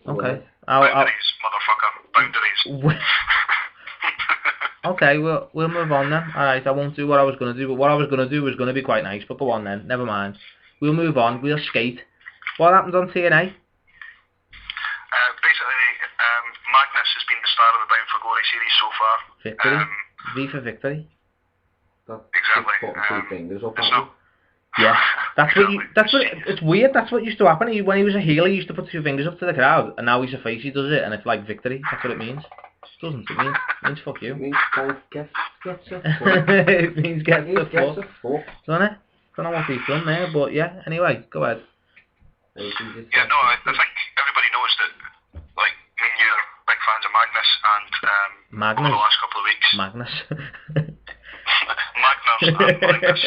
Okay. Boundaries, motherfucker. Boundaries. Okay, we'll move on then. Alright, I won't do what I was going to do, but what I was going to do was going to be quite nice, but go on then, never mind. We'll move on, we'll skate. What happened on TNA? Basically, Magnus has been the star of the Bound for Glory series so far. Victory? V for victory? Exactly. It's not. Yeah, it's weird, that's what used to happen. When he was a heel, he used to put 2 fingers up to the crowd, and now he's a face, he does it, and it's like victory, that's what it means. It doesn't, it means fuck you. It means both gets a fuck. It means gets a fuck. Doesn't it? Don't know what he's done there, but yeah, anyway, go ahead. Yeah, no, I think everybody knows that, like, me and you are big fans of Magnus, and over the last couple of weeks... Magnus and Magnus.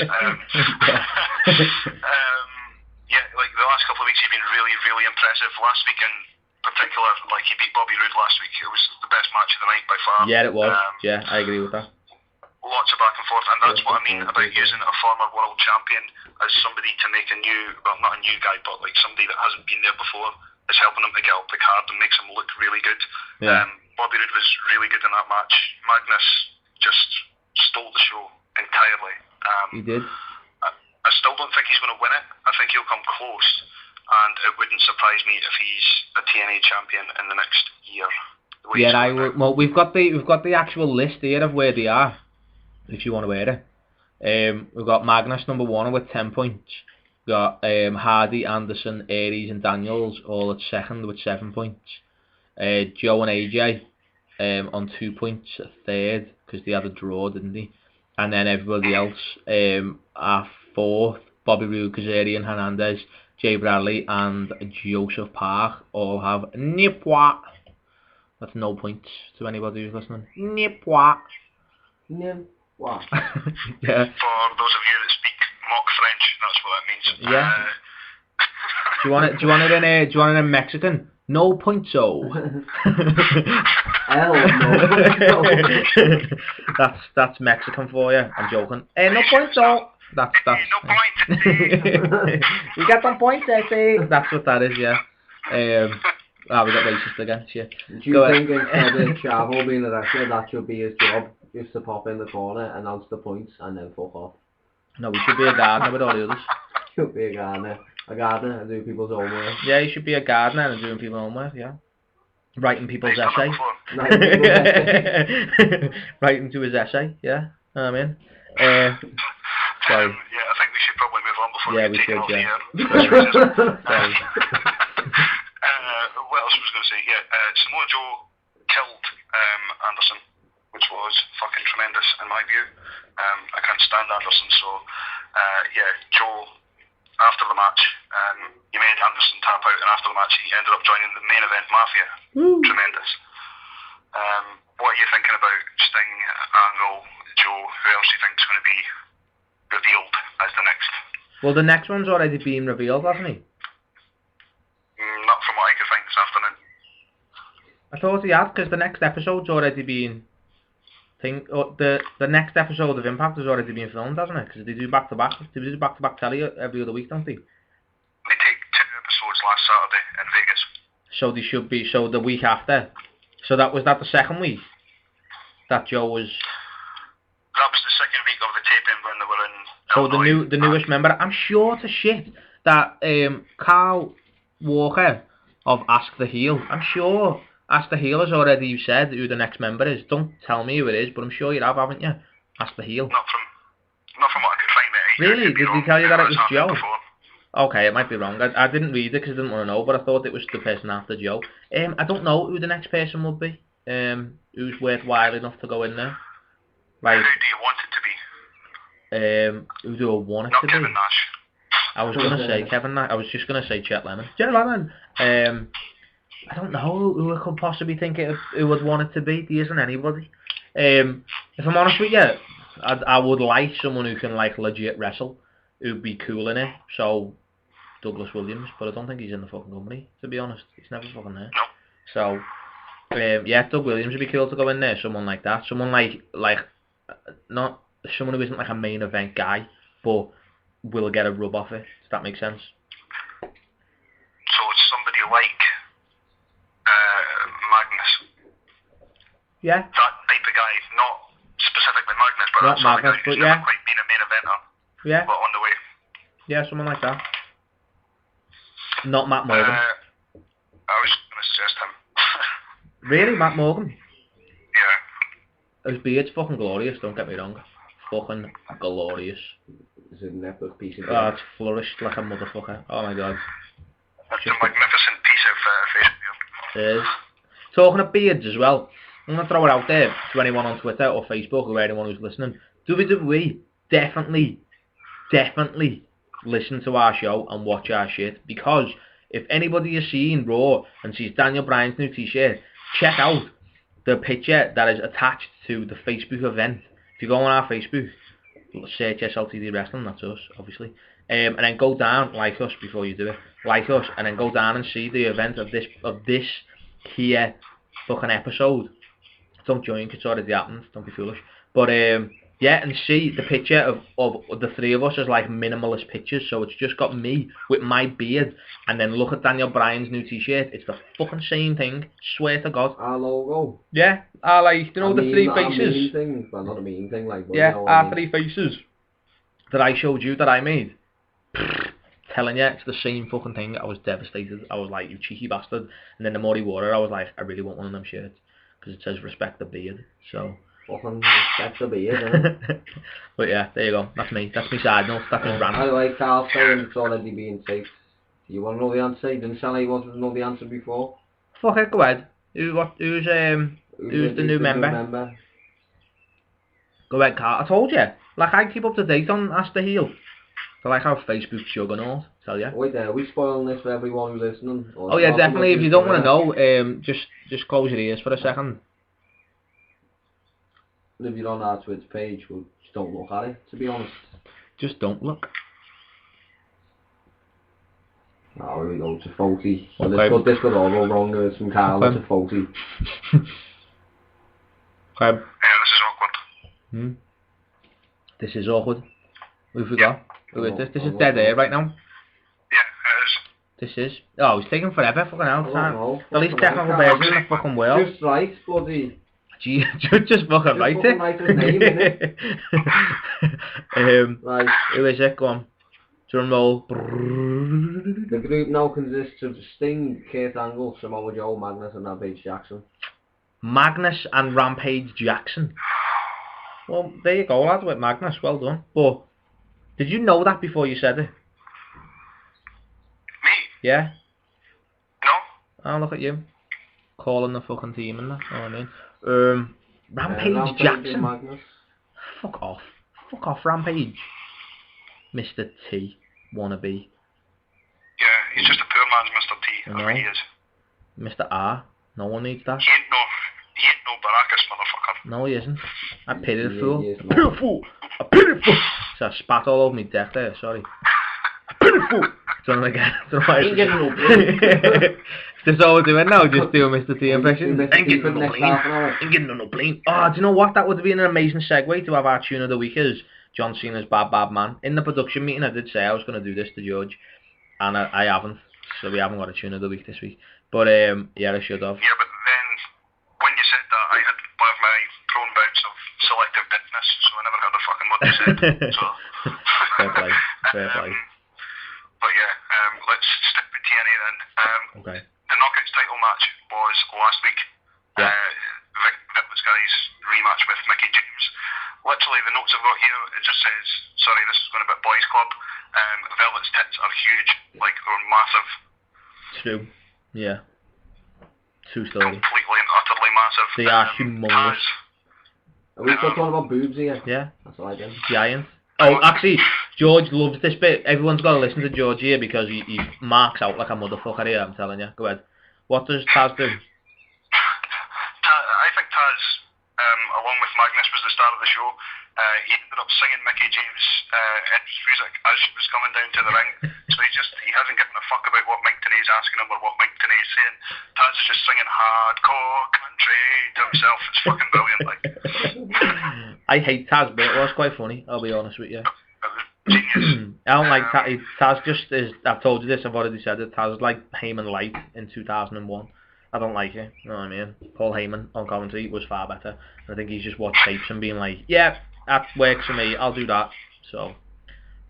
Yeah, like, the last couple of weeks he's been really, really impressive. Last week in particular, like, he beat Bobby Roode last week. It was the best match of the night by far. Yeah, it was. Yeah, I agree with that. Lots of back and forth, and that's what I mean about using a former world champion as somebody to make a new, well, not a new guy, but like somebody that hasn't been there before, is helping him to get up the card and makes him look really good. Yeah. Bobby Roode was really good in that match. Magnus just stole the show entirely. He did. I still don't think he's going to win it. I think he'll come close, and it wouldn't surprise me if he's a TNA champion in the next year. Yeah, well, we've got the actual list here of where they are, if you want to wear it. We've got Magnus number 1 with 10 points. We've got Hardy, Anderson, Aries and Daniels all at 2nd with 7 points. Joe and AJ on 2 points at 3rd, because they had a draw, didn't they? And then everybody else are 4th. Bobby Roode, Kazarian, Hernandez, Jay Bradley and Joseph Park all have Nipwa. That's no points to anybody who's listening. Nipwa. Wow. Yeah. For those of you that speak mock French, that's what that means. Yeah. Do you want it in Mexican? No pointo. No. That's Mexican for you. I'm joking. No pointo. That's no point. You got some points, I say. That's what that is, yeah. Ah, we got racist again, shit. Do you think instead of Chavo being the wrestler, that should be his job? Just to pop in the corner, announce the points, and then fuck off. No, he should be a gardener with all the others. Should be a gardener and do people's homework. Yeah, he should be a gardener and doing people's homework, yeah. Writing people's essay. Writing to his essay, yeah. I mean. Sorry. Yeah, I think we should probably move on before yeah, we we take it should, off yeah. the air. What else was I going to say? Yeah, Samoa Joe killed Anderson, which was fucking tremendous in my view. I can't stand Anderson, so yeah, Joe, after the match, he made Anderson tap out, and after the match he ended up joining the main event Mafia. Tremendous. What are you thinking about Sting, Angle, Joe? Who else do you think is going to be revealed as the next? Well, the next one's already been revealed, hasn't he? Not from what I could find this afternoon. I thought he had, because the next episode's already been... the next episode of Impact has already been filmed, hasn't it? Because they do back-to-back. They do back-to-back telly every other week, don't they? They take 2 episodes last Saturday in Vegas. So they should be... So the week after. So was that the second week? That Joe was... That was the second week of the taping when they were in Illinois. So the newest member... I'm sure to shit that Carl Walker of Ask the Heel... I'm sure... Ask the Heel has already said who the next member is. Don't tell me who it is, but I'm sure you have, haven't you? Ask the Heel. Not from what I could find, mate. Really? Did he tell you that it was Joe? Before. Okay, it might be wrong. I didn't read it because I didn't want to know, but I thought it was the person after Joe. I don't know who the next person would be. Who's worthwhile enough to go in there. Like, who do you want it to be? Who do I want it Not to Kevin be? Nash. I was going to say Kevin Nash. I was just going to say Chet Lemon. Chet Lemon. I don't know who I could possibly think who would want it to be. There isn't anybody. If I'm honest with you, I would like someone who can like legit wrestle, who'd be cool in it. So Douglas Williams, but I don't think he's in the fucking company. To be honest, he's never fucking there. No. So yeah, Doug Williams would be cool to go in there. Someone like that. Someone like not someone who isn't like a main event guy, but will get a rub off it. Does that make sense? So it's somebody like Magnus. Yeah. That type of guy, not specifically Magnus, but Not that sort of Magnus, guy who's but never yeah. quite been a main eventer, Yeah. but on the way. Yeah, someone like that. Not Matt Morgan. I was going to suggest him. Really, Matt Morgan? Yeah. His beard's fucking glorious, don't get me wrong. Fucking glorious. It's an epic piece of Oh, it's flourished like a motherfucker. Oh my god. That's a magnificent piece of face beard. It is. Talking of beards as well, I'm going to throw it out there to anyone on Twitter or Facebook or anyone who's listening. WWE, definitely listen to our show and watch our shit, because if anybody has seen Raw and sees Daniel Bryan's new t-shirt, check out the picture that is attached to the Facebook event. If you go on our Facebook, search SLTD Wrestling, that's us, obviously, and then go down, like us before you do it, like us, and then go down and see the event of this here fucking episode. Don't join because it's already happened, don't be foolish. But yeah, and see the picture of the three of us as like minimalist pictures, so it's just got me with my beard, and then look at Daniel Bryan's new t-shirt, it's the fucking same thing, swear to God. Our logo. Yeah, like, you know, the three faces. Mean thing. Well, not a mean thing, like, but yeah, you know our three faces that I showed you that I made. Telling you, it's the same fucking thing. I was devastated. I was like, you cheeky bastard. And then the more he wore it, I was like, I really want one of them shirts, because it says respect the beard. So fucking respect the beard, eh? but yeah, there you go. That's me. That's my side note. That's my brand. I like Carl saying it's already being taped. Do you want to know the answer? You didn't sound like you wanted to know the answer before. Fuck it, go ahead. Who's the new member? Go ahead, Carl. I told you. Like, I keep up to date on Ask the Heel. I like how Facebook's juggernaut, tell you. Wait there, are we spoiling this for everyone who's listening? Oh yeah, definitely. If you don't want to know, just close your ears for a second. If you're on our Twitter page, well, just don't look at it, to be honest. Just don't look. Oh, here we go, it's a faulty. Okay. This could all go wrong, there's some Carl, Okay. it's a faulty. Okay. Yeah, this is awkward. This is awkward. Who've we got? Who is this? This is Oh, dead air right now. Yeah, it is. This is. Oh, it's taking forever. Fucking hell. No, The least technical person in the fucking world. Just right, bloody. Gee, just fucking right fucking it. write his name, innit? Right. Who is it? Go on. Drum roll. The group now consists of Sting, Kurt Angle, Samoa Joe, Magnus and Rampage Jackson. Magnus and Rampage Jackson. Well, there you go, lad, with Magnus. Well done. But did you know that before you said it? Me? Yeah. No. Oh, look at you. Calling the fucking team and that. You know what I mean? Rampage Jackson. Magnus. Fuck off. Fuck off, Rampage. Mr. T. Wannabe. Yeah, he's just a poor man's Mr. T. I know. That's what he is. Mr. R. No one needs that. He ain't no Baracus, motherfucker. No, he isn't. I pity the He fool. is A not. pity fool. A pity fool. So I spat all over me deck there, sorry. A pity fool. Done it again. Ain't getting no blame. That's all we're doing now, just doing Mr. T impressions. Mr. T Ain't getting for the no next blame. half an hour. Ain't getting no blame. Oh, do you know what? That would have been an amazing segue to have our tune of the week as John Cena's Bad Bad Man. In the production meeting I did say I was going to do this to George, and I haven't, so we haven't got a tune of the week this week. But yeah, I should have. Yeah, but then when you said that, I had one of my prone bouts of selective deafness, so I never heard a fucking word you said. So. Fair play. Fair play. But yeah, let's stick with TNA then. Okay. The Knockouts title match was last week. Yeah. This guy's rematch with Mickey James. Literally, the notes I've got here, it just says, sorry, this is going to be Boys Club. Velvet's tits are huge, like they're massive. True. Yeah. True story. Completely and utterly massive. They are humongous. Are we still talking about boobs here? Yeah. That's all I did. Giant. Oh, actually, George loves this bit. Everyone's got to listen to George here because he marks out like a motherfucker here, I'm telling you. Go ahead. What does Taz do? I think Taz, along with Magnus, was the star of the show. He ended up singing Mickey James' entrance music as she was coming down to the ring. So he hasn't given a fuck about what Mike Tenay's asking him or what Mike Tenay's saying. Taz is just singing hardcore country to himself. It's fucking brilliant. Like. I hate Taz, but it was quite funny, I'll be honest with you. It was genius. I don't like Taz. Taz just is, I've told you this, I've already said it, Taz is like Heyman Light in 2001. I don't like it, you know what I mean? Paul Heyman on commentary was far better. I think he's just watched tapes and being like, yeah, that works for me, I'll do that. So,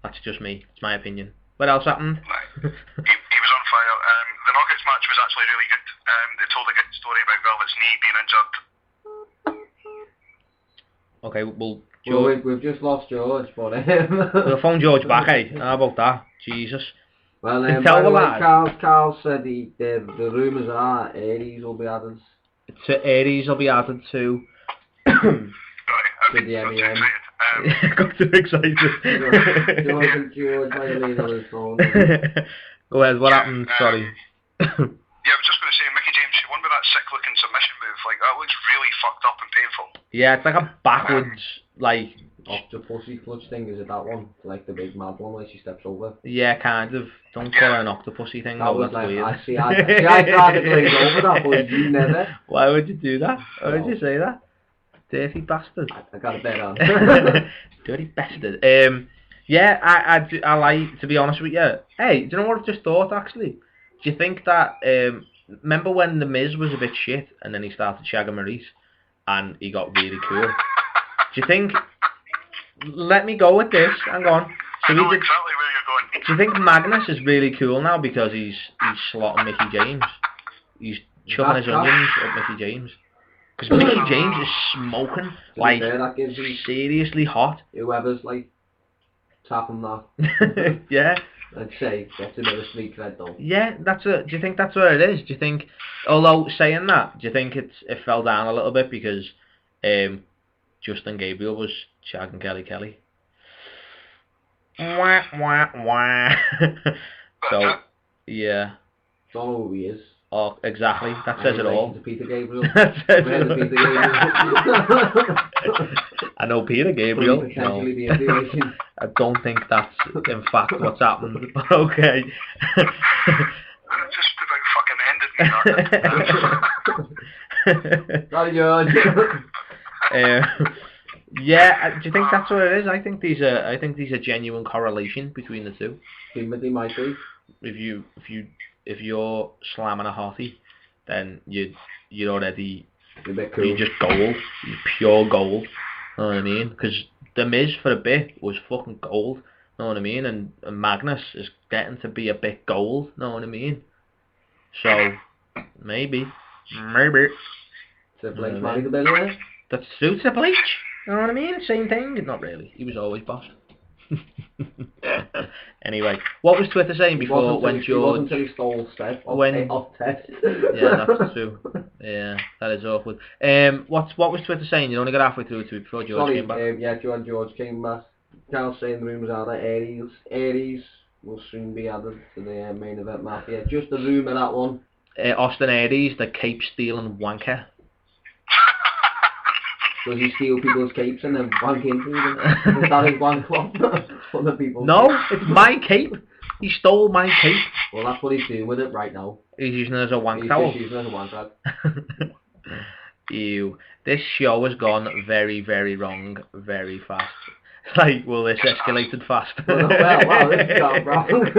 that's just me, it's my opinion. What else happened? He was on fire. The Knockouts match was actually really good. They told a good story about Velvet's knee being injured. Okay, well, Well, George, we've just lost George, but we'll phone George back, eh? How about that? Jesus. well, Tell by the the way, lad. Carl said the rumours are Aries will be added To Aries will be added to. Right, to the I'm MEM. excited. Got too excited. George might lean on his phone. Go ahead, what happened? Sorry. Yeah, I was just going to say, Mickey James, she won with that sick-looking submission move. Like, that looks really fucked up and painful. Yeah, it's like a backwards, like, Octopussy clutch thing, is it that one? Like the big mad one where she steps over? yeah, kind of. Don't call it an octopusy thing, That though, was that's like, weird. I tried to glaze over that, but you never. Why would you do that? Why would you say that? Dirty bastard. I got a bet on. Dirty bastard. Yeah, I like, to be honest with you. Hey, do you know what I just thought, actually? Do you think that, remember when The Miz was a bit shit, and then he started shagging Maurice, and he got really cool? Do you think, let me go with this, hang on. I know exactly where you're going. Do you think Magnus is really cool now because he's slotting Mickey James? He's chucking his onions at Mickey James. Because Mickey James is smoking, like, that gives you seriously hot. whoever's like tapping that. Yeah. I'd say gets a bit of street cred though. Yeah, do you think that's where it is? Do you think, although saying that, do you think it fell down a little bit because Justin Gabriel was shagging Kelly? Wah, wah, wah. So, yeah. Don't know who he is. Oh, exactly. That says it all. To Peter Gabriel. That says Where's it Peter Gabriel? I know Peter Gabriel. Could potentially be a relation. I don't think that's in fact what's happened. But okay. It just about fucking ended me. Sorry, George. Yeah, do you think that's what it is? I think there's a genuine correlation between the two. They might be. If you're slamming a hottie, then you're already A bit cool. you're just gold. You're pure gold. Know what I mean? Because the Miz for a bit was fucking gold. Know what I mean? And Magnus is getting to be a bit gold. Know what I mean? So maybe. Triple H married a billionaire. That suits Triple H. You know what I mean? Same thing. Not really. He was always boss. Anyway, what was Twitter saying before when George... It wasn't until he stole Steph off Ted. Yeah, that's true. Yeah, that is awkward. What was Twitter saying? You only got halfway through to it before George came back. Yeah, George came back. Carl's saying the rumours are that Aries will soon be added to the main event mafia. Just a rumour, that one. Austin Aries, the cape stealing wanker. Does he steal people's capes and then wank into them? Is that his wank club? Other people? No, it's my cape. He stole my cape. Well, that's what he's doing with it right now. He's using it as a wank He's towel. just using it as a wank rag. Ew. This show has gone very, very wrong very fast. Like, well, this escalated fast. Wow, this is gone wrong.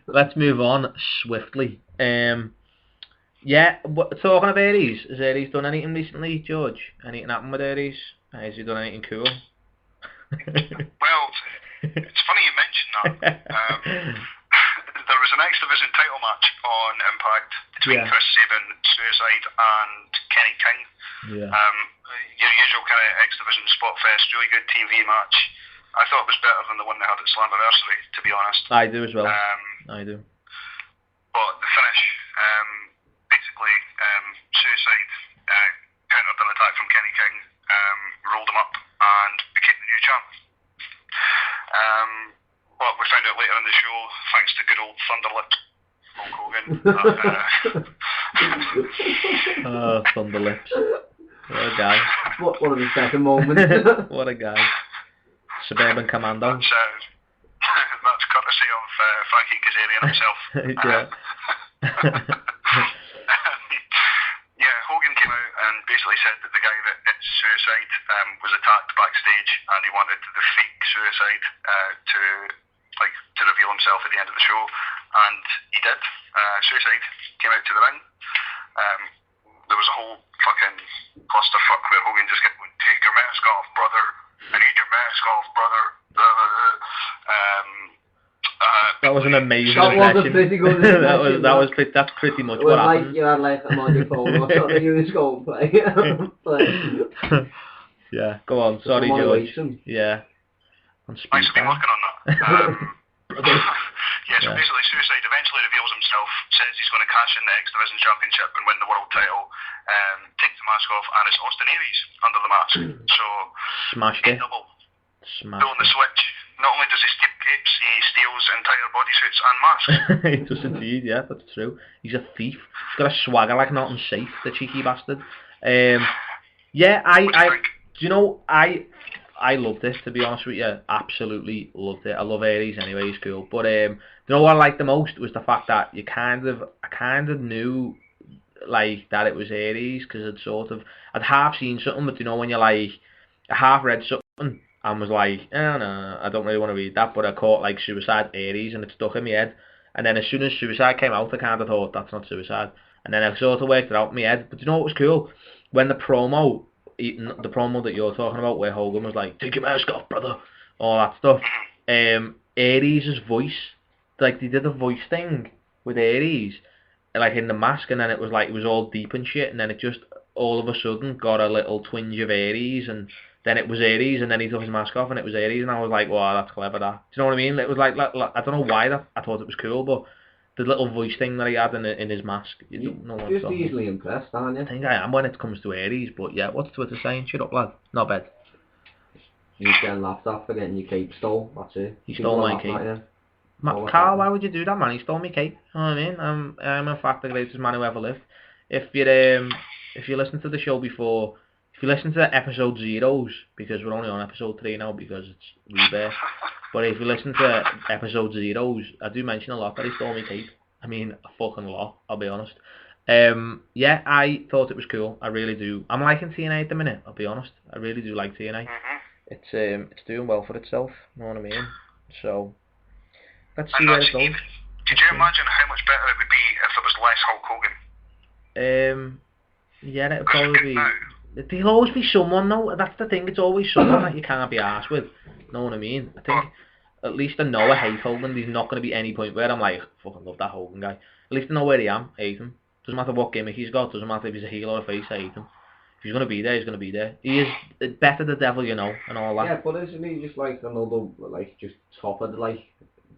Let's move on swiftly. Yeah, talking of Aries, has Aries done anything recently, George? Anything happened with Aries? Has he done anything cool? Well, it's funny you mentioned that. There was an X Division title match on Impact between Chris Sabin, Suicide, and Kenny King. Yeah. Your usual kind of X Division spot fest, really good TV match. I thought it was better than the one they had at Slammiversary, to be honest. I do as well. I do. But the finish, basically, Suicide countered an attack from Kenny King, rolled him up, and became the new champ. But we found out later in the show, thanks to good old Thunderlips, Hulk Hogan. Thunderlips. What a guy. What one of his better moments. What a guy. Suburban Commando. That's courtesy of Frankie Kazarian himself. Yeah. Yeah, Hogan came out and basically said that the guy that hit Suicide was attacked backstage, and he wanted the fake Suicide to reveal himself at the end of the show, and he did. Suicide came out to the ring. There was a whole fucking clusterfuck where Hogan just kept going, "Take your mask off, brother. I need your mask off, brother." That was an amazing That was a pretty good impression. That's pretty much what happened. Like you had like them on your phone or something, you just go and play. Yeah, go on. Sorry, George. Yeah. Thanks for been working on that. Yeah, so basically Suicide eventually reveals himself, says he's going to cash in the X Division Championship and win the world title, takes the mask off, and it's Austin Aries under the mask. So, smashed it. Double. Smashed Pulling the switch. Not only does he steal capes, he steals entire bodysuits and masks. He does indeed, yeah, that's true. He's a thief. He's got a swagger like nothing safe, the cheeky bastard. Yeah, do you know, I loved it, to be honest with you. Absolutely loved it. I love Aries anyway, he's cool. But you know what I liked the most was the fact that I kind of knew like that it was Aries, because I'd half seen something, but you know when you're like, I half read something and was like, no, I don't really want to read that, but I caught like Suicide Aries and it stuck in my head. And then as soon as Suicide came out, I kind of thought, that's not Suicide. And then I sort of worked it out in my head. But you know what was cool? When the promo that you're talking about, where Hogan was like, "Take your mask off, brother," all that stuff, Aries' voice, like they did a voice thing with Aries, like in the mask, and then it was like, it was all deep and shit, and then it just all of a sudden got a little twinge of Aries, and then it was Aries, and then he took his mask off and it was Aries, and I was like, wow, that's clever, that. Do you know what I mean? It was like I don't know why I thought it was cool, but the little voice thing that he had in his mask, you don't know what's just easily impressed, aren't you? I think I am when it comes to Aries, but yeah, what's Twitter saying? Shut up, lad. Not bad. He's getting laughed at for getting your cape stole, that's it. He stole my cape. Carl, why would you do that, man? He stole my cape. You know what I mean? I'm in fact the greatest man who ever lived. If you listen to the show before, if you listen to episode 0s, because we're only on episode 3 now because it's rebirth, but if you listen to episode 0s, I do mention a lot that he stole my cape. I mean, a fucking lot, I'll be honest. Yeah, I thought it was cool. I really do. I'm liking TNA at the minute, I'll be honest. I really do like TNA. it's doing well for itself. You know what I mean? So let's see And where that's it goes. even. Could you imagine how much better it would be if there was less Hulk Hogan? Yeah, it'll Because probably be. now, There'll always be someone though. That's the thing. It's always someone that you can't be arsed with. You know what I mean? I think at least I know I hate Hogan. There's not going to be any point where I'm like, fucking love that Hogan guy. At least I know where I am. I hate him. Doesn't matter what gimmick he's got. Doesn't matter if he's a heel or a face. I hate him. If he's going to be there, he's going to be there. He is better the devil, you know, and all that. Yeah, but isn't he just like another, like, just top of, like,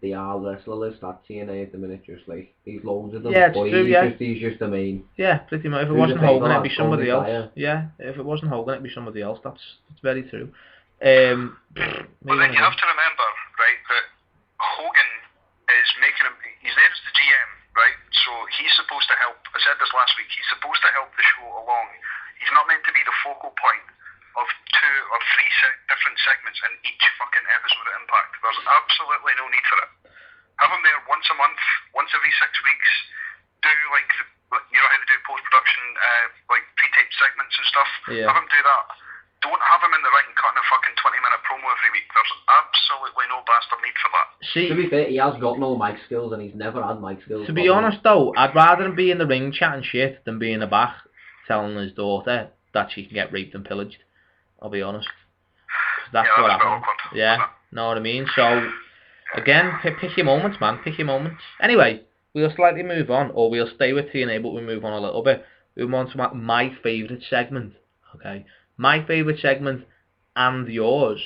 the R wrestler list at TNA at the minute? Just like, he's loads of them. Yeah, it's but true, he's just the main. Yeah, pretty much. If it Who's wasn't the Hogan, face? it'd be somebody else. Fire. Yeah, if it wasn't Hogan, it'd be somebody else. That's very true. but then you have to remember, right, that Hogan is making him. He's there as the GM, right? So he's supposed to help. I said this last week. He's supposed to help the show along. He's not meant to be the focal point of 2 or 3 different segments in each fucking episode of Impact. There's absolutely no need for it. Have him there once a month, once every 6 weeks. Do like you know how they do post-production, like pre-taped segments and stuff. Yeah. Have him do that. Don't have him in the ring cutting a fucking 20-minute promo every week. There's absolutely no bastard need for that. See, To be fair, he has got no mic skills and he's never had mic skills. to be honest though, I'd rather him be in the ring chatting shit than be in the back telling his daughter that she can get raped and pillaged. I'll be honest. That's Yeah, what that's a bit happened. awkward, Yeah, isn't it? know what I mean? So, again, pick your moments, man. Pick your moments. Anyway, we'll slightly move on, or we'll stay with TNA, but we'll move on a little bit. We'll move on to my favourite segment. Okay? My favourite segment and yours.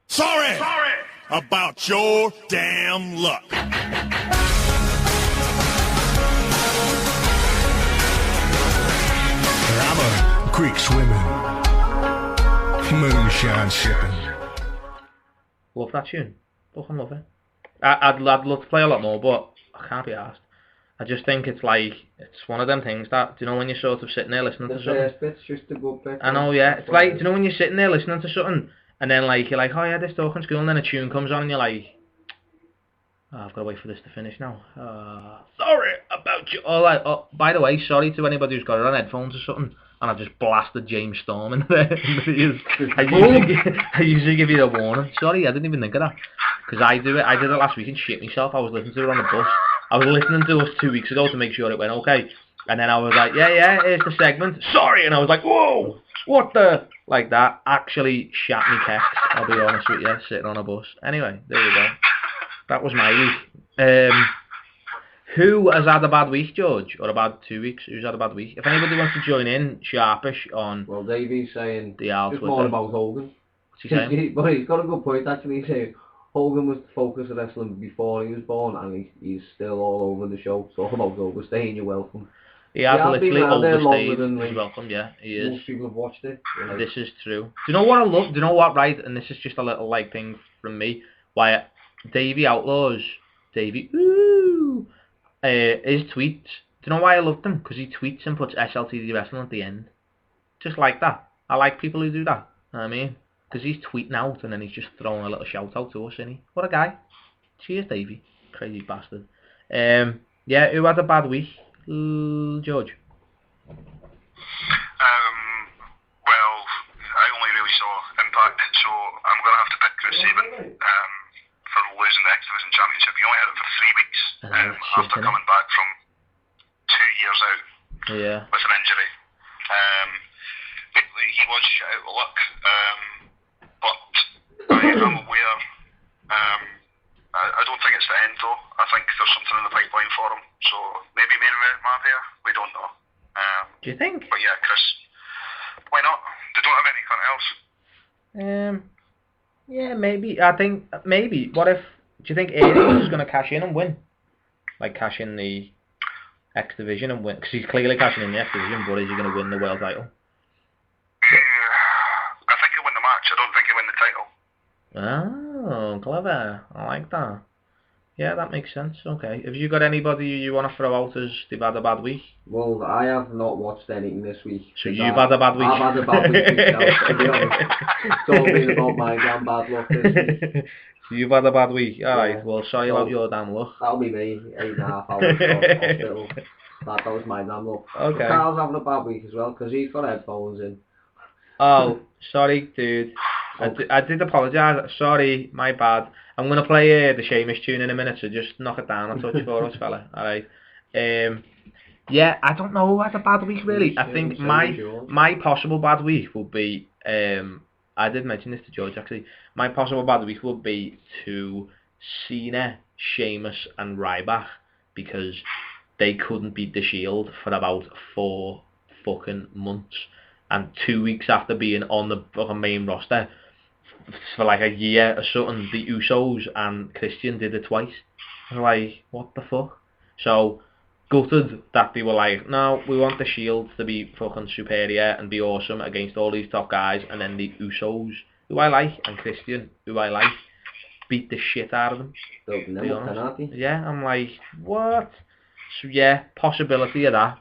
Sorry about your damn luck. I'm a creek swimming, moonshine sipping. Love that tune. Fucking love it. I'd love to play a lot more, but I can't be asked. I just think it's like, it's one of them things that, do you know when you're sort of sitting there listening to The something? first bit's just a good bit. I know, yeah. It's like, do you know when you're sitting there listening to something, and then like, you're like, oh yeah, this talking school, and then a tune comes on, and you're like, oh, I've got to wait for this to finish now. Sorry about you. Oh, by the way, sorry to anybody who's got it on headphones or something, and I've just blasted James Storm in there. I usually give you a warning. Sorry, I didn't even think of that. Because I did it last week and shit myself. I was listening to it on the bus. I was listening to us 2 weeks ago to make sure it went okay. And then I was like, yeah, here's the segment. Sorry! And I was like, whoa! What the? Like that. Actually shat me text, I'll be honest with you, sitting on a bus. Anyway, there you go. That was my week. Who has had a bad week, George? Or a bad 2 weeks? Who's had a bad week? If anybody wants to join in, sharpish on... Well, Davey's saying The Al just Twitter. more about Hogan. What's he saying? But he's got a good point actually. He's saying Hogan was the focus of wrestling before he was born, and he's still all over the show. It's all about overstaying. You're welcome. He has literally overstayed than his welcome, yeah, he is. Most people have watched it. Like, This is true. Do you know what I love? Do you know what, right? And this is just a little like thing from me. Why Davey Outlaws, his tweets. Do you know why I love them? Because he tweets and puts SLTD Wrestling at the end. Just like that. I like people who do that. You know what I mean? Because he's tweeting out and then he's just throwing a little shout out to us, isn't he? What a guy. Cheers, Davey. Crazy bastard. Yeah, who had a bad week? George. Well, I only really saw Impact, so I'm going to have to pick Chris Sabin for losing the X Division Championship. He only had it for 3 weeks after coming back from 2 years out with an injury. He was shit out of luck, but I am aware. I don't think it's the end though. I think there's something in the pipeline for him. So maybe main event Mafia, we don't know. Do you think? But yeah, Chris, why not? They don't have anything else. Yeah, maybe. I think maybe. What if? Do you think Aries is going to cash in and win? Like cash in the X Division and win? Because he's clearly cashing in the X Division, but is he going to win the world title? I think he'll win the match. I don't think he'll win the title. Oh, clever. I like that. Yeah, that makes sense. Okay. Have you got anybody you want to throw out as they've had a bad week? well, I have not watched anything this week. So you've had a bad week? I've had a bad week myself, to be honest. It's all been about my damn bad luck this week. So you've had a bad week. Alright, Yeah. well, sorry about your damn luck. That'll be me. 8.5 hours hospital. That was my damn luck. Okay. Carl's having a bad week as well because he's got headphones in. Oh, sorry, dude. I did apologise. Sorry, my bad. I'm gonna play the Seamus tune in a minute, so just knock it down a touch for us, fella. All right. Yeah, I don't know. I had a bad week really. I think my possible bad week would be. I did mention this to George actually. My possible bad week would be to Cena, Sheamus, and Ryback because they couldn't beat the Shield for about 4 fucking months, and 2 weeks after being on the fucking main roster for like a year or something, the Usos and Christian did it twice. I was like, what the fuck? So gutted that they were like, no, we want the Shield to be fucking superior and be awesome against all these top guys, and then the Usos, who I like, and Christian, who I like, beat the shit out of them. Yeah, I'm like, what? So yeah, possibility of that.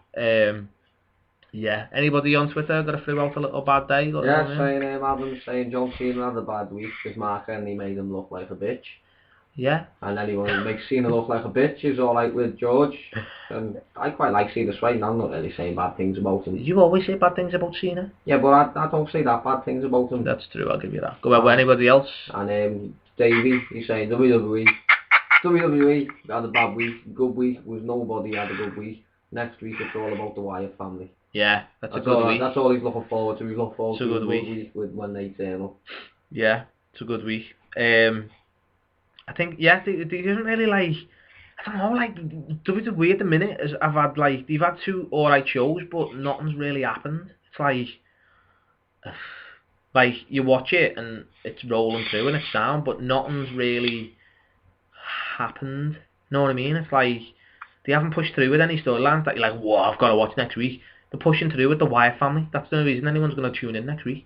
Yeah, anybody on Twitter got to throw out a little bad day? Yeah, saying John Cena had a bad week because Mark Henry made him look like a bitch. Yeah. And anyone who makes Cena look like a bitch is alright with George. And I quite like Cena's fight, and I'm not really saying bad things about him. You always say bad things about Cena? Yeah, but I don't say that bad things about him. That's true, I'll give you that. Go ahead with anybody else? And Davey, he's saying WWE had a bad week. Good week was nobody had a good week. Next week it's all about the Wyatt family. Yeah, that's a good week. That's all he's looking forward to. He's looking forward to a good week with when they turn up. Yeah, it's a good week. I think, yeah, they isn't really like, I don't know, like, WWE at the minute, I've had like, they've had 2 alright shows, but nothing's really happened. It's like, you watch it and it's rolling through and it's sound, but nothing's really happened. You know what I mean? It's like, they haven't pushed through with any storylines that you're like, whoa, I've got to watch next week. They're pushing through with the Wyatt family. That's the only reason anyone's going to tune in next week.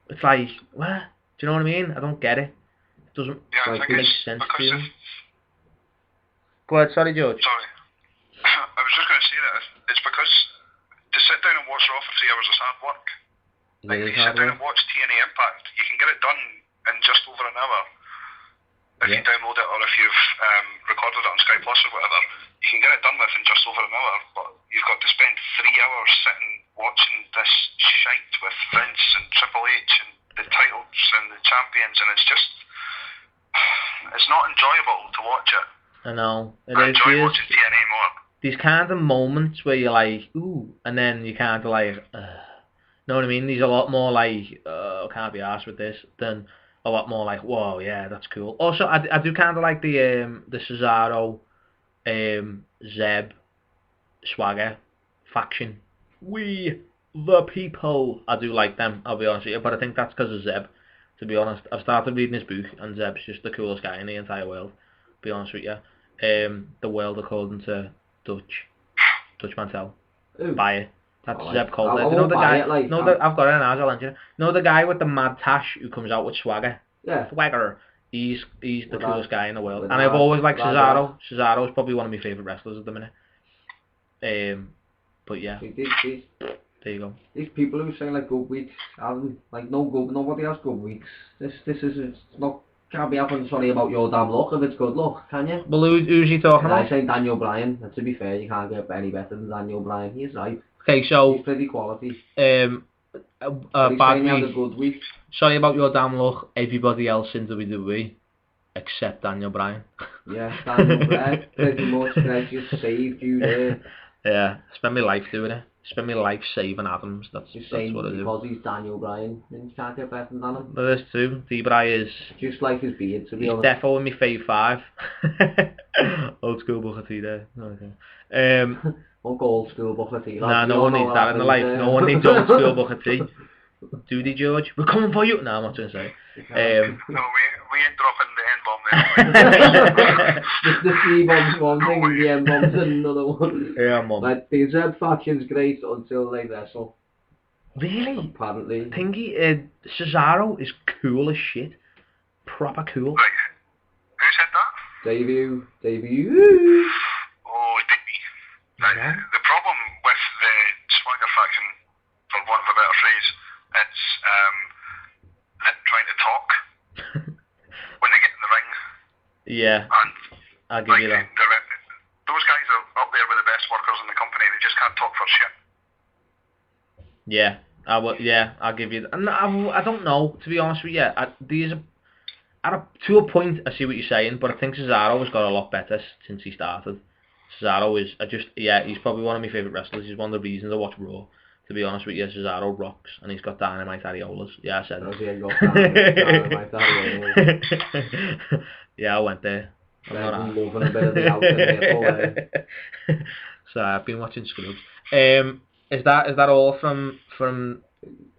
It's like, what? Do you know what I mean? I don't get it. It doesn't make sense to me. Go ahead, sorry George. Sorry. I was just going to say that it's because to sit down and watch Raw for 3 hours is hard work. Like, if you sit down and watch TNA Impact, you can get it done in just over an hour. If you download it or if you've recorded it on Sky Plus or whatever, you can get it done with in just over an hour, but you've got to spend 3 hours sitting watching this shite with Vince and Triple H and the titles and the champions, and it's not enjoyable to watch it. I know. I enjoy watching TNA more. These kind of moments where you're like, ooh, and then you kind of like, know what I mean? These are a lot more like, can't be arsed with this, than a lot more like, whoa, yeah, that's cool. Also, I do kind of like the Cesaro, Zeb, Swagger faction. We, the people. I do like them, I'll be honest with you, but I think that's because of Zeb, to be honest. I've started reading his book, and Zeb's just the coolest guy in the entire world, to be honest with you. The world according to Dutch Mantel. Buy it. That's Zeb Coulter. You know the guy? I've got it in ours, I'll lend you. Know the guy with the mad tash who comes out with Swagger? Yeah. Swagger. He's the coolest guy in the world. And I've always liked Cesaro. Cesaro is probably one of my favourite wrestlers at the minute. But yeah. There you go. These people who say like good weeks, nobody has good weeks. This is not. Can't be having sorry about your damn luck if it's good luck, can you? Well, who's he talking about? I say Daniel Bryan. And to be fair, you can't get any better than Daniel Bryan. He's right. Okay, so he's pretty quality. Bad week. A good week. Sorry about your damn luck. Everybody else in WWE except Daniel Bryan. Yeah, Daniel Bryan. Pretty much. I just saved you there. Yeah, spend my life doing it. Spend my life saving Adams. That's what I do. Because he's Daniel Bryan, and you can't get better than him. But that's true. D-Bry is just like his beard, to be honest. He's definitely my fave 5. Old school Booker T there. Okay. Won't go old school Booker T. Nah, no one needs that in the life. No one needs old school Booker T. Do they, George? We're coming for you. No, I'm not going to say. No, we ain't dropping the N-bomb there. The C-bomb's one thing and the N-bomb's another one. Yeah, mum. Like, the Zeb faction's great until they wrestle. Really? Apparently. Thingy, Cesaro is cool as shit. Proper cool. Right. Who said that? Debut. Oh, Digby. Yeah. The problem with the Swagger faction, for want of a better phrase, it's them trying to talk when they get in the ring. Yeah, and I'll give you that. Those guys are up there with the best workers in the company. They just can't talk for shit. Yeah, I'll give you. I don't know, to be honest with you. To a point, I see what you're saying, but I think Cesaro has got a lot better since he started. Cesaro is, he's probably one of my favourite wrestlers. He's one of the reasons I watch Raw. To be honest with you, Cesaro rocks, and he's got dynamite areolas. Yeah, I said Does it. he have got dynamite areolas? Yeah, I went there. I'm loving a bit of the outer nipple there. So I've been watching Scrubs. Is that all from?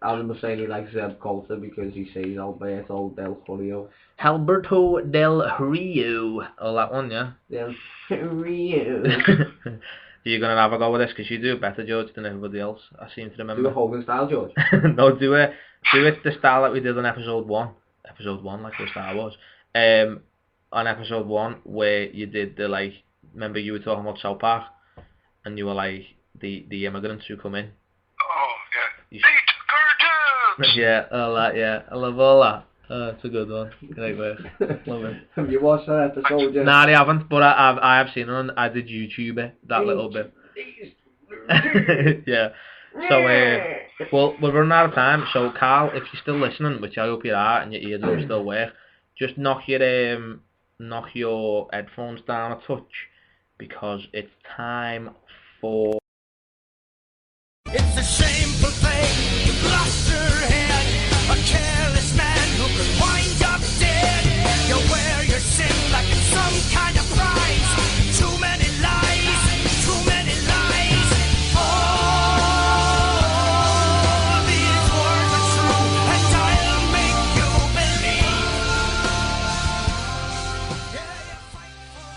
Adam was saying he likes Coulter because he says Alberto Del Rio. Alberto Del Rio. Oh, that one, yeah. Del Rio. You're going to have a go with this because you do it better, George, than everybody else. I seem to remember. Do a Hogan style, George? No, do it the style that we did on episode 1. Episode 1, like the Star Wars. On episode 1, where you did the, like, remember you were talking about South Park? And you were like, the immigrants who come in. Oh, yeah. Eat curtains! Yeah, all that, yeah. I love all that. Oh, it's a good one. Great work. Love it. Have you watched that episode yet? Nah, I haven't, but I have seen it on, I did YouTube it, that little bit. Yeah. So, well, we're running out of time, so Carl, if you're still listening, which I hope you are, and your eardrums still work, just knock your headphones down a touch, because it's time for... It's a shameful thing, you've lost your head. A careless man who could wind up dead. You wear your sin like it's some kind of prize. Too many lies, too many lies. All these words are true, and I'll make you believe. Yeah, you fight for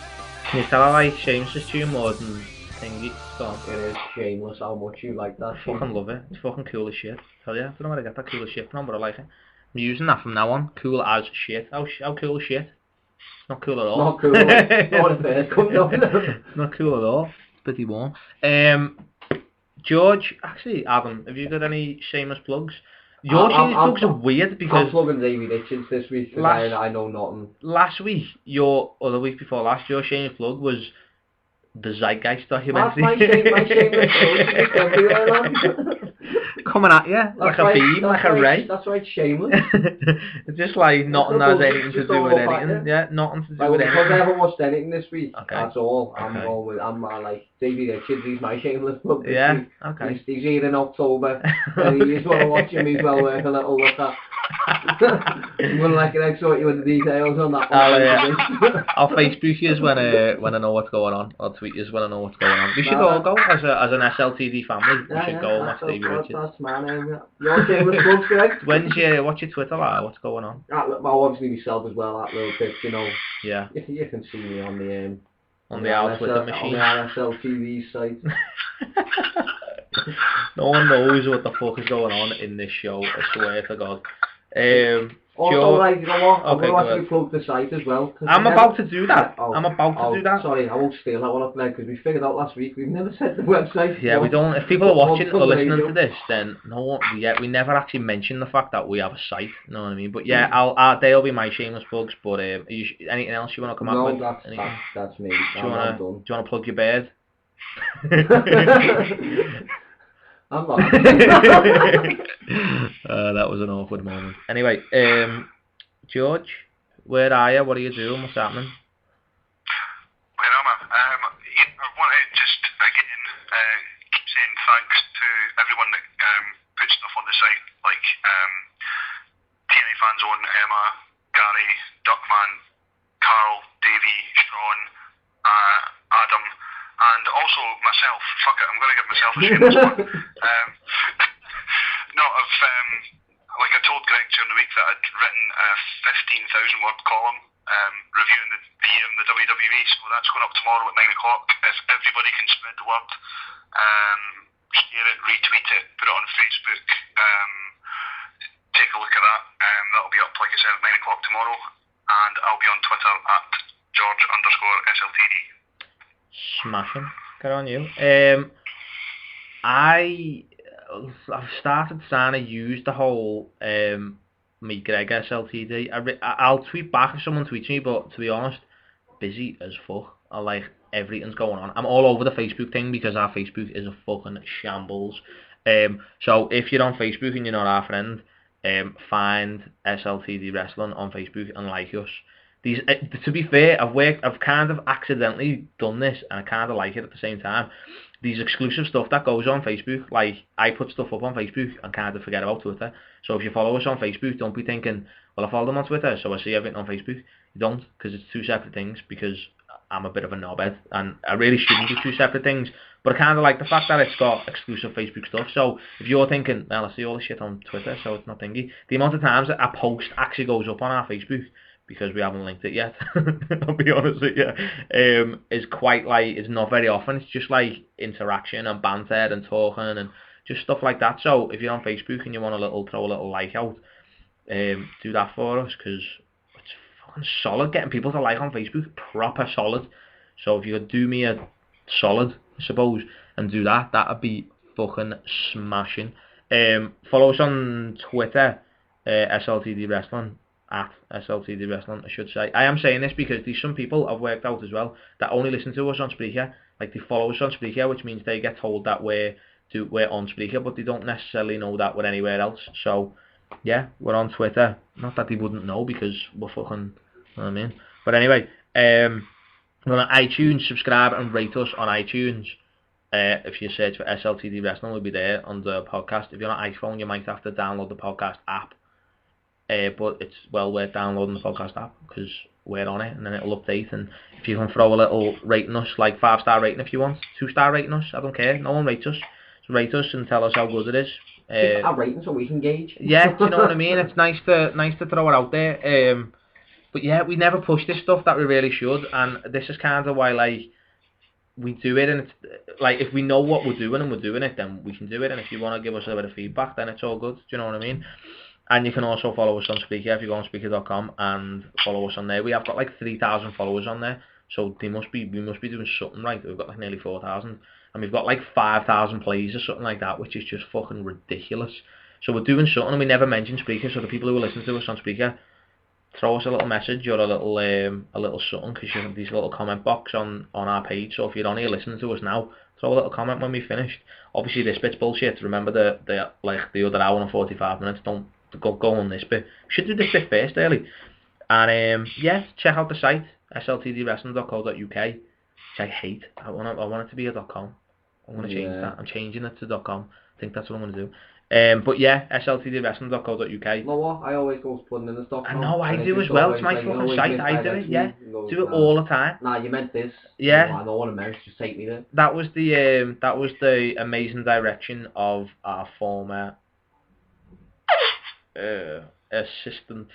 Can you tell I like Shameless tune more than Thingy? Go on. It is shameless how much you like that. I fucking love it. It's fucking cool as shit. Tell ya, I don't know where I get that cool as shit from, but I like it. I'm using that from now on. Cool as shit. How cool is shit? It's not cool at all. Not cool. Not a fair come up. Not cool at all. It's pretty warm. George, actually, Adam, have you got any shameless plugs? Your shameless plugs are weird because... I'm plugging David Richards this week because I know nothing. Last week, or the week before last, your shameless plug was the Zeitgeist documentary. That's my shameless plug. Everywhere, man. Coming at you, like a beam, like a ray. That's right, shameless. It's just like nothing has anything to do with anything. Yeah, nothing to do with anything. Because I haven't watched anything this week, okay. That's all. Okay. I'm like, David Richards, he's my shameless plug. Yeah, okay. He's here in October, and you just want to watch him, he's well worth a little look at. I'm going to like it, sort you with the details on that one. I'll Facebook you when I know what's going on. I'll tweet you when I know what's going on. We should all go as an SLTD family. We should go and watch David Richards. That's my name. Your shameless plug, Greg? What's your Twitter like? What's going on? Well, obviously myself as well, that little bit, you know. Yeah. You can see me on the Twitter machine. On the SLTD site. No one knows what the fuck is going on in this show, I swear to God. Also, like, you know what? I'm okay, going to actually plug the site as well. I'm about to do that. I'm about to do that. Sorry, I won't steal that one off there because we figured out last week we've never said the website. Yeah, we don't. If people are watching or listening to this, then we never actually mention the fact that we have a site. You know what I mean? But yeah, they'll be my shameless plugs. But anything else you want to come up with? No, that's me. Do you want to plug your bird? I'm not. That was an awkward moment. Anyway, George, where are you? What are you doing? What's happening? Where am I? I want to just again keep saying thanks to everyone that puts stuff on the site, like TNA Fanzone, Emma, Gary, Duckman, Carl, Davey, Sean, Adam, and also myself. Fuck it, I'm going to give myself a shameless one. Like I told Greg during the week that I'd written a 15,000 word column reviewing the year in the WWE, so that's going up tomorrow at 9 o'clock. If everybody can spread the word, share it, retweet it, put it on Facebook, take a look at that. That'll be up, like I said, at 9 o'clock tomorrow, and I'll be on Twitter at George_SLTD. Smashing. Good on you. I've started trying to use the whole me Greg SLTD. I'll tweet back if someone tweets me, but to be honest, busy as fuck. I like everything's going on. I'm all over the Facebook thing because our Facebook is a fucking shambles. So if you're on Facebook and you're not our friend, find SLTD Wrestling on Facebook and like us. These, to be fair, I've kind of accidentally done this, and I kind of like it at the same time. These exclusive stuff that goes on Facebook, like I put stuff up on Facebook and kind of forget about Twitter. So if you follow us on Facebook, don't be thinking, well, I follow them on Twitter, so I see everything on Facebook. You don't, because it's two separate things, because I'm a bit of a knobhead, and I really shouldn't be two separate things. But I kind of like the fact that it's got exclusive Facebook stuff. So if you're thinking, well, I see all this shit on Twitter, so it's not thingy. The amount of times that a post actually goes up on our Facebook, because we haven't linked it yet, I'll be honest with you, is quite like, it's not very often. It's just like interaction and banter and talking and just stuff like that. So if you're on Facebook and you want throw a little like out, do that for us, because it's fucking solid getting people to like on Facebook, proper solid. So if you could do me a solid, I suppose, and do that, that'd be fucking smashing. Follow us on Twitter, SLTD Wrestling, at SLTD Wrestling, I should say. I am saying this because there's some people I've worked out as well that only listen to us on Spreaker. Like, they follow us on Spreaker, which means they get told that we're on Spreaker, but they don't necessarily know that we're anywhere else. So yeah, we're on Twitter. Not that they wouldn't know, because we're fucking, you know what I mean. But anyway, we're on iTunes. Subscribe and rate us on iTunes. If you search for SLTD Wrestling, we'll be there on the podcast. If you're on iPhone, you might have to download the podcast app. But it's well worth downloading the podcast app, because we're on it, and then it'll update. And if you can throw a little rating us, like 5-star rating if you want, 2-star rating us, I don't care. No one rates us. So rate us and tell us how good it is. Our rating so we can gauge. Yeah, do you know what I mean? It's nice to throw it out there. But yeah, we never push this stuff that we really should, and this is kind of why, like, we do it, and it's like, if we know what we're doing and we're doing it, then we can do it. And if you want to give us a bit of feedback, then it's all good. Do you know what I mean? And you can also follow us on Spreaker if you go on Spreaker.com and follow us on there. We have got like 3,000 followers on there, so we must be doing something right. We've got like nearly 4,000, and we've got like 5,000 plays or something like that, which is just fucking ridiculous. So we're doing something, and we never mention Spreaker. So the people who are listening to us on Spreaker, throw us a little message or a little something, because you have these little comment box on our page. So if you're on here listening to us now, throw a little comment when we finished. Obviously this bit's bullshit. Remember the other hour and 45 minutes. Don't go on this bit. We should do this bit first, early. And yeah, check out the site, sltdwrestling.co.uk, which I hate. I want it to be a .com. I'm going to change that. I'm changing it to .com. I think that's what I'm going to do. But yeah, sltdwrestling.co.uk. You know what? I always go putting in the .com. I know, I do as well. It's my fucking site. I do it, yeah. Do it all the time. Nah, you meant this. Yeah. No, I know what I meant. Just take me there. That was the amazing direction of our former assistant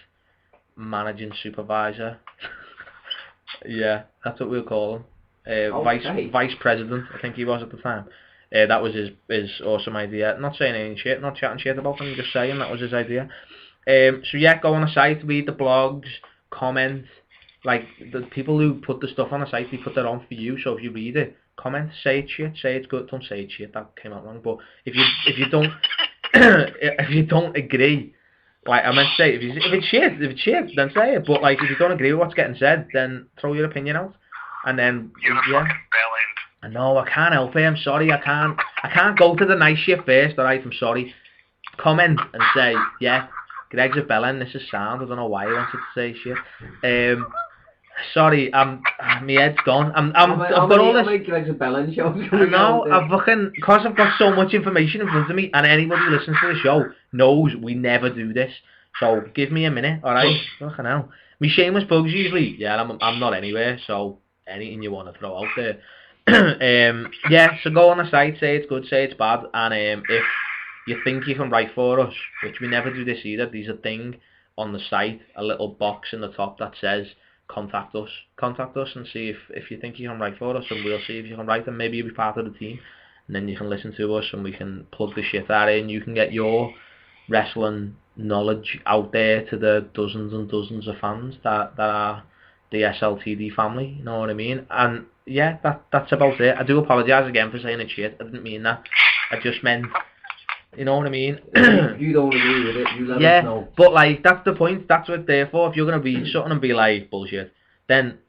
managing supervisor. Yeah, that's what we'll call him. Vice president, I think he was at the time. That was his awesome idea. Not saying any shit, not chatting shit about him, just saying that was his idea. So yeah, go on the site, read the blogs, comment. Like, the people who put the stuff on the site, they put that on for you. So if you read it, comment, say it's shit, say it's good. Don't say it's shit, that came out wrong. But if you don't if you don't agree, like I meant to say, if it's shit, then say it. But like, if you don't agree with what's getting said, then throw your opinion out. And then you're a fucking bell end. I know, I can't help it. I'm sorry, I can't go to the nice shit first. Alright, I'm sorry. Comment and say, yeah, Greg's a bellend. This is sound. I don't know why he wanted to say shit. Sorry, my head's gone. I've got all this. Greg's a bellend show. No, because I've got so much information in front of me, and anybody who listens to the show knows we never do this. So give me a minute, alright? Fucking hell. My shameless plugs usually, yeah, I'm not anywhere, so anything you want to throw out there. Yeah, so go on the site, say it's good, say it's bad, and if you think you can write for us, which we never do this either, there's a thing on the site, a little box in the top that says contact us and see if you think you can write for us, and we'll see if you can write, and maybe you'll be part of the team, and then you can listen to us and we can plug the shit out in. You can get your wrestling knowledge out there to the dozens and dozens of fans that are the SLTD family, you know what I mean? And yeah, that's about it. I do apologise again for saying it's shit. I didn't mean that. I just meant, you know what I mean? If you don't agree with it, you let us know. But like, that's the point. That's what it's there for. If you're going to read something and be like, bullshit, then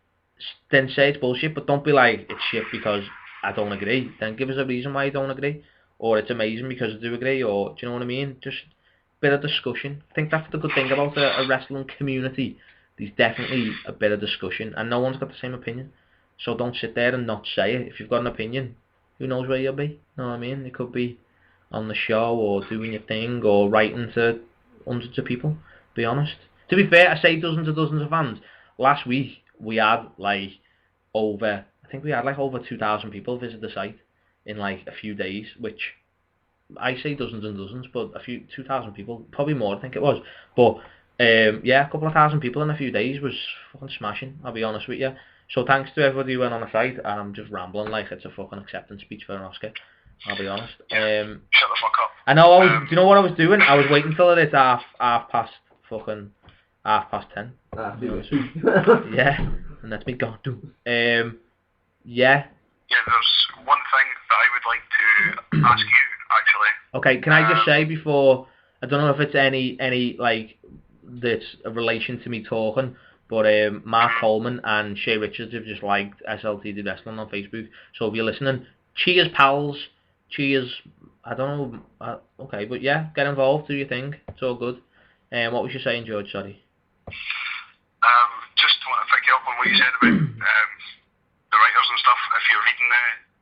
say it's bullshit, but don't be like, it's shit because I don't agree. Then give us a reason why you don't agree. or it's amazing because I do agree, or do you know what I mean? Just a bit of discussion. I think that's the good thing about a wrestling community. There's definitely a bit of discussion, and no one's got the same opinion. So don't sit there and not say it. If you've got an opinion, who knows where you'll be? You know what I mean? It could be on the show, or doing your thing, or writing to hundreds of people. Be honest. To be fair, I say dozens of fans. Last week we had over 2,000 people visit the site in like a few days, which I say dozens and dozens, but 2,000 people, probably more I think it was. But yeah, a couple of thousand people in a few days was fucking smashing, I'll be honest with you. So thanks to everybody who went on the site, and I'm just rambling like it's a fucking acceptance speech for an Oscar, I'll be honest. Shut the fuck up. I know, do you know what I was doing? I was waiting till it's half past 10. Yeah, and that's me gone. Yeah. Yeah, there's one thing that I would like to ask you, actually. Okay, can I just say before, I don't know if it's any like that's a relation to me talking, but Mark Coleman and Shay Richards have just liked SLTD Wrestling on Facebook. So if you're listening, cheers pals, cheers. I don't know. Okay, but yeah, get involved, do your thing. It's all good. What was you saying, George? Sorry. Just want to pick you up on what you said about the writers and stuff. If you're reading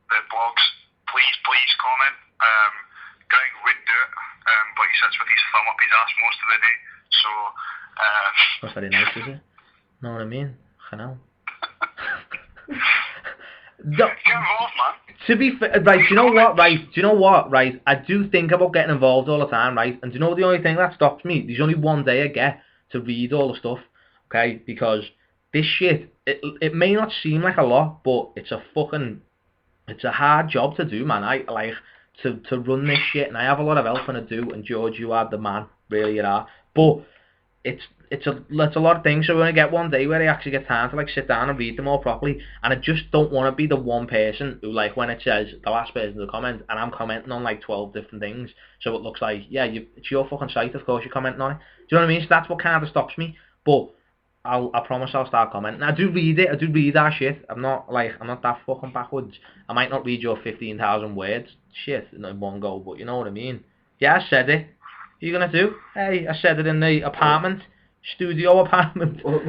the blogs, please comment. Greg would do it, but he sits with his thumb up his ass most of the day. So. That's very nice, is it? Know what I mean? I know. Get involved, man. To be fair, right, do you know what, right? I do think about getting involved all the time, right? And do you know the only thing that stops me? There's only one day I get to read all the stuff, okay? Because this shit, it may not seem like a lot, but it's a hard job to do, man. I like to run this shit, and I have a lot of help and I do, and George, you are the man, really you are. But it's a lot of things, so we only get one day where I actually get time to like sit down and read them all properly, and I just don't want to be the one person who, like, when it says the last person to comment and I'm commenting on like 12 different things, so it looks like, yeah, it's your fucking site, of course you're commenting on it. Do you know what I mean? So that's what kind of stops me, but I promise I'll start commenting. I do read it, I do read that shit. I'm not that fucking backwards. I might not read your 15,000 words shit in one go, but you know what I mean. Yeah, I said it. What are you gonna do? Hey, I said it in the studio apartment. Studio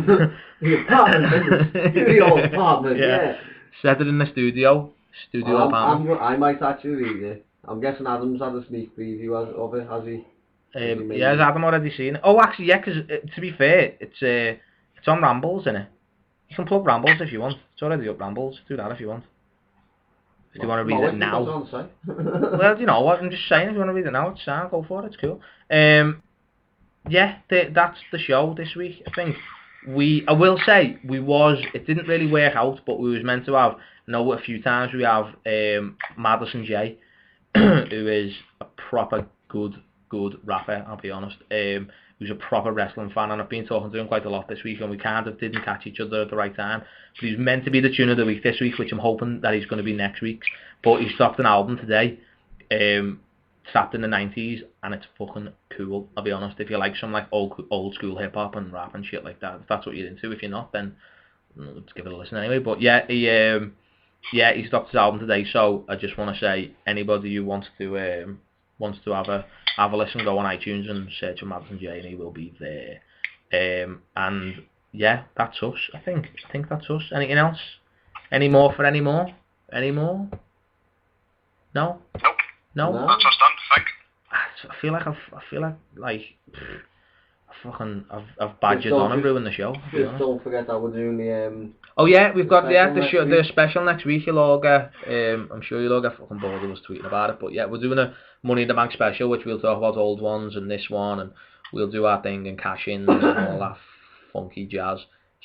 apartment, yeah. Said it in the studio apartment. I might actually read it. I'm guessing Adam's had a sneak preview of it, has he? Yeah, has Adam already seen it? Oh, actually, yeah, because to be fair, it's on Rambles, isn't it? You can plug Rambles if you want. It's already up Rambles. Do that if you want. If you want to read it now. Well, you know what, I'm just saying, if you want to read it now, it's fine, go for it, it's cool. Yeah, that's the show this week. I think I will say, it didn't really work out, but we was meant to have, a few times we have Madison J, who is a proper good rapper, I'll be honest, who's a proper wrestling fan, and I've been talking to him quite a lot this week, and we kind of didn't catch each other at the right time. But he's meant to be the tune of the week this week, which I'm hoping that he's going to be next week's. But he's dropped an album today, strapped in the 90s, and it's fucking cool, I'll be honest. If you like some like old school hip hop and rap and shit like that, if that's what you're into. If you're not, then let's give it a listen anyway. But yeah, he dropped his album today, so I just want to say, anybody who wants to have a listen, go on iTunes and search for Madison J, and he will be there. And yeah, that's us. I think that's us. Anything else? Any more? No? Nope. No? That's us done, I think. I feel like I've badgered on and ruined the show. Just don't forget that we're doing the oh yeah, we've got the special next week. You'll all get I'm sure you'll all get fucking bored of us tweeting about it, but yeah, we're doing a Money in the Bank special, which we'll talk about old ones and this one, and we'll do our thing and cash in and all that funky jazz.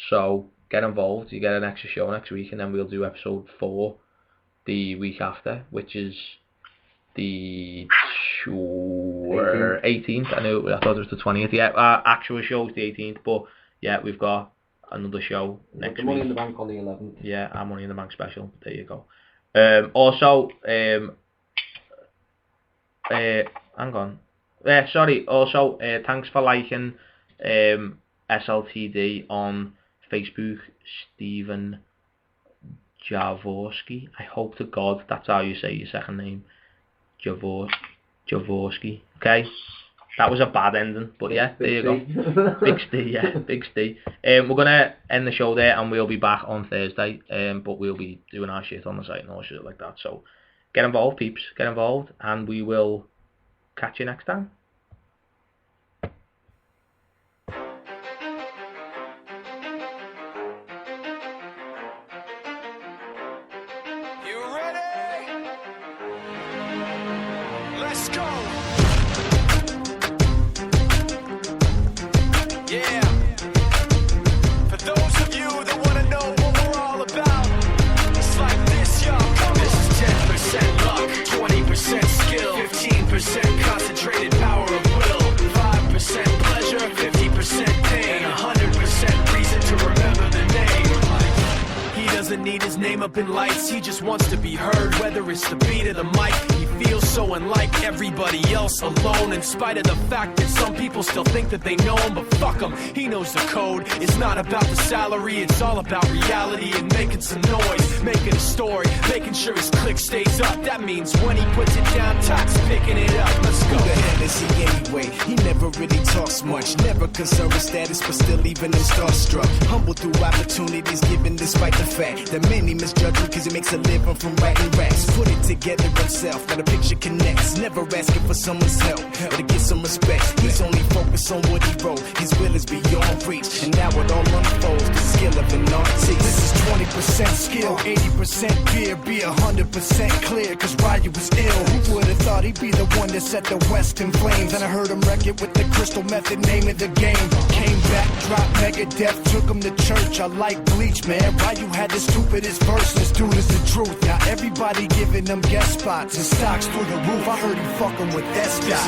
So get involved. You get an extra show next week, and then we'll do episode 4 the week after, which is the 18th. I thought it was the 20th. Yeah, our actual show is the 18th, but yeah, we've got another show next week. Money in the Bank on the 11th. Yeah, our Money in the Bank special. There you go. Also, hang on. Also, thanks for liking SLTD on Facebook, Stephen Jaworski. I hope to God that's how you say your second name. Jaworski. Okay, that was a bad ending, but yeah, there you go. Big Steve, yeah, Big Steve. We're gonna end the show there, and we'll be back on Thursday. But we'll be doing our shit on the site and all shit like that. So get involved, peeps. Get involved, and we will catch you next time. Concentrated power of will, 5% pleasure, 50% pain, and 100% reason to remember the name. He doesn't need his name up in lights, he just wants to be heard, whether it's the beat of the mic. He feels so unlike everybody else, alone, in spite of the fact that some people still think that they know him, but fuck him, he knows the code. It's not about the salary, it's all about reality and making some noise, making a story, making sure his click stays up. That means when he puts it down, Tox picking it up. Let's go. Who the hell is he anyway? He never really talks much, never concerned with status, but still even him starstruck. Humble through opportunities given despite the fact that many misjudge him because he makes a living from writing raps. Put it together himself, now the picture connects. Never asking for someone's help or to get some respect. He's only focused on what he wrote. His will is beyond reach, and now it all unfolds. The skill of an artist. This is 20% skill, 80% fear, be 100% clear, cause Ryu was ill. Who would've thought he'd be the one that set the West in flames? And I heard him wreck it with the crystal method, name of the game. Came back, dropped Megadeth, took him to church. I like Bleach, man. Ryu had the stupidest verse, this dude is the truth. Now everybody giving them guest spots and stocks through the roof. I heard he fucking with that stock.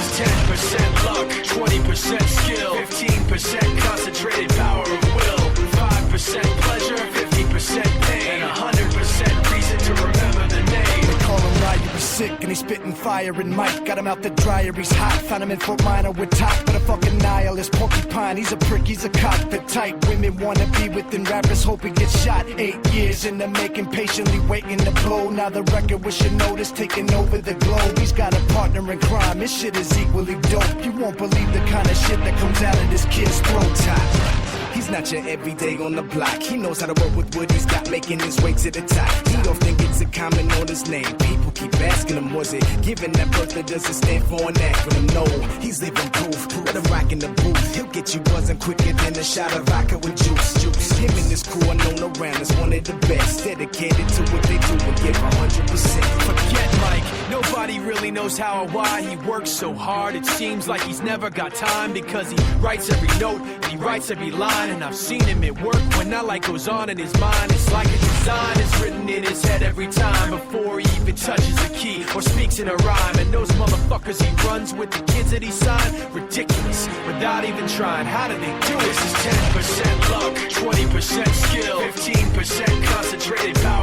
This is 10% luck, 20% skill, 15% concentrated power of will, 5% pleasure, 50% pain, and 100% reason to remember the name. They call him Ryu, he's sick and he's spitting fire. And Mike got him out the dryer, he's hot. Found him in Fort Minor with top, but a fucking nihilist porcupine. He's a prick, he's a cock, the type women wanna be within. Rappers hope he gets shot. 8 years in the making, patiently waiting to blow. Now the record with your notice taking over the globe. He's got a partner in crime, his shit is equally dope. You won't believe the kind of shit that comes out of this kid's throat top. He's not your everyday on the block. He knows how to work with what he's got, making his way to the top. He don't think it's a comment on his name. People keep asking him, was it given that birth that doesn't stand for an acronym? No, he's living proof. Let him rock in the booth. He'll get you buzzing quicker than a shot of vodka with juice. Him and his crew are known around as one of the best. Dedicated to what they do and give 100%. Forget Mike, nobody really knows how or why he works so hard. It seems like he's never got time, because he writes every note and he writes every line. And I've seen him at work when that light goes on in his mind. It's like a design is written in his head every time, before he even touches a key or speaks in a rhyme. And those motherfuckers he runs with, the kids that he signed, ridiculous, without even trying. How do they do it? This is 10% luck, 20% skill, 15% concentrated power